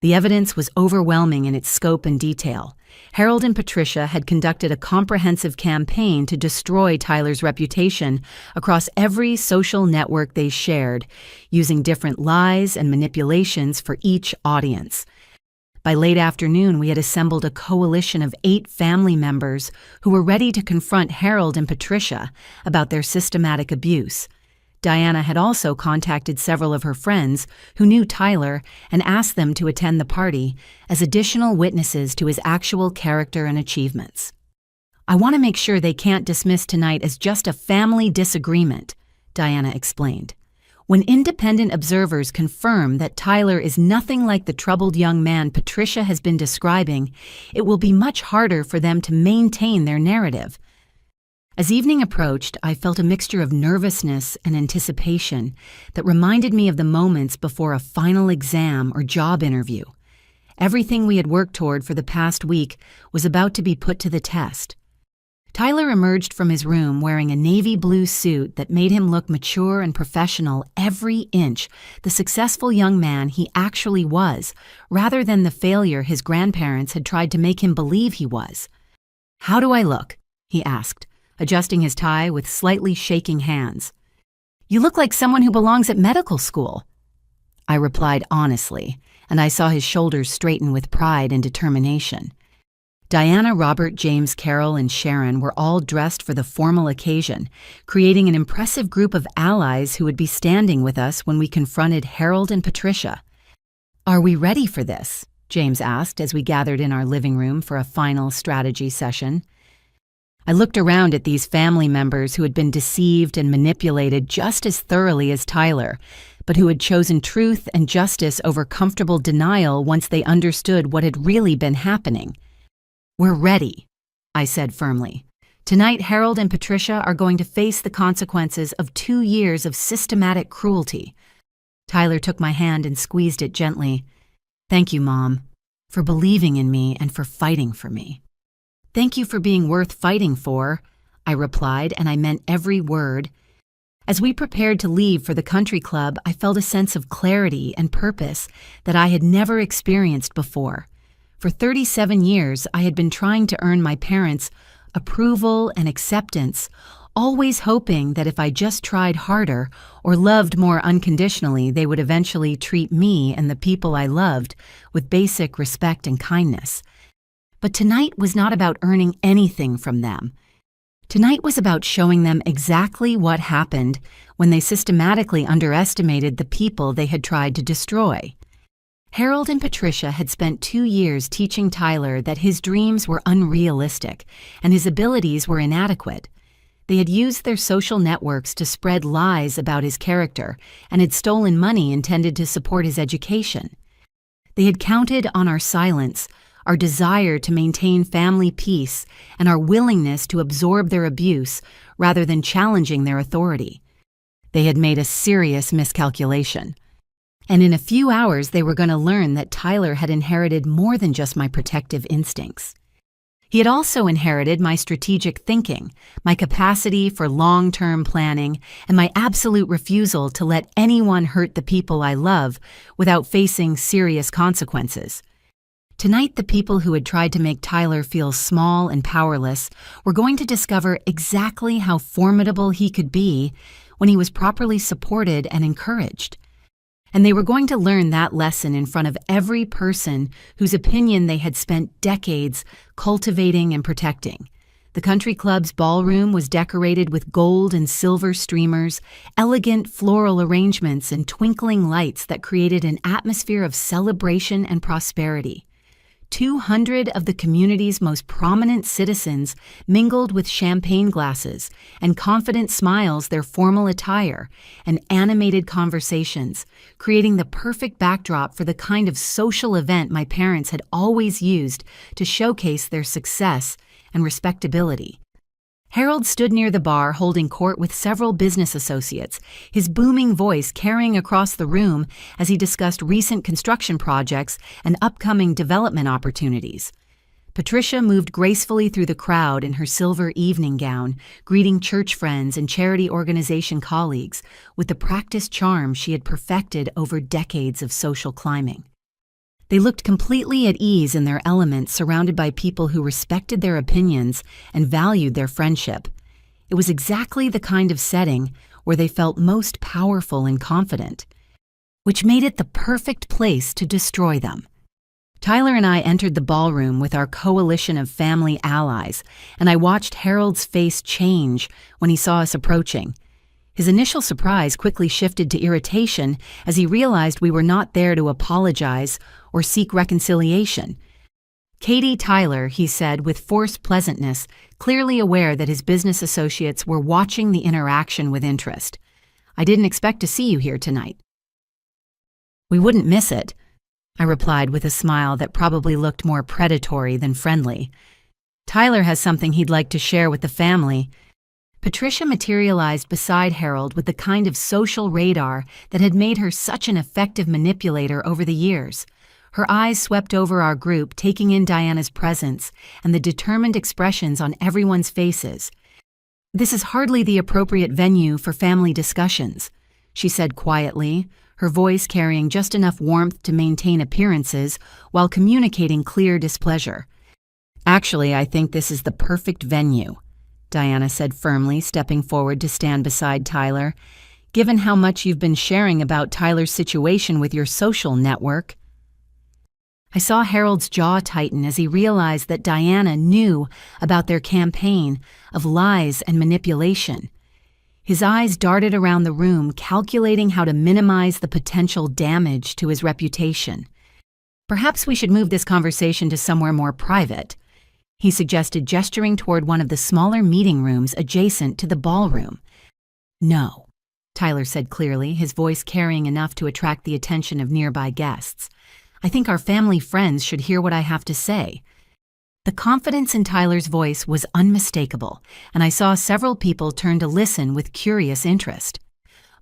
The evidence was overwhelming in its scope and detail. Harold and Patricia had conducted a comprehensive campaign to destroy Tyler's reputation across every social network they shared, using different lies and manipulations for each audience. By late afternoon, we had assembled a coalition of 8 family members who were ready to confront Harold and Patricia about their systematic abuse. Diana had also contacted several of her friends who knew Tyler and asked them to attend the party as additional witnesses to his actual character and achievements. "I want to make sure they can't dismiss tonight as just a family disagreement," Diana explained. "When independent observers confirm that Tyler is nothing like the troubled young man Patricia has been describing, it will be much harder for them to maintain their narrative." As evening approached, I felt a mixture of nervousness and anticipation that reminded me of the moments before a final exam or job interview. Everything we had worked toward for the past week was about to be put to the test. Tyler emerged from his room wearing a navy blue suit that made him look mature and professional every inch, the successful young man he actually was, rather than the failure his grandparents had tried to make him believe he was. "How do I look?" he asked, adjusting his tie with slightly shaking hands. "You look like someone who belongs at medical school." I replied honestly, and I saw his shoulders straighten with pride and determination. Diana, Robert, James, Carol, and Sharon were all dressed for the formal occasion, creating an impressive group of allies who would be standing with us when we confronted Harold and Patricia. "Are we ready for this?" James asked as we gathered in our living room for a final strategy session. I looked around at these family members who had been deceived and manipulated just as thoroughly as Tyler, but who had chosen truth and justice over comfortable denial once they understood what had really been happening. "We're ready," I said firmly. "Tonight, Harold and Patricia are going to face the consequences of 2 years of systematic cruelty." Tyler took my hand and squeezed it gently. "Thank you, Mom, for believing in me and for fighting for me." "Thank you for being worth fighting for," I replied, and I meant every word. As we prepared to leave for the country club, I felt a sense of clarity and purpose that I had never experienced before. For 37 years, I had been trying to earn my parents' approval and acceptance, always hoping that if I just tried harder or loved more unconditionally, they would eventually treat me and the people I loved with basic respect and kindness. But tonight was not about earning anything from them. Tonight was about showing them exactly what happened when they systematically underestimated the people they had tried to destroy. Harold and Patricia had spent 2 years teaching Tyler that his dreams were unrealistic and his abilities were inadequate. They had used their social networks to spread lies about his character and had stolen money intended to support his education. They had counted on our silence, our desire to maintain family peace, and our willingness to absorb their abuse rather than challenging their authority. They had made a serious miscalculation. And in a few hours, they were going to learn that Tyler had inherited more than just my protective instincts. He had also inherited my strategic thinking, my capacity for long-term planning, and my absolute refusal to let anyone hurt the people I love without facing serious consequences. Tonight, the people who had tried to make Tyler feel small and powerless were going to discover exactly how formidable he could be when he was properly supported and encouraged. And they were going to learn that lesson in front of every person whose opinion they had spent decades cultivating and protecting. The country club's ballroom was decorated with gold and silver streamers, elegant floral arrangements, and twinkling lights that created an atmosphere of celebration and prosperity. 200 of the community's most prominent citizens mingled with champagne glasses and confident smiles their formal attire and animated conversations, creating the perfect backdrop for the kind of social event my parents had always used to showcase their success and respectability. Harold stood near the bar holding court with several business associates, his booming voice carrying across the room as he discussed recent construction projects and upcoming development opportunities. Patricia moved gracefully through the crowd in her silver evening gown, greeting church friends and charity organization colleagues with the practiced charm she had perfected over decades of social climbing. They looked completely at ease in their element, surrounded by people who respected their opinions and valued their friendship. It was exactly the kind of setting where they felt most powerful and confident, which made it the perfect place to destroy them. Tyler and I entered the ballroom with our coalition of family allies, and I watched Harold's face change when he saw us approaching. His initial surprise quickly shifted to irritation as he realized we were not there to apologize or seek reconciliation. "Katie, Tyler," he said with forced pleasantness, clearly aware that his business associates were watching the interaction with interest. "I didn't expect to see you here tonight." "We wouldn't miss it," I replied with a smile that probably looked more predatory than friendly. "Tyler has something he'd like to share with the family. Patricia materialized beside Harold with the kind of social radar that had made her such an effective manipulator over the years. Her eyes swept over our group, taking in Diana's presence and the determined expressions on everyone's faces. "This is hardly the appropriate venue for family discussions," she said quietly, her voice carrying just enough warmth to maintain appearances while communicating clear displeasure. "Actually, I think this is the perfect venue," Diana said firmly, stepping forward to stand beside Tyler. "Given how much you've been sharing about Tyler's situation with your social network." I saw Harold's jaw tighten as he realized that Diana knew about their campaign of lies and manipulation. His eyes darted around the room, calculating how to minimize the potential damage to his reputation. "Perhaps we should move this conversation to somewhere more private," he suggested, gesturing toward one of the smaller meeting rooms adjacent to the ballroom. "No," Tyler said clearly, his voice carrying enough to attract the attention of nearby guests. "I think our family friends should hear what I have to say." The confidence in Tyler's voice was unmistakable, and I saw several people turn to listen with curious interest.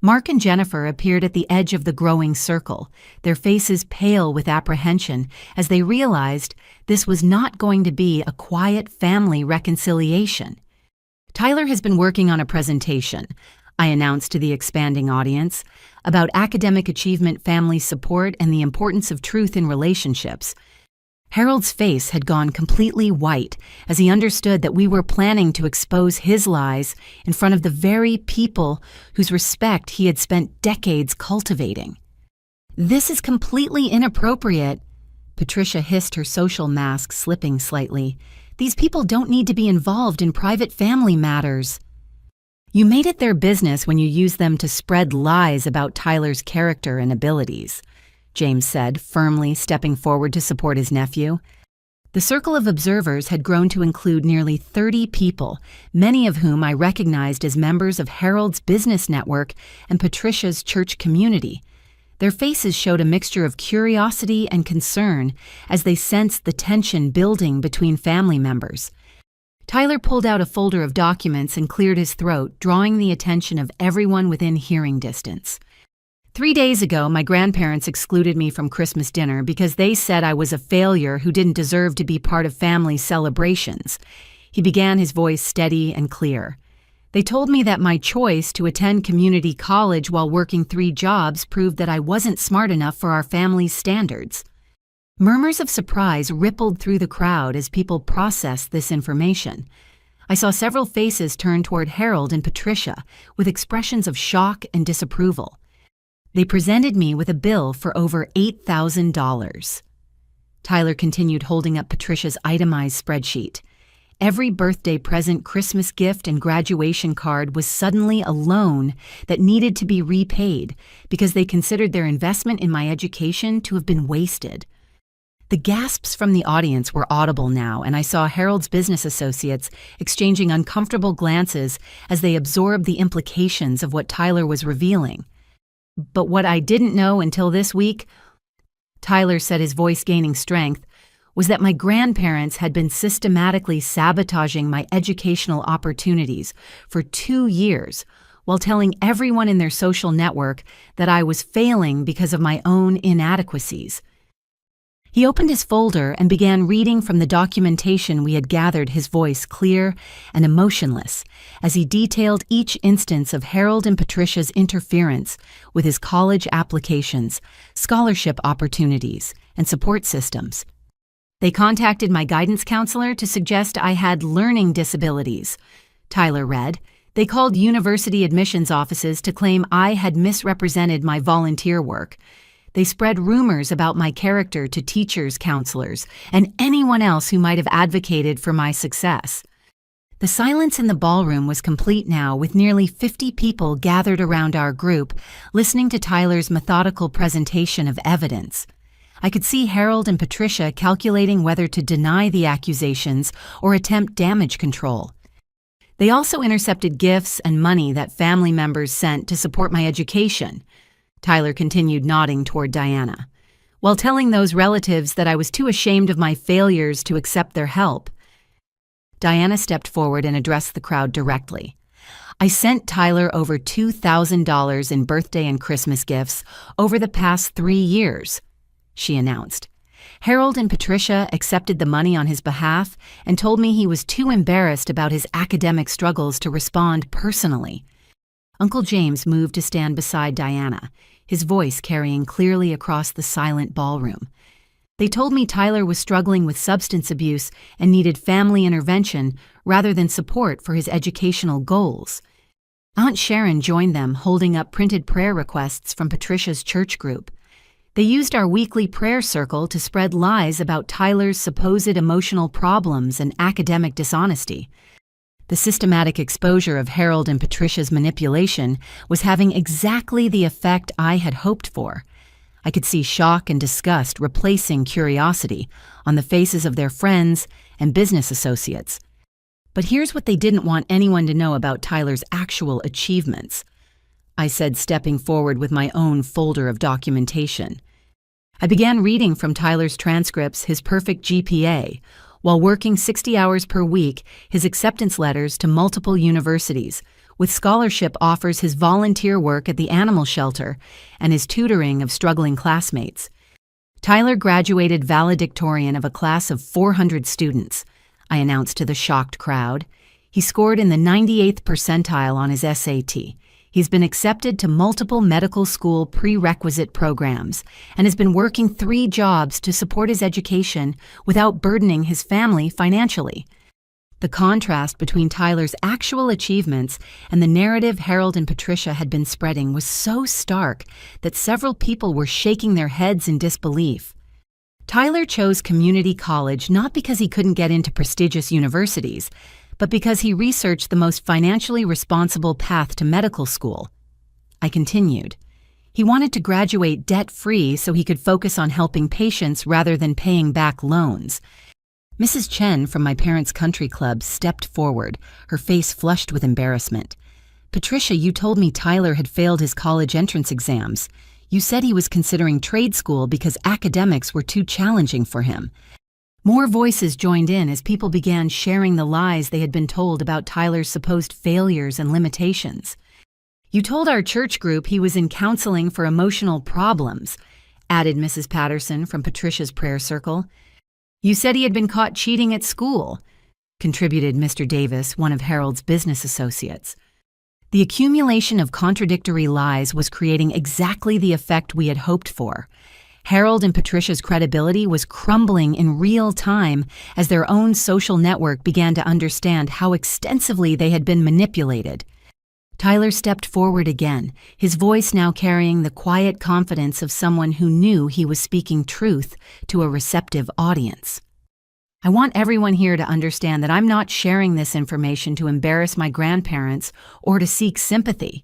Mark and Jennifer appeared at the edge of the growing circle, their faces pale with apprehension as they realized this was not going to be a quiet family reconciliation. "Tyler has been working on a presentation," I announced to the expanding audience, "about academic achievement, family support, and the importance of truth in relationships." Harold's face had gone completely white as he understood that we were planning to expose his lies in front of the very people whose respect he had spent decades cultivating. "This is completely inappropriate," Patricia hissed, her social mask slipping slightly. "These people don't need to be involved in private family matters." "You made it their business when you used them to spread lies about Tyler's character and abilities," James said, firmly stepping forward to support his nephew. The circle of observers had grown to include nearly 30 people, many of whom I recognized as members of Harold's business network and Patricia's church community. Their faces showed a mixture of curiosity and concern as they sensed the tension building between family members. Tyler pulled out a folder of documents and cleared his throat, drawing the attention of everyone within hearing distance. 3 days ago, my grandparents excluded me from Christmas dinner because they said I was a failure who didn't deserve to be part of family celebrations. He began, his voice steady and clear. They told me that my choice to attend community college while working 3 jobs proved that I wasn't smart enough for our family's standards. Murmurs of surprise rippled through the crowd as people processed this information. I saw several faces turn toward Harold and Patricia with expressions of shock and disapproval. They presented me with a bill for over $8,000. Tyler continued, holding up Patricia's itemized spreadsheet. Every birthday present, Christmas gift, and graduation card was suddenly a loan that needed to be repaid because they considered their investment in my education to have been wasted. The gasps from the audience were audible now, and I saw Harold's business associates exchanging uncomfortable glances as they absorbed the implications of what Tyler was revealing. "But what I didn't know until this week," Tyler said, his voice gaining strength, "was that my grandparents had been systematically sabotaging my educational opportunities for 2 years while telling everyone in their social network that I was failing because of my own inadequacies." He opened his folder and began reading from the documentation we had gathered, his voice clear and emotionless, as he detailed each instance of Harold and Patricia's interference with his college applications, scholarship opportunities, and support systems. "They contacted my guidance counselor to suggest I had learning disabilities," Tyler read. "They called university admissions offices to claim I had misrepresented my volunteer work. They spread rumors about my character to teachers, counselors, and anyone else who might have advocated for my success." The silence in the ballroom was complete now, with nearly 50 people gathered around our group, listening to Tyler's methodical presentation of evidence. I could see Harold and Patricia calculating whether to deny the accusations or attempt damage control. They also intercepted gifts and money that family members sent to support my education. Tyler continued, nodding toward Diana, while telling those relatives that I was too ashamed of my failures to accept their help. Diana stepped forward and addressed the crowd directly. I sent Tyler over $2,000 in birthday and Christmas gifts over the past 3 years, she announced. Harold and Patricia accepted the money on his behalf and told me he was too embarrassed about his academic struggles to respond personally. Uncle James moved to stand beside Diana, his voice carrying clearly across the silent ballroom. They told me Tyler was struggling with substance abuse and needed family intervention rather than support for his educational goals. Aunt Sharon joined them, holding up printed prayer requests from Patricia's church group. They used our weekly prayer circle to spread lies about Tyler's supposed emotional problems and academic dishonesty. The systematic exposure of Harold and Patricia's manipulation was having exactly the effect I had hoped for. I could see shock and disgust replacing curiosity on the faces of their friends and business associates. But here's what they didn't want anyone to know about Tyler's actual achievements, I said, stepping forward with my own folder of documentation. I began reading from Tyler's transcripts his perfect GPA, while working 60 hours per week, his acceptance letters to multiple universities, with scholarship offers, his volunteer work at the animal shelter, and his tutoring of struggling classmates. Tyler graduated valedictorian of a class of 400 students, I announced to the shocked crowd. He scored in the 98th percentile on his SAT. He's been accepted to multiple medical school prerequisite programs and has been working 3 jobs to support his education without burdening his family financially. The contrast between Tyler's actual achievements and the narrative Harold and Patricia had been spreading was so stark that several people were shaking their heads in disbelief. Tyler chose community college not because he couldn't get into prestigious universities, but because he researched the most financially responsible path to medical school. I continued. He wanted to graduate debt-free so he could focus on helping patients rather than paying back loans. Mrs. Chen from my parents' country club stepped forward, her face flushed with embarrassment. Patricia, you told me Tyler had failed his college entrance exams. You said he was considering trade school because academics were too challenging for him. More voices joined in as people began sharing the lies they had been told about Tyler's supposed failures and limitations. You told our church group he was in counseling for emotional problems, added Mrs. Patterson from Patricia's prayer circle. You said he had been caught cheating at school, contributed Mr. Davis, one of Harold's business associates. The accumulation of contradictory lies was creating exactly the effect we had hoped for. Harold and Patricia's credibility was crumbling in real time as their own social network began to understand how extensively they had been manipulated. Tyler stepped forward again, his voice now carrying the quiet confidence of someone who knew he was speaking truth to a receptive audience. I want everyone here to understand that I'm not sharing this information to embarrass my grandparents or to seek sympathy,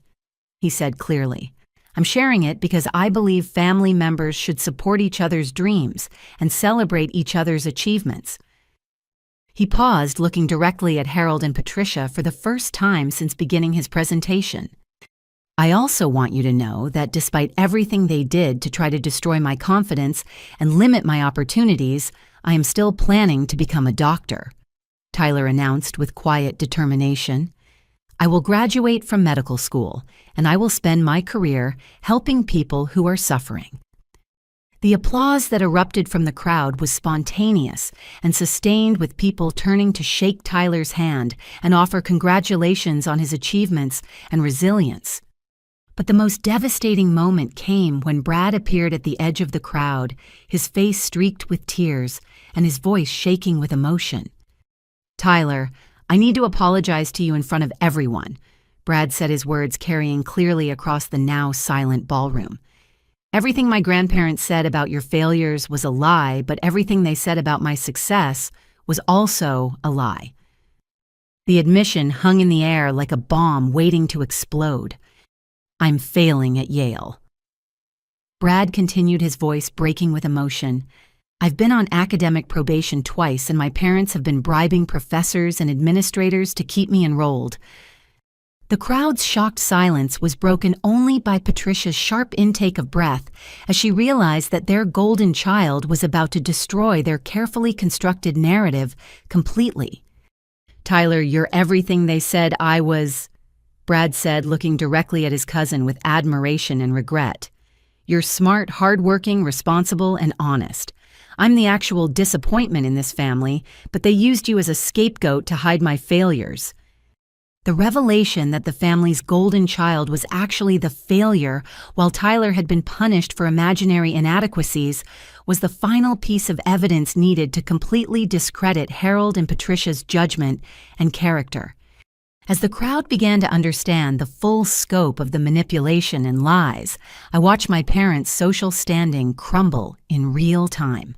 he said clearly. I'm sharing it because I believe family members should support each other's dreams and celebrate each other's achievements. He paused, looking directly at Harold and Patricia for the first time since beginning his presentation. I also want you to know that despite everything they did to try to destroy my confidence and limit my opportunities, I am still planning to become a doctor, Tyler announced with quiet determination. I will graduate from medical school, and I will spend my career helping people who are suffering. The applause that erupted from the crowd was spontaneous and sustained, with people turning to shake Tyler's hand and offer congratulations on his achievements and resilience. But the most devastating moment came when Brad appeared at the edge of the crowd, his face streaked with tears and his voice shaking with emotion. Tyler, I need to apologize to you in front of everyone, Brad said, his words carrying clearly across the now silent ballroom. Everything my grandparents said about your failures was a lie, but everything they said about my success was also a lie. The admission hung in the air like a bomb waiting to explode. I'm failing at Yale. Brad continued, his voice breaking with emotion. I've been on academic probation twice, and my parents have been bribing professors and administrators to keep me enrolled. The crowd's shocked silence was broken only by Patricia's sharp intake of breath as she realized that their golden child was about to destroy their carefully constructed narrative completely. Tyler, you're everything they said I was. Brad said, looking directly at his cousin with admiration and regret. "You're smart, hardworking, responsible, and honest. I'm the actual disappointment in this family, but they used you as a scapegoat to hide my failures." The revelation that the family's golden child was actually the failure, while Tyler had been punished for imaginary inadequacies, was the final piece of evidence needed to completely discredit Harold and Patricia's judgment and character. As the crowd began to understand the full scope of the manipulation and lies, I watched my parents' social standing crumble in real time.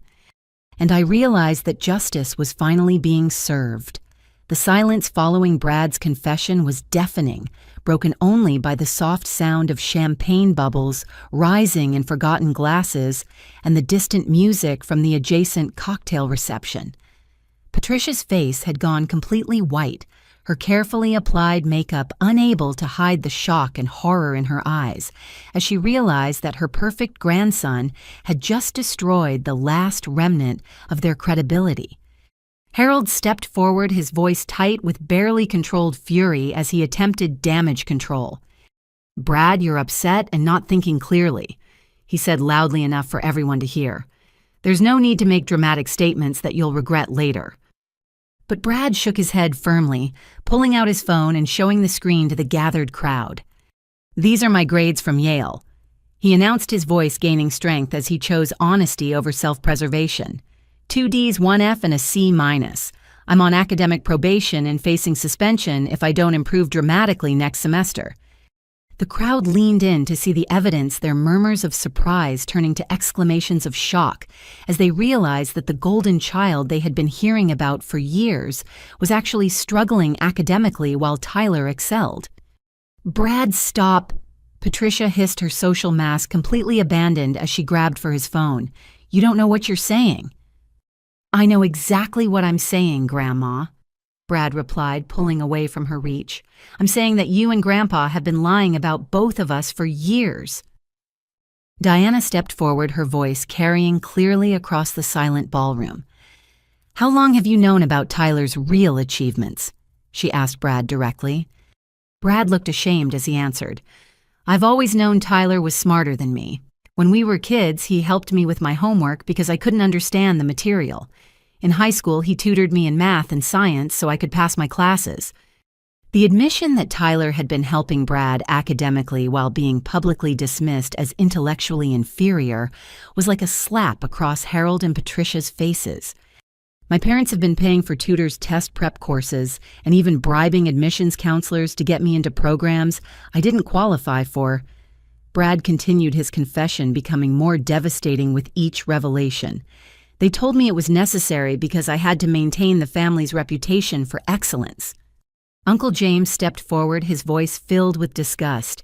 And I realized that justice was finally being served. The silence following Brad's confession was deafening, broken only by the soft sound of champagne bubbles rising in forgotten glasses and the distant music from the adjacent cocktail reception. Patricia's face had gone completely white, her carefully applied makeup unable to hide the shock and horror in her eyes, as she realized that her perfect grandson had just destroyed the last remnant of their credibility. Harold stepped forward, his voice tight with barely controlled fury as he attempted damage control. "Brad, you're upset and not thinking clearly," he said loudly enough for everyone to hear. "There's no need to make dramatic statements that you'll regret later." But Brad shook his head firmly, pulling out his phone and showing the screen to the gathered crowd. "These are my grades from Yale." He announced, his voice gaining strength as he chose honesty over self-preservation. 2 Ds, 1 F, and a C-. I'm on academic probation and facing suspension if I don't improve dramatically next semester. The crowd leaned in to see the evidence, their murmurs of surprise turning to exclamations of shock as they realized that the golden child they had been hearing about for years was actually struggling academically while Tyler excelled. "Brad, stop!" Patricia hissed, her social mask completely abandoned as she grabbed for his phone. "You don't know what you're saying." "I know exactly what I'm saying, Grandma," Brad replied, pulling away from her reach. "I'm saying that you and Grandpa have been lying about both of us for years." Diana stepped forward, her voice carrying clearly across the silent ballroom. "How long have you known about Tyler's real achievements?" she asked Brad directly. Brad looked ashamed as he answered, "I've always known Tyler was smarter than me. When we were kids, he helped me with my homework because I couldn't understand the material. In high school, he tutored me in math and science so I could pass my classes." The admission that Tyler had been helping Brad academically while being publicly dismissed as intellectually inferior was like a slap across Harold and Patricia's faces. "My parents have been paying for tutors' test prep courses and even bribing admissions counselors to get me into programs I didn't qualify for." Brad continued, his confession becoming more devastating with each revelation. "They told me it was necessary because I had to maintain the family's reputation for excellence." Uncle James stepped forward, his voice filled with disgust.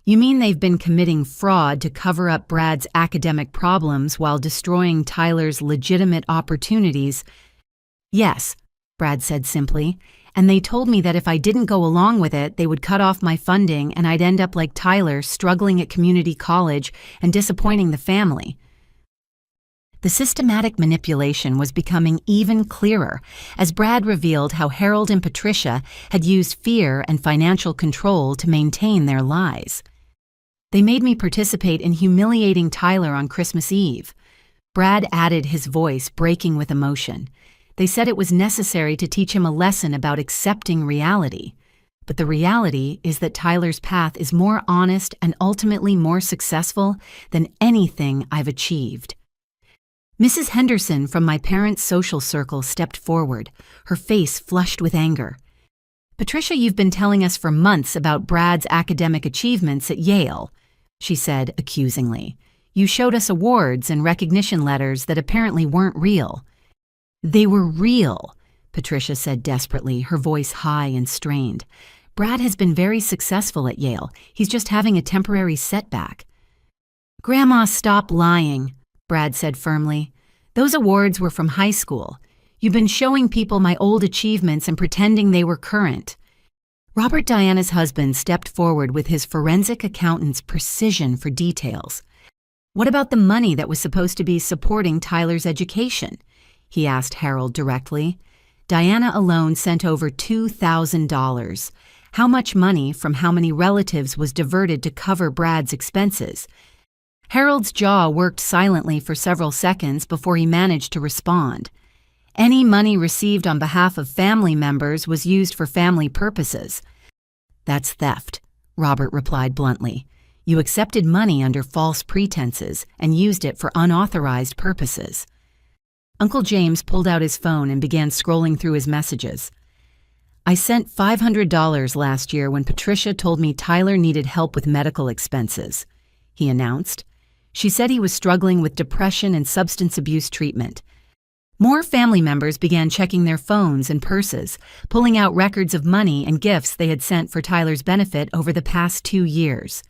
"You mean they've been committing fraud to cover up Brad's academic problems while destroying Tyler's legitimate opportunities?" "Yes," Brad said simply, "and they told me that if I didn't go along with it, they would cut off my funding and I'd end up like Tyler, struggling at community college and disappointing the family." The systematic manipulation was becoming even clearer as Brad revealed how Harold and Patricia had used fear and financial control to maintain their lies. "They made me participate in humiliating Tyler on Christmas Eve." Brad added, his voice breaking with emotion. "They said it was necessary to teach him a lesson about accepting reality. But the reality is that Tyler's path is more honest and ultimately more successful than anything I've achieved." Mrs. Henderson from my parents' social circle stepped forward, her face flushed with anger. "Patricia, you've been telling us for months about Brad's academic achievements at Yale," she said accusingly. "You showed us awards and recognition letters that apparently weren't real." "They were real," Patricia said desperately, her voice high and strained. "Brad has been very successful at Yale. He's just having a temporary setback." "Grandma, stop lying," Brad said firmly. "Those awards were from high school. You've been showing people my old achievements and pretending they were current." Robert, Diana's husband, stepped forward with his forensic accountant's precision for details. "What about the money that was supposed to be supporting Tyler's education?" he asked Harold directly. "Diana alone sent over $2,000. How much money from how many relatives was diverted to cover Brad's expenses? Harold's jaw worked silently for several seconds before he managed to respond. Any money received on behalf of family members was used for family purposes. That's theft, Robert replied bluntly. You accepted money under false pretenses and used it for unauthorized purposes. Uncle James pulled out his phone and began scrolling through his messages. I sent $500 last year when Patricia told me Tyler needed help with medical expenses, he announced. She said he was struggling with depression and substance abuse treatment. More family members began checking their phones and purses, pulling out records of money and gifts they had sent for Tyler's benefit over the past 2 years.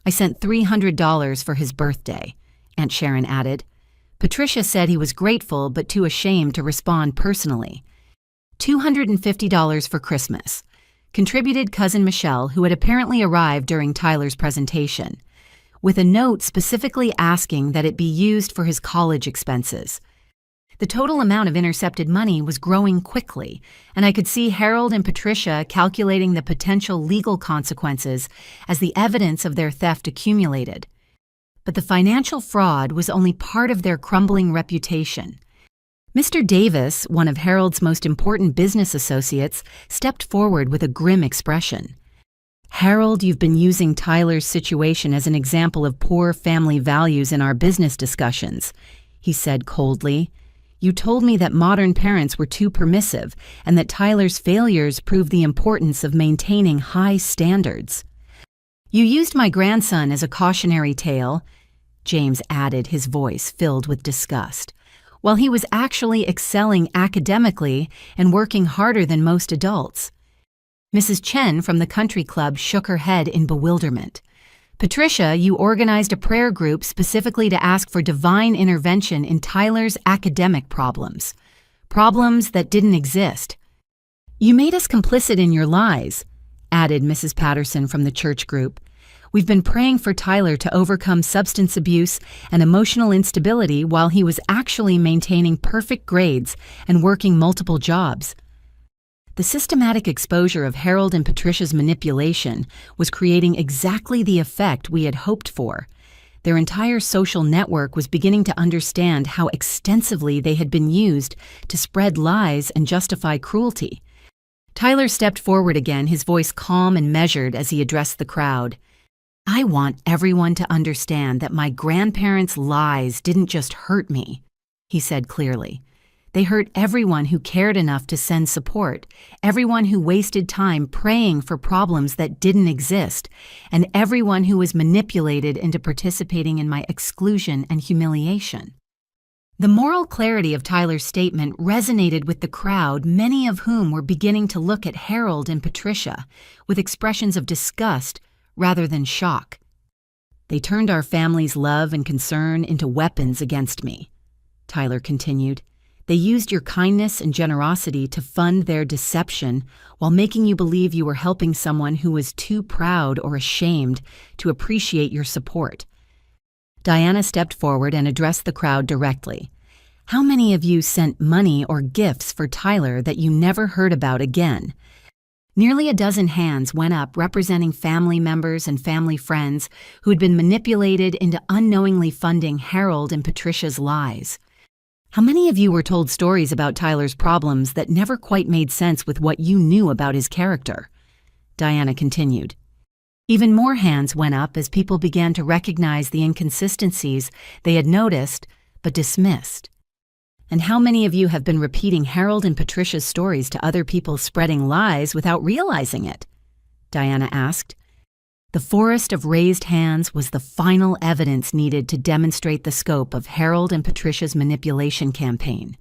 I sent $300 for his birthday, Aunt Sharon added. Patricia said he was grateful but too ashamed to respond personally. $250 for Christmas, contributed Cousin Michelle, who had apparently arrived during Tyler's presentation, with a note specifically asking that it be used for his college expenses. The total amount of intercepted money was growing quickly, and I could see Harold and Patricia calculating the potential legal consequences as the evidence of their theft accumulated. But the financial fraud was only part of their crumbling reputation. Mr. Davis, one of Harold's most important business associates, stepped forward with a grim expression. Harold, you've been using Tyler's situation as an example of poor family values in our business discussions, he said coldly. You told me that modern parents were too permissive and that Tyler's failures prove the importance of maintaining high standards. You used my grandson as a cautionary tale, James added, his voice filled with disgust, while he was actually excelling academically and working harder than most adults. Mrs. Chen from the country club shook her head in bewilderment. Patricia, you organized a prayer group specifically to ask for divine intervention in Tyler's academic problems that didn't exist. You made us complicit in your lies, added Mrs. Patterson from the church group. We've been praying for Tyler to overcome substance abuse and emotional instability while he was actually maintaining perfect grades and working multiple jobs. The systematic exposure of Harold and Patricia's manipulation was creating exactly the effect we had hoped for. Their entire social network was beginning to understand how extensively they had been used to spread lies and justify cruelty. Tyler stepped forward again, his voice calm and measured as he addressed the crowd. I want everyone to understand that my grandparents' lies didn't just hurt me, he said clearly. They hurt everyone who cared enough to send support, everyone who wasted time praying for problems that didn't exist, and everyone who was manipulated into participating in my exclusion and humiliation. The moral clarity of Tyler's statement resonated with the crowd, many of whom were beginning to look at Harold and Patricia with expressions of disgust rather than shock. They turned our family's love and concern into weapons against me, Tyler continued. They used your kindness and generosity to fund their deception while making you believe you were helping someone who was too proud or ashamed to appreciate your support. Diana stepped forward and addressed the crowd directly. How many of you sent money or gifts for Tyler that you never heard about again? Nearly a dozen hands went up representing family members and family friends who had been manipulated into unknowingly funding Harold and Patricia's lies. How many of you were told stories about Tyler's problems that never quite made sense with what you knew about his character? Diana continued. Even more hands went up as people began to recognize the inconsistencies they had noticed but dismissed. And how many of you have been repeating Harold and Patricia's stories to other people, spreading lies without realizing it? Diana asked. The forest of raised hands was the final evidence needed to demonstrate the scope of Harold and Patricia's manipulation campaign.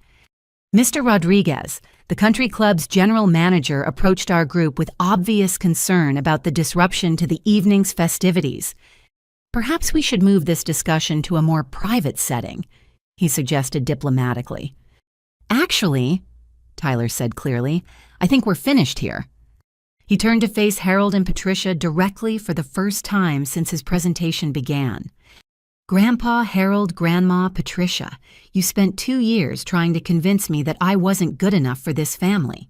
Mr. Rodriguez, the country club's general manager, approached our group with obvious concern about the disruption to the evening's festivities. Perhaps we should move this discussion to a more private setting, he suggested diplomatically. Actually, Tyler said clearly, I think we're finished here. He turned to face Harold and Patricia directly for the first time since his presentation began. Grandpa, Harold, Grandma, Patricia, you spent 2 years trying to convince me that I wasn't good enough for this family,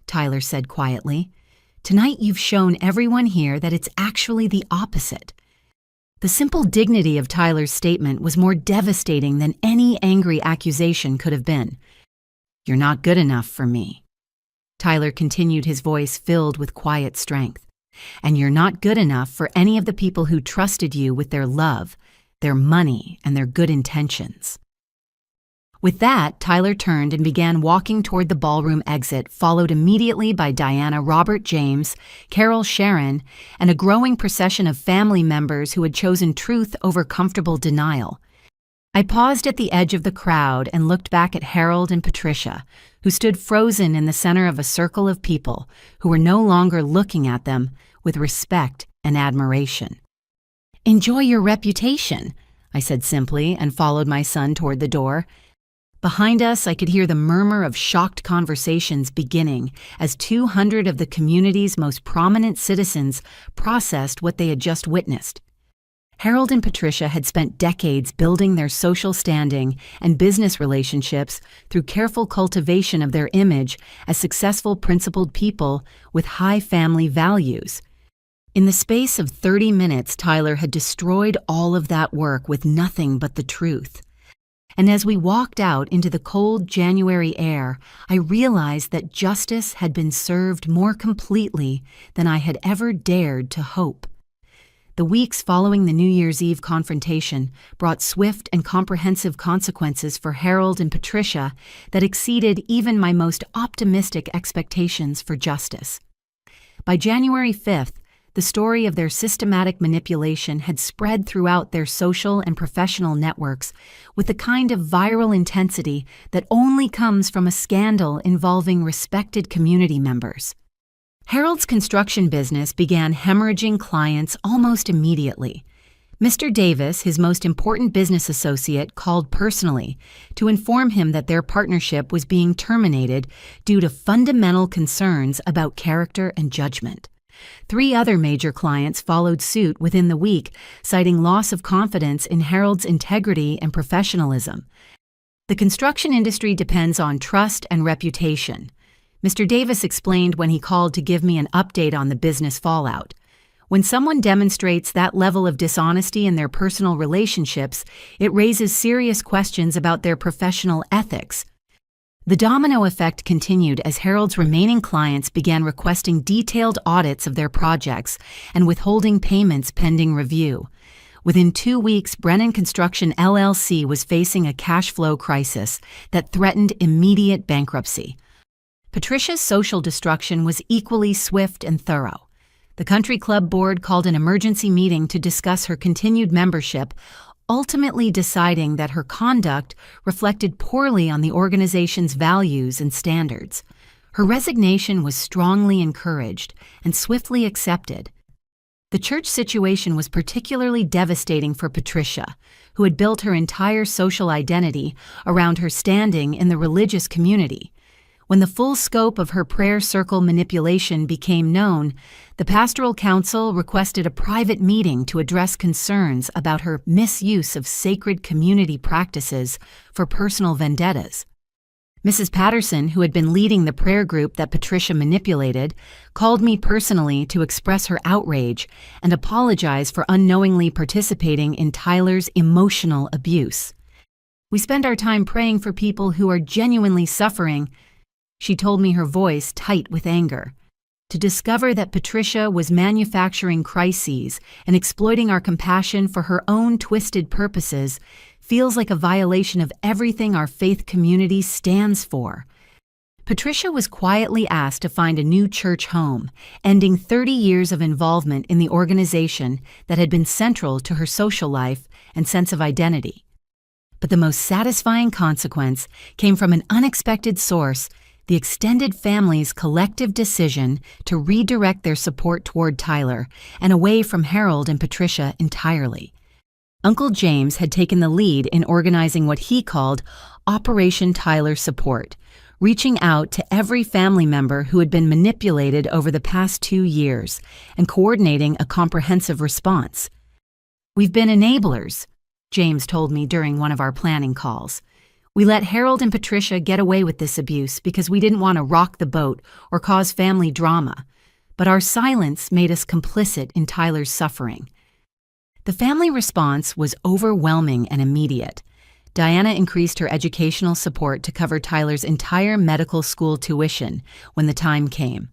Tyler said quietly. Tonight you've shown everyone here that it's actually the opposite." The simple dignity of Tyler's statement was more devastating than any angry accusation could have been. "You're not good enough for me." Tyler continued, his voice filled with quiet strength. "And you're not good enough for any of the people who trusted you with their love, their money, and their good intentions." With that, Tyler turned and began walking toward the ballroom exit, followed immediately by Diana, Robert James, Carol Sharon, and a growing procession of family members who had chosen truth over comfortable denial. I paused at the edge of the crowd and looked back at Harold and Patricia, who stood frozen in the center of a circle of people who were no longer looking at them with respect and admiration. "Enjoy your reputation," I said simply, and followed my son toward the door. Behind us, I could hear the murmur of shocked conversations beginning as 200 of the community's most prominent citizens processed what they had just witnessed. Harold and Patricia had spent decades building their social standing and business relationships through careful cultivation of their image as successful, principled people with high family values. In the space of 30 minutes, Tyler had destroyed all of that work with nothing but the truth. And as we walked out into the cold January air, I realized that justice had been served more completely than I had ever dared to hope. The weeks following the New Year's Eve confrontation brought swift and comprehensive consequences for Harold and Patricia that exceeded even my most optimistic expectations for justice. By January 5th, the story of their systematic manipulation had spread throughout their social and professional networks with the kind of viral intensity that only comes from a scandal involving respected community members. Harold's construction business began hemorrhaging clients almost immediately. Mr. Davis, his most important business associate, called personally to inform him that their partnership was being terminated due to fundamental concerns about character and judgment. 3 other major clients followed suit within the week, citing loss of confidence in Harold's integrity and professionalism. The construction industry depends on trust and reputation. Mr. Davis explained when he called to give me an update on the business fallout. When someone demonstrates that level of dishonesty in their personal relationships, it raises serious questions about their professional ethics. The domino effect continued as Harold's remaining clients began requesting detailed audits of their projects and withholding payments pending review. Within 2 weeks, Brennan Construction LLC was facing a cash flow crisis that threatened immediate bankruptcy. Patricia's social destruction was equally swift and thorough. The country club board called an emergency meeting to discuss her continued membership, ultimately deciding that her conduct reflected poorly on the organization's values and standards. Her resignation was strongly encouraged and swiftly accepted. The church situation was particularly devastating for Patricia, who had built her entire social identity around her standing in the religious community. When the full scope of her prayer circle manipulation became known, the pastoral council requested a private meeting to address concerns about her misuse of sacred community practices for personal vendettas. Mrs. Patterson, who had been leading the prayer group that Patricia manipulated, called me personally to express her outrage and apologize for unknowingly participating in Tyler's emotional abuse. "We spend our time praying for people who are genuinely suffering," she told me, her voice tight with anger. To discover that Patricia was manufacturing crises and exploiting our compassion for her own twisted purposes feels like a violation of everything our faith community stands for. Patricia was quietly asked to find a new church home, ending 30 years of involvement in the organization that had been central to her social life and sense of identity. But the most satisfying consequence came from an unexpected source: the extended family's collective decision to redirect their support toward Tyler and away from Harold and Patricia entirely. Uncle James had taken the lead in organizing what he called Operation Tyler Support, reaching out to every family member who had been manipulated over the past 2 years and coordinating a comprehensive response. "We've been enablers," James told me during one of our planning calls. "We let Harold and Patricia get away with this abuse because we didn't want to rock the boat or cause family drama. but our silence made us complicit in Tyler's suffering. The family response was overwhelming and immediate. Diana increased her educational support to cover Tyler's entire medical school tuition when the time came.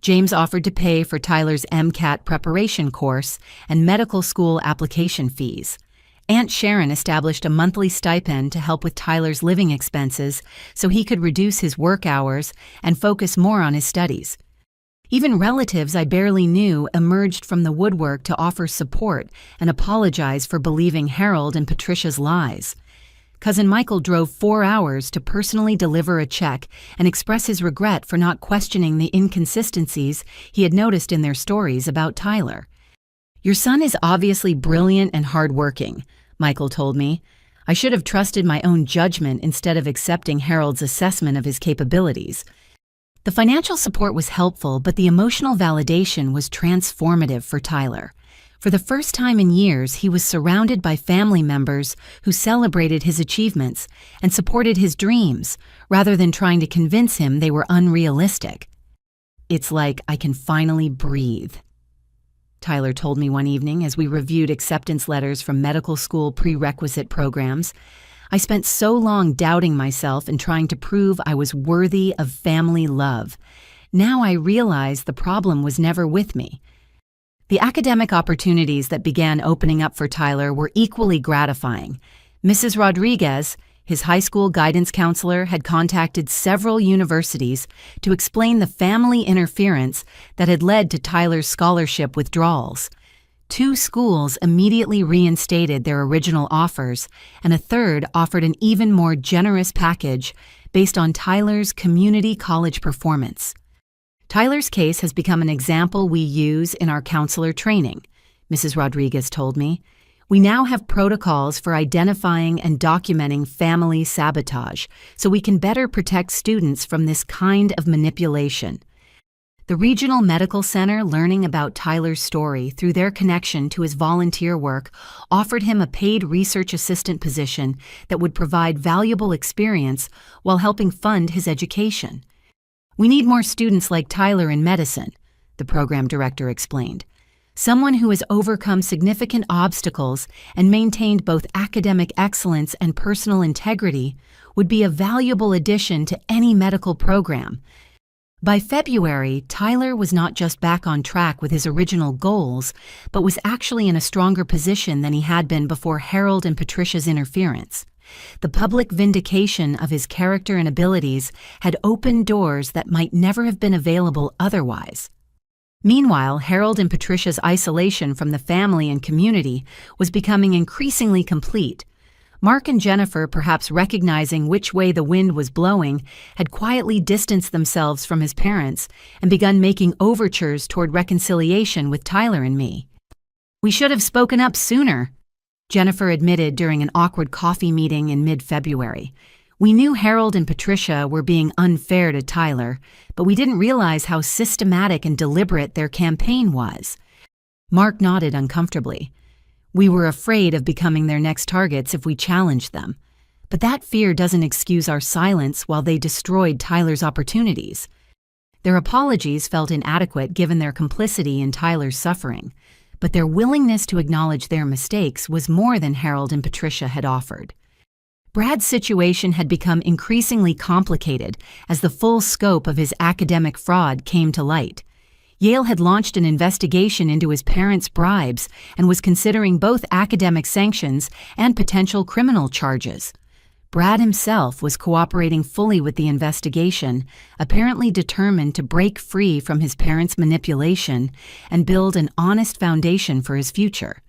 James offered to pay for Tyler's MCAT preparation course and medical school application fees. Aunt Sharon established a monthly stipend to help with Tyler's living expenses so he could reduce his work hours and focus more on his studies. Even relatives I barely knew emerged from the woodwork to offer support and apologize for believing Harold and Patricia's lies. Cousin Michael drove 4 hours to personally deliver a check and express his regret for not questioning the inconsistencies he had noticed in their stories about Tyler. "Your son is obviously brilliant and hardworking," Michael told me. "I should have trusted my own judgment instead of accepting Harold's assessment of his capabilities." The financial support was helpful, but the emotional validation was transformative for Tyler. For the first time in years, he was surrounded by family members who celebrated his achievements and supported his dreams, rather than trying to convince him they were unrealistic. "It's like I can finally breathe," Tyler told me one evening as we reviewed acceptance letters from medical school prerequisite programs. "I spent so long doubting myself and trying to prove I was worthy of family love. Now I realize the problem was never with me." The academic opportunities that began opening up for Tyler were equally gratifying. Mrs. Rodriguez, his high school guidance counselor, had contacted several universities to explain the family interference that had led to Tyler's scholarship withdrawals. 2 schools immediately reinstated their original offers, and a third offered an even more generous package based on Tyler's community college performance. Tyler's case has become an example we use in our counselor training, Mrs. Rodriguez told me. "We now have protocols for identifying and documenting family sabotage so we can better protect students from this kind of manipulation." The Regional Medical Center, learning about Tyler's story through their connection to his volunteer work, offered him a paid research assistant position that would provide valuable experience while helping fund his education. "We need more students like Tyler in medicine," the program director explained. "Someone who has overcome significant obstacles and maintained both academic excellence and personal integrity would be a valuable addition to any medical program." By February, Tyler was not just back on track with his original goals, but was actually in a stronger position than he had been before Harold and Patricia's interference. The public vindication of his character and abilities had opened doors that might never have been available otherwise. Meanwhile, Harold and Patricia's isolation from the family and community was becoming increasingly complete. Mark and Jennifer, perhaps recognizing which way the wind was blowing, had quietly distanced themselves from his parents and begun making overtures toward reconciliation with Tyler and me. "We should have spoken up sooner," Jennifer admitted during an awkward coffee meeting in mid-February. "We knew Harold and Patricia were being unfair to Tyler, but we didn't realize how systematic and deliberate their campaign was." Mark nodded uncomfortably. "We were afraid of becoming their next targets if we challenged them. But that fear doesn't excuse our silence while they destroyed Tyler's opportunities." Their apologies felt inadequate given their complicity in Tyler's suffering, but their willingness to acknowledge their mistakes was more than Harold and Patricia had offered. Brad's situation had become increasingly complicated as the full scope of his academic fraud came to light. Yale had launched an investigation into his parents' bribes and was considering both academic sanctions and potential criminal charges. Brad himself was cooperating fully with the investigation, apparently determined to break free from his parents' manipulation and build an honest foundation for his future.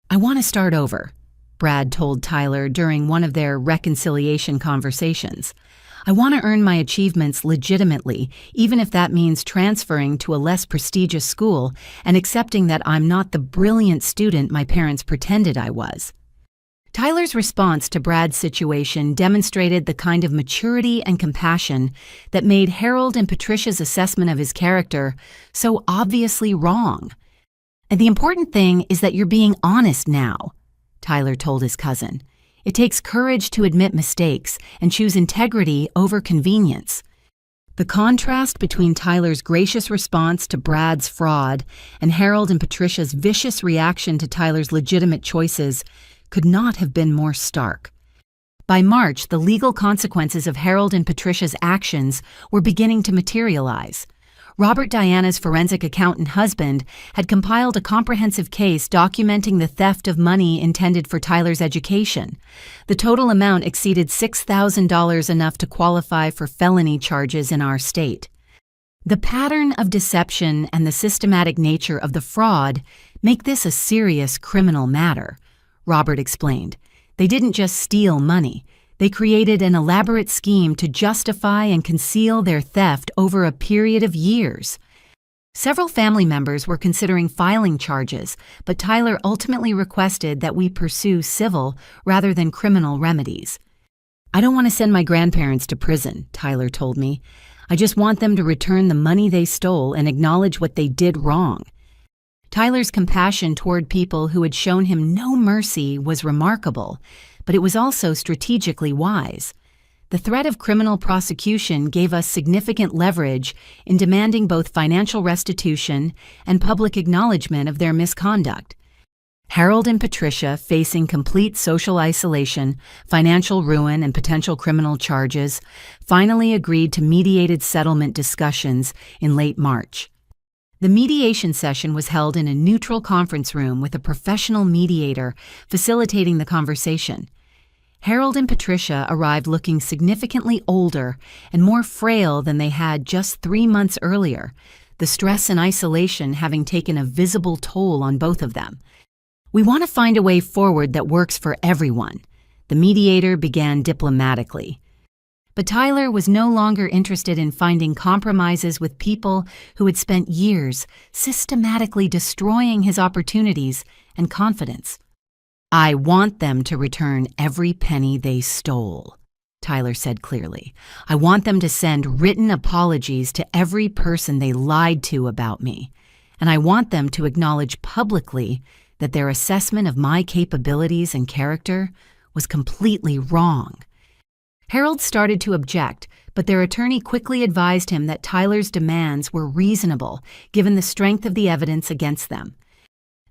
"I want to start over," Brad told Tyler during one of their reconciliation conversations. "I want to earn my achievements legitimately, even if that means transferring to a less prestigious school and accepting that I'm not the brilliant student my parents pretended I was." Tyler's response to Brad's situation demonstrated the kind of maturity and compassion that made Harold and Patricia's assessment of his character so obviously wrong. "And the important thing is that you're being honest now," Tyler told his cousin. "It takes courage to admit mistakes and choose integrity over convenience." The contrast between Tyler's gracious response to Brad's fraud and Harold and Patricia's vicious reaction to Tyler's legitimate choices could not have been more stark. By March, the legal consequences of Harold and Patricia's actions were beginning to materialize. Robert Diana's forensic accountant husband had compiled a comprehensive case documenting the theft of money intended for Tyler's education. The total amount exceeded $6,000, enough to qualify for felony charges in our state. The pattern of deception and the systematic nature of the fraud make this a serious criminal matter, Robert explained. They didn't just steal money. They created an elaborate scheme to justify and conceal their theft over a period of years. Several family members were considering filing charges, but Tyler ultimately requested that we pursue civil rather than criminal remedies. "I don't want to send my grandparents to prison," Tyler told me. "I just want them to return the money they stole and acknowledge what they did wrong." Tyler's compassion toward people who had shown him no mercy was remarkable, but it was also strategically wise. The threat of criminal prosecution gave us significant leverage in demanding both financial restitution and public acknowledgement of their misconduct. Harold and Patricia, facing complete social isolation, financial ruin, and potential criminal charges, finally agreed to mediated settlement discussions in late March. The mediation session was held in a neutral conference room with a professional mediator facilitating the conversation. Harold and Patricia arrived looking significantly older and more frail than they had just 3 months earlier, the stress and isolation having taken a visible toll on both of them. "We want to find a way forward that works for everyone," the mediator began diplomatically. But Tyler was no longer interested in finding compromises with people who had spent years systematically destroying his opportunities and confidence. "I want them to return every penny they stole," Tyler said clearly. "I want them to send written apologies to every person they lied to about me. And I want them to acknowledge publicly that their assessment of my capabilities and character was completely wrong." Harold started to object, but their attorney quickly advised him that Tyler's demands were reasonable, given the strength of the evidence against them.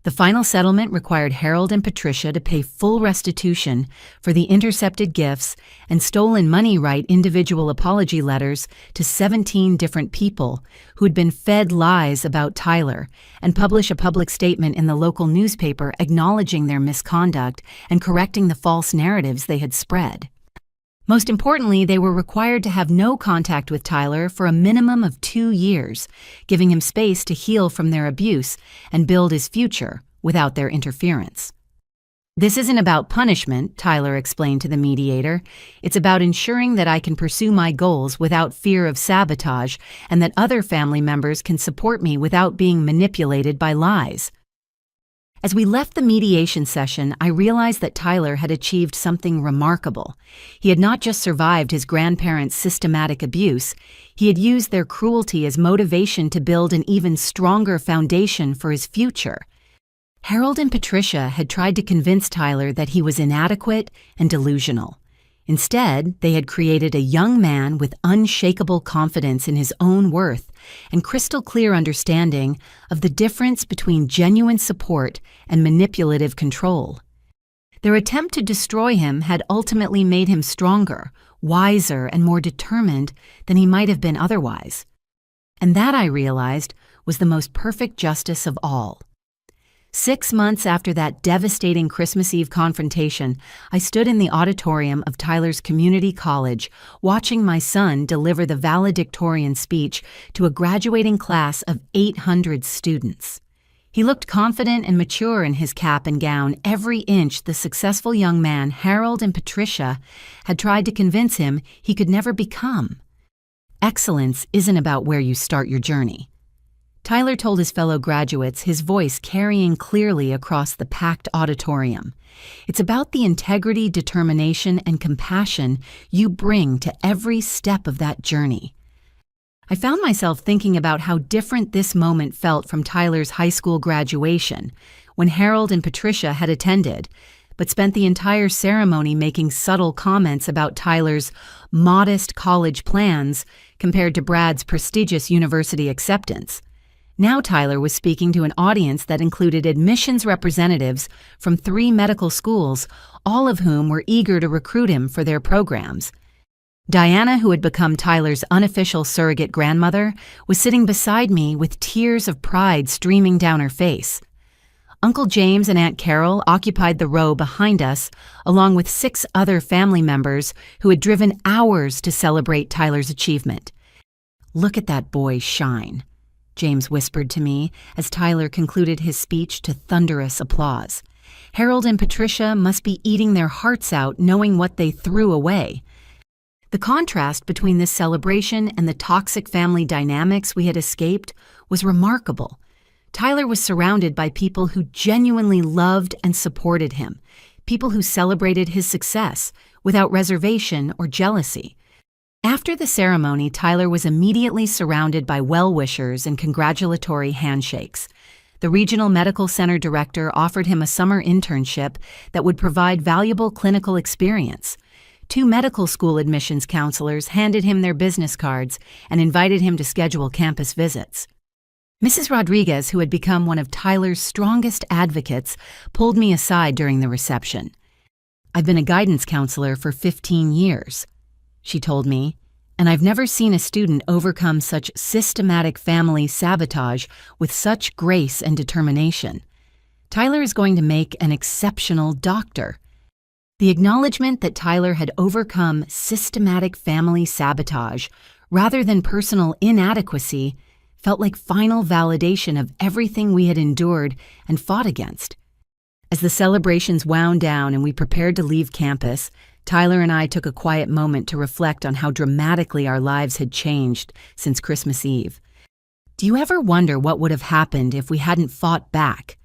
The final settlement required Harold and Patricia to pay full restitution for the intercepted gifts and stolen money, write individual apology letters to 17 different people who had been fed lies about Tyler, and publish a public statement in the local newspaper acknowledging their misconduct and correcting the false narratives they had spread. Most importantly, they were required to have no contact with Tyler for a minimum of 2 years, giving him space to heal from their abuse and build his future without their interference. "This isn't about punishment," Tyler explained to the mediator. "It's about ensuring that I can pursue my goals without fear of sabotage and that other family members can support me without being manipulated by lies." As we left the mediation session, I realized that Tyler had achieved something remarkable. He had not just survived his grandparents' systematic abuse, he had used their cruelty as motivation to build an even stronger foundation for his future. Harold and Patricia had tried to convince Tyler that he was inadequate and delusional. Instead, they had created a young man with unshakable confidence in his own worth and crystal clear understanding of the difference between genuine support and manipulative control. Their attempt to destroy him had ultimately made him stronger, wiser, and more determined than he might have been otherwise. And that, I realized, was the most perfect justice of all. 6 months after that devastating Christmas Eve confrontation, I stood in the auditorium of Tyler's community college, watching my son deliver the valedictorian speech to a graduating class of 800 students. He looked confident and mature in his cap and gown, every inch the successful young man Harold and Patricia had tried to convince him he could never become. Excellence isn't about where you start your journey. Tyler told his fellow graduates, his voice carrying clearly across the packed auditorium. It's about the integrity, determination, and compassion you bring to every step of that journey. I found myself thinking about how different this moment felt from Tyler's high school graduation, when Harold and Patricia had attended, but spent the entire ceremony making subtle comments about Tyler's modest college plans compared to Brad's prestigious university acceptance. Now Tyler was speaking to an audience that included admissions representatives from 3 medical schools, all of whom were eager to recruit him for their programs. Diana, who had become Tyler's unofficial surrogate grandmother, was sitting beside me with tears of pride streaming down her face. Uncle James and Aunt Carol occupied the row behind us, along with 6 other family members who had driven hours to celebrate Tyler's achievement. "Look at that boy shine," James whispered to me as Tyler concluded his speech to thunderous applause. "Harold and Patricia must be eating their hearts out knowing what they threw away." The contrast between this celebration and the toxic family dynamics we had escaped was remarkable. Tyler was surrounded by people who genuinely loved and supported him, people who celebrated his success without reservation or jealousy. After the ceremony, Tyler was immediately surrounded by well-wishers and congratulatory handshakes. The regional medical center director offered him a summer internship that would provide valuable clinical experience. 2 medical school admissions counselors handed him their business cards and invited him to schedule campus visits. Mrs. Rodriguez, who had become one of Tyler's strongest advocates, pulled me aside during the reception. "I've been a guidance counselor for 15 years, she told me, "and I've never seen a student overcome such systematic family sabotage with such grace and determination. Tyler is going to make an exceptional doctor." The acknowledgement that Tyler had overcome systematic family sabotage rather than personal inadequacy felt like final validation of everything we had endured and fought against. As the celebrations wound down and we prepared to leave campus, Tyler and I took a quiet moment to reflect on how dramatically our lives had changed since Christmas Eve. "Do you ever wonder what would have happened if we hadn't fought back?"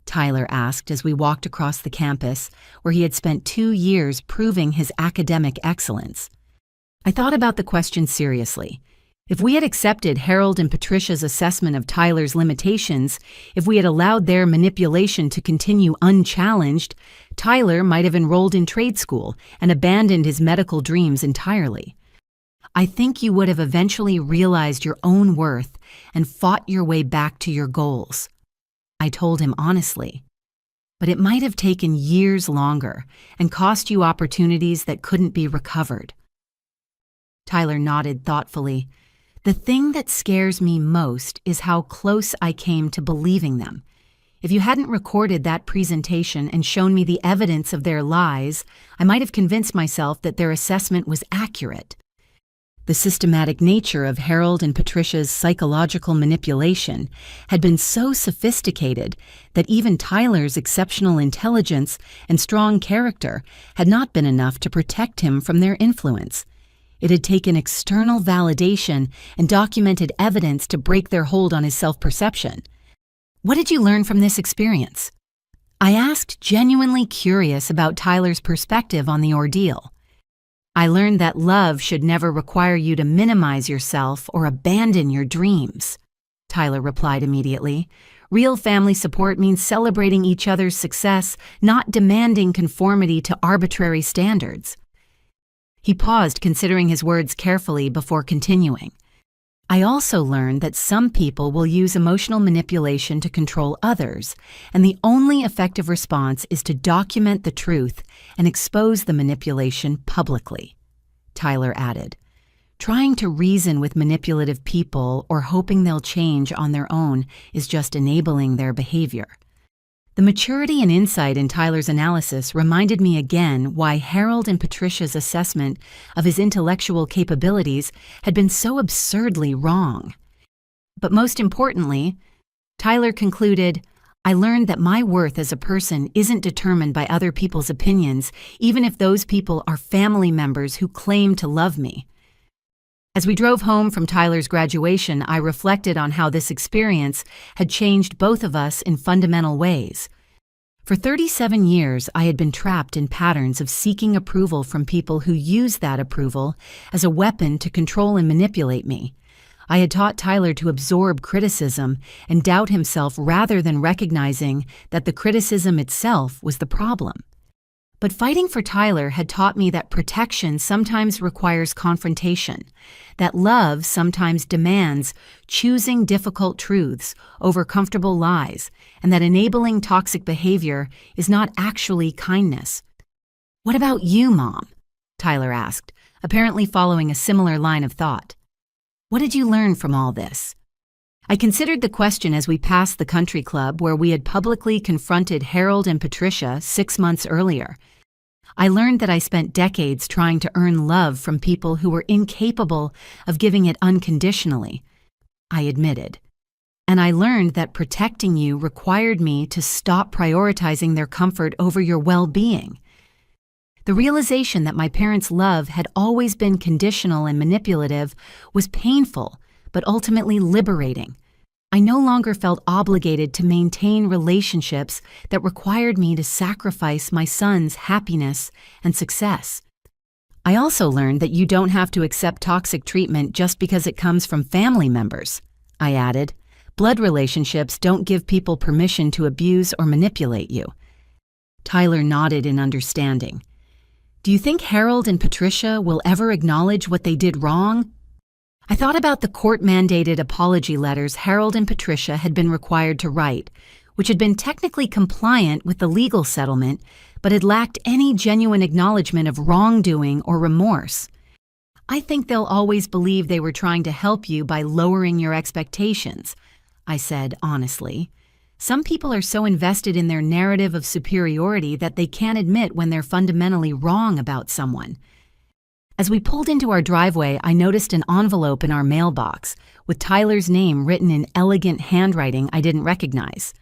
Tyler asked as we walked across the campus, where he had spent 2 years proving his academic excellence. I thought about the question seriously. If we had accepted Harold and Patricia's assessment of Tyler's limitations, if we had allowed their manipulation to continue unchallenged, Tyler might have enrolled in trade school and abandoned his medical dreams entirely. "I think you would have eventually realized your own worth and fought your way back to your goals," I told him honestly. "But it might have taken years longer and cost you opportunities that couldn't be recovered." Tyler nodded thoughtfully. "The thing that scares me most is how close I came to believing them. If you hadn't recorded that presentation and shown me the evidence of their lies, I might have convinced myself that their assessment was accurate." The systematic nature of Harold and Patricia's psychological manipulation had been so sophisticated that even Tyler's exceptional intelligence and strong character had not been enough to protect him from their influence. It had taken external validation and documented evidence to break their hold on his self-perception. "What did you learn from this experience?" I asked, genuinely curious about Tyler's perspective on the ordeal. "I learned that love should never require you to minimize yourself or abandon your dreams," Tyler replied immediately. "Real family support means celebrating each other's success, not demanding conformity to arbitrary standards." He paused, considering his words carefully before continuing. "I also learned that some people will use emotional manipulation to control others, and the only effective response is to document the truth and expose the manipulation publicly," Tyler added. "Trying to reason with manipulative people or hoping they'll change on their own is just enabling their behavior." The maturity and insight in Tyler's analysis reminded me again why Harold and Patricia's assessment of his intellectual capabilities had been so absurdly wrong. But most importantly, Tyler concluded, "I learned that my worth as a person isn't determined by other people's opinions, even if those people are family members who claim to love me." As we drove home from Tyler's graduation, I reflected on how this experience had changed both of us in fundamental ways. For 37 years, I had been trapped in patterns of seeking approval from people who used that approval as a weapon to control and manipulate me. I had taught Tyler to absorb criticism and doubt himself rather than recognizing that the criticism itself was the problem. But fighting for Tyler had taught me that protection sometimes requires confrontation, that love sometimes demands choosing difficult truths over comfortable lies, and that enabling toxic behavior is not actually kindness. "What about you, Mom?" Tyler asked, apparently following a similar line of thought. "What did you learn from all this?" I considered the question as we passed the country club where we had publicly confronted Harold and Patricia 6 months earlier. I learned that I spent decades trying to earn love from people who were incapable of giving it unconditionally, I admitted. And I learned that protecting you required me to stop prioritizing their comfort over your well-being. The realization that my parents' love had always been conditional and manipulative was painful, but ultimately liberating. I no longer felt obligated to maintain relationships that required me to sacrifice my son's happiness and success. I also learned that you don't have to accept toxic treatment just because it comes from family members, I added. Blood relationships don't give people permission to abuse or manipulate you. Tyler nodded in understanding. "Do you think Harold and Patricia will ever acknowledge what they did wrong?" I thought about the court-mandated apology letters Harold and Patricia had been required to write, which had been technically compliant with the legal settlement, but had lacked any genuine acknowledgement of wrongdoing or remorse. "I think they'll always believe they were trying to help you by lowering your expectations," I said honestly. "Some people are so invested in their narrative of superiority that they can't admit when they're fundamentally wrong about someone." As we pulled into our driveway, I noticed an envelope in our mailbox with Tyler's name written in elegant handwriting I didn't recognize.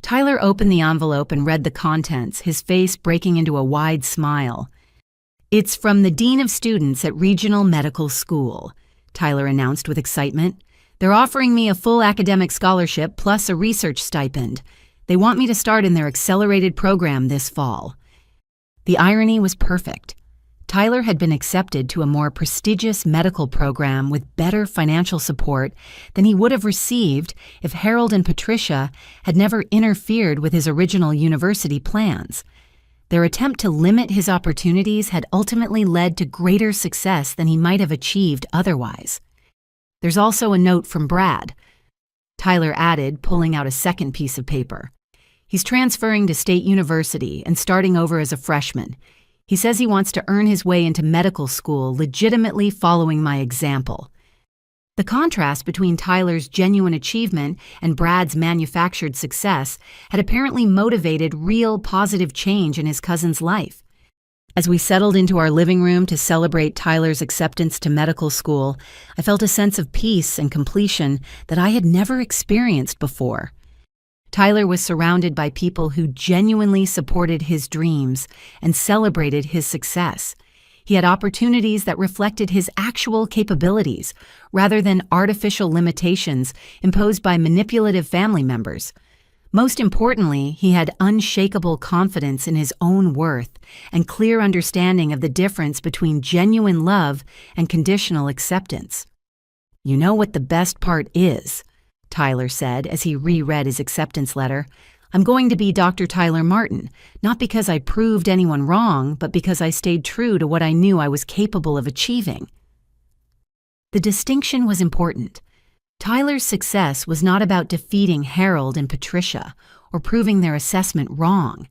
Tyler opened the envelope and read the contents, his face breaking into a wide smile. "It's from the Dean of Students at Regional Medical School," Tyler announced with excitement. "They're offering me a full academic scholarship plus a research stipend. They want me to start in their accelerated program this fall." The irony was perfect. Tyler had been accepted to a more prestigious medical program with better financial support than he would have received if Harold and Patricia had never interfered with his original university plans. Their attempt to limit his opportunities had ultimately led to greater success than he might have achieved otherwise. "There's also a note from Brad," Tyler added, pulling out a second piece of paper. "He's transferring to State University and starting over as a freshman. He says he wants to earn his way into medical school, legitimately following my example." The contrast between Tyler's genuine achievement and Brad's manufactured success had apparently motivated real positive change in his cousin's life. As we settled into our living room to celebrate Tyler's acceptance to medical school, I felt a sense of peace and completion that I had never experienced before. Tyler was surrounded by people who genuinely supported his dreams and celebrated his success. He had opportunities that reflected his actual capabilities, rather than artificial limitations imposed by manipulative family members. Most importantly, he had unshakable confidence in his own worth and clear understanding of the difference between genuine love and conditional acceptance. "You know what the best part is," Tyler said as he reread his acceptance letter. "I'm going to be Dr. Tyler Martin, not because I proved anyone wrong, but because I stayed true to what I knew I was capable of achieving." The distinction was important. Tyler's success was not about defeating Harold and Patricia or proving their assessment wrong.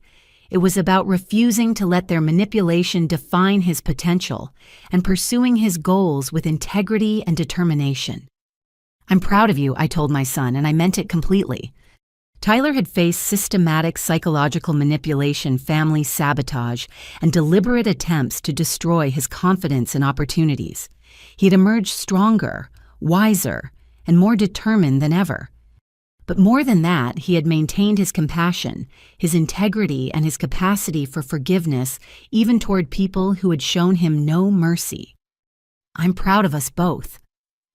It was about refusing to let their manipulation define his potential and pursuing his goals with integrity and determination. "I'm proud of you," I told my son, and I meant it completely. Tyler had faced systematic psychological manipulation, family sabotage, and deliberate attempts to destroy his confidence and opportunities. He had emerged stronger, wiser, and more determined than ever. But more than that, he had maintained his compassion, his integrity, and his capacity for forgiveness, even toward people who had shown him no mercy. "I'm proud of us both,"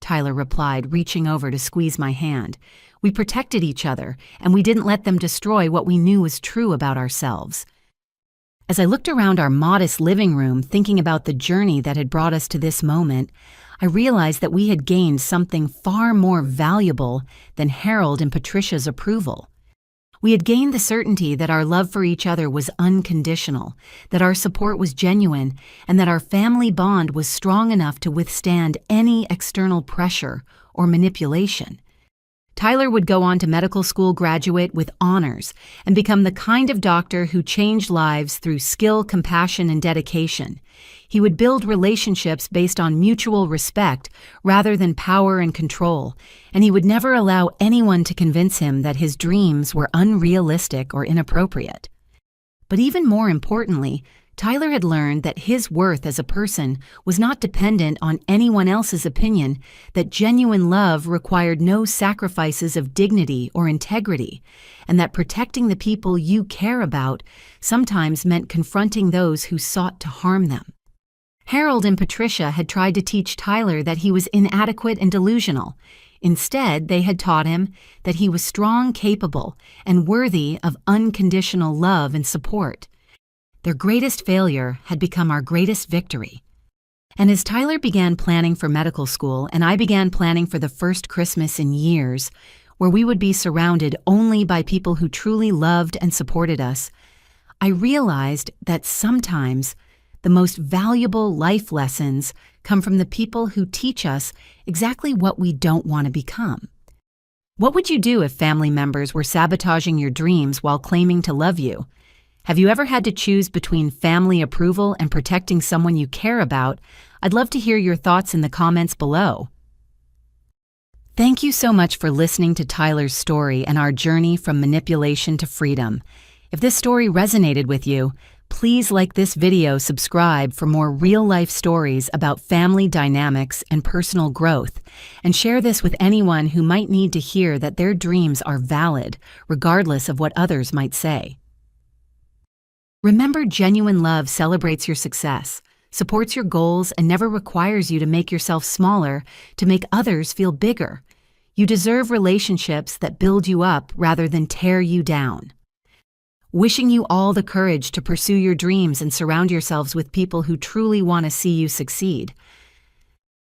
Tyler replied, reaching over to squeeze my hand. "We protected each other, and we didn't let them destroy what we knew was true about ourselves." As I looked around our modest living room, thinking about the journey that had brought us to this moment, I realized that we had gained something far more valuable than Harold and Patricia's approval. We had gained the certainty that our love for each other was unconditional, that our support was genuine, and that our family bond was strong enough to withstand any external pressure or manipulation. Tyler would go on to medical school, graduate with honors, and become the kind of doctor who changed lives through skill, compassion, and dedication. He would build relationships based on mutual respect rather than power and control, and he would never allow anyone to convince him that his dreams were unrealistic or inappropriate. But even more importantly, Tyler had learned that his worth as a person was not dependent on anyone else's opinion, that genuine love required no sacrifices of dignity or integrity, and that protecting the people you care about sometimes meant confronting those who sought to harm them. Harold and Patricia had tried to teach Tyler that he was inadequate and delusional. Instead, they had taught him that he was strong, capable, and worthy of unconditional love and support. Their greatest failure had become our greatest victory. And as Tyler began planning for medical school and I began planning for the first Christmas in years, where we would be surrounded only by people who truly loved and supported us, I realized that sometimes the most valuable life lessons come from the people who teach us exactly what we don't want to become. What would you do if family members were sabotaging your dreams while claiming to love you? Have you ever had to choose between family approval and protecting someone you care about? I'd love to hear your thoughts in the comments below. Thank you so much for listening to Tyler's story and our journey from manipulation to freedom. If this story resonated with you, please like this video, subscribe for more real-life stories about family dynamics and personal growth, and share this with anyone who might need to hear that their dreams are valid, regardless of what others might say. Remember, genuine love celebrates your success, supports your goals, and never requires you to make yourself smaller to make others feel bigger. You deserve relationships that build you up rather than tear you down. Wishing you all the courage to pursue your dreams and surround yourselves with people who truly want to see you succeed.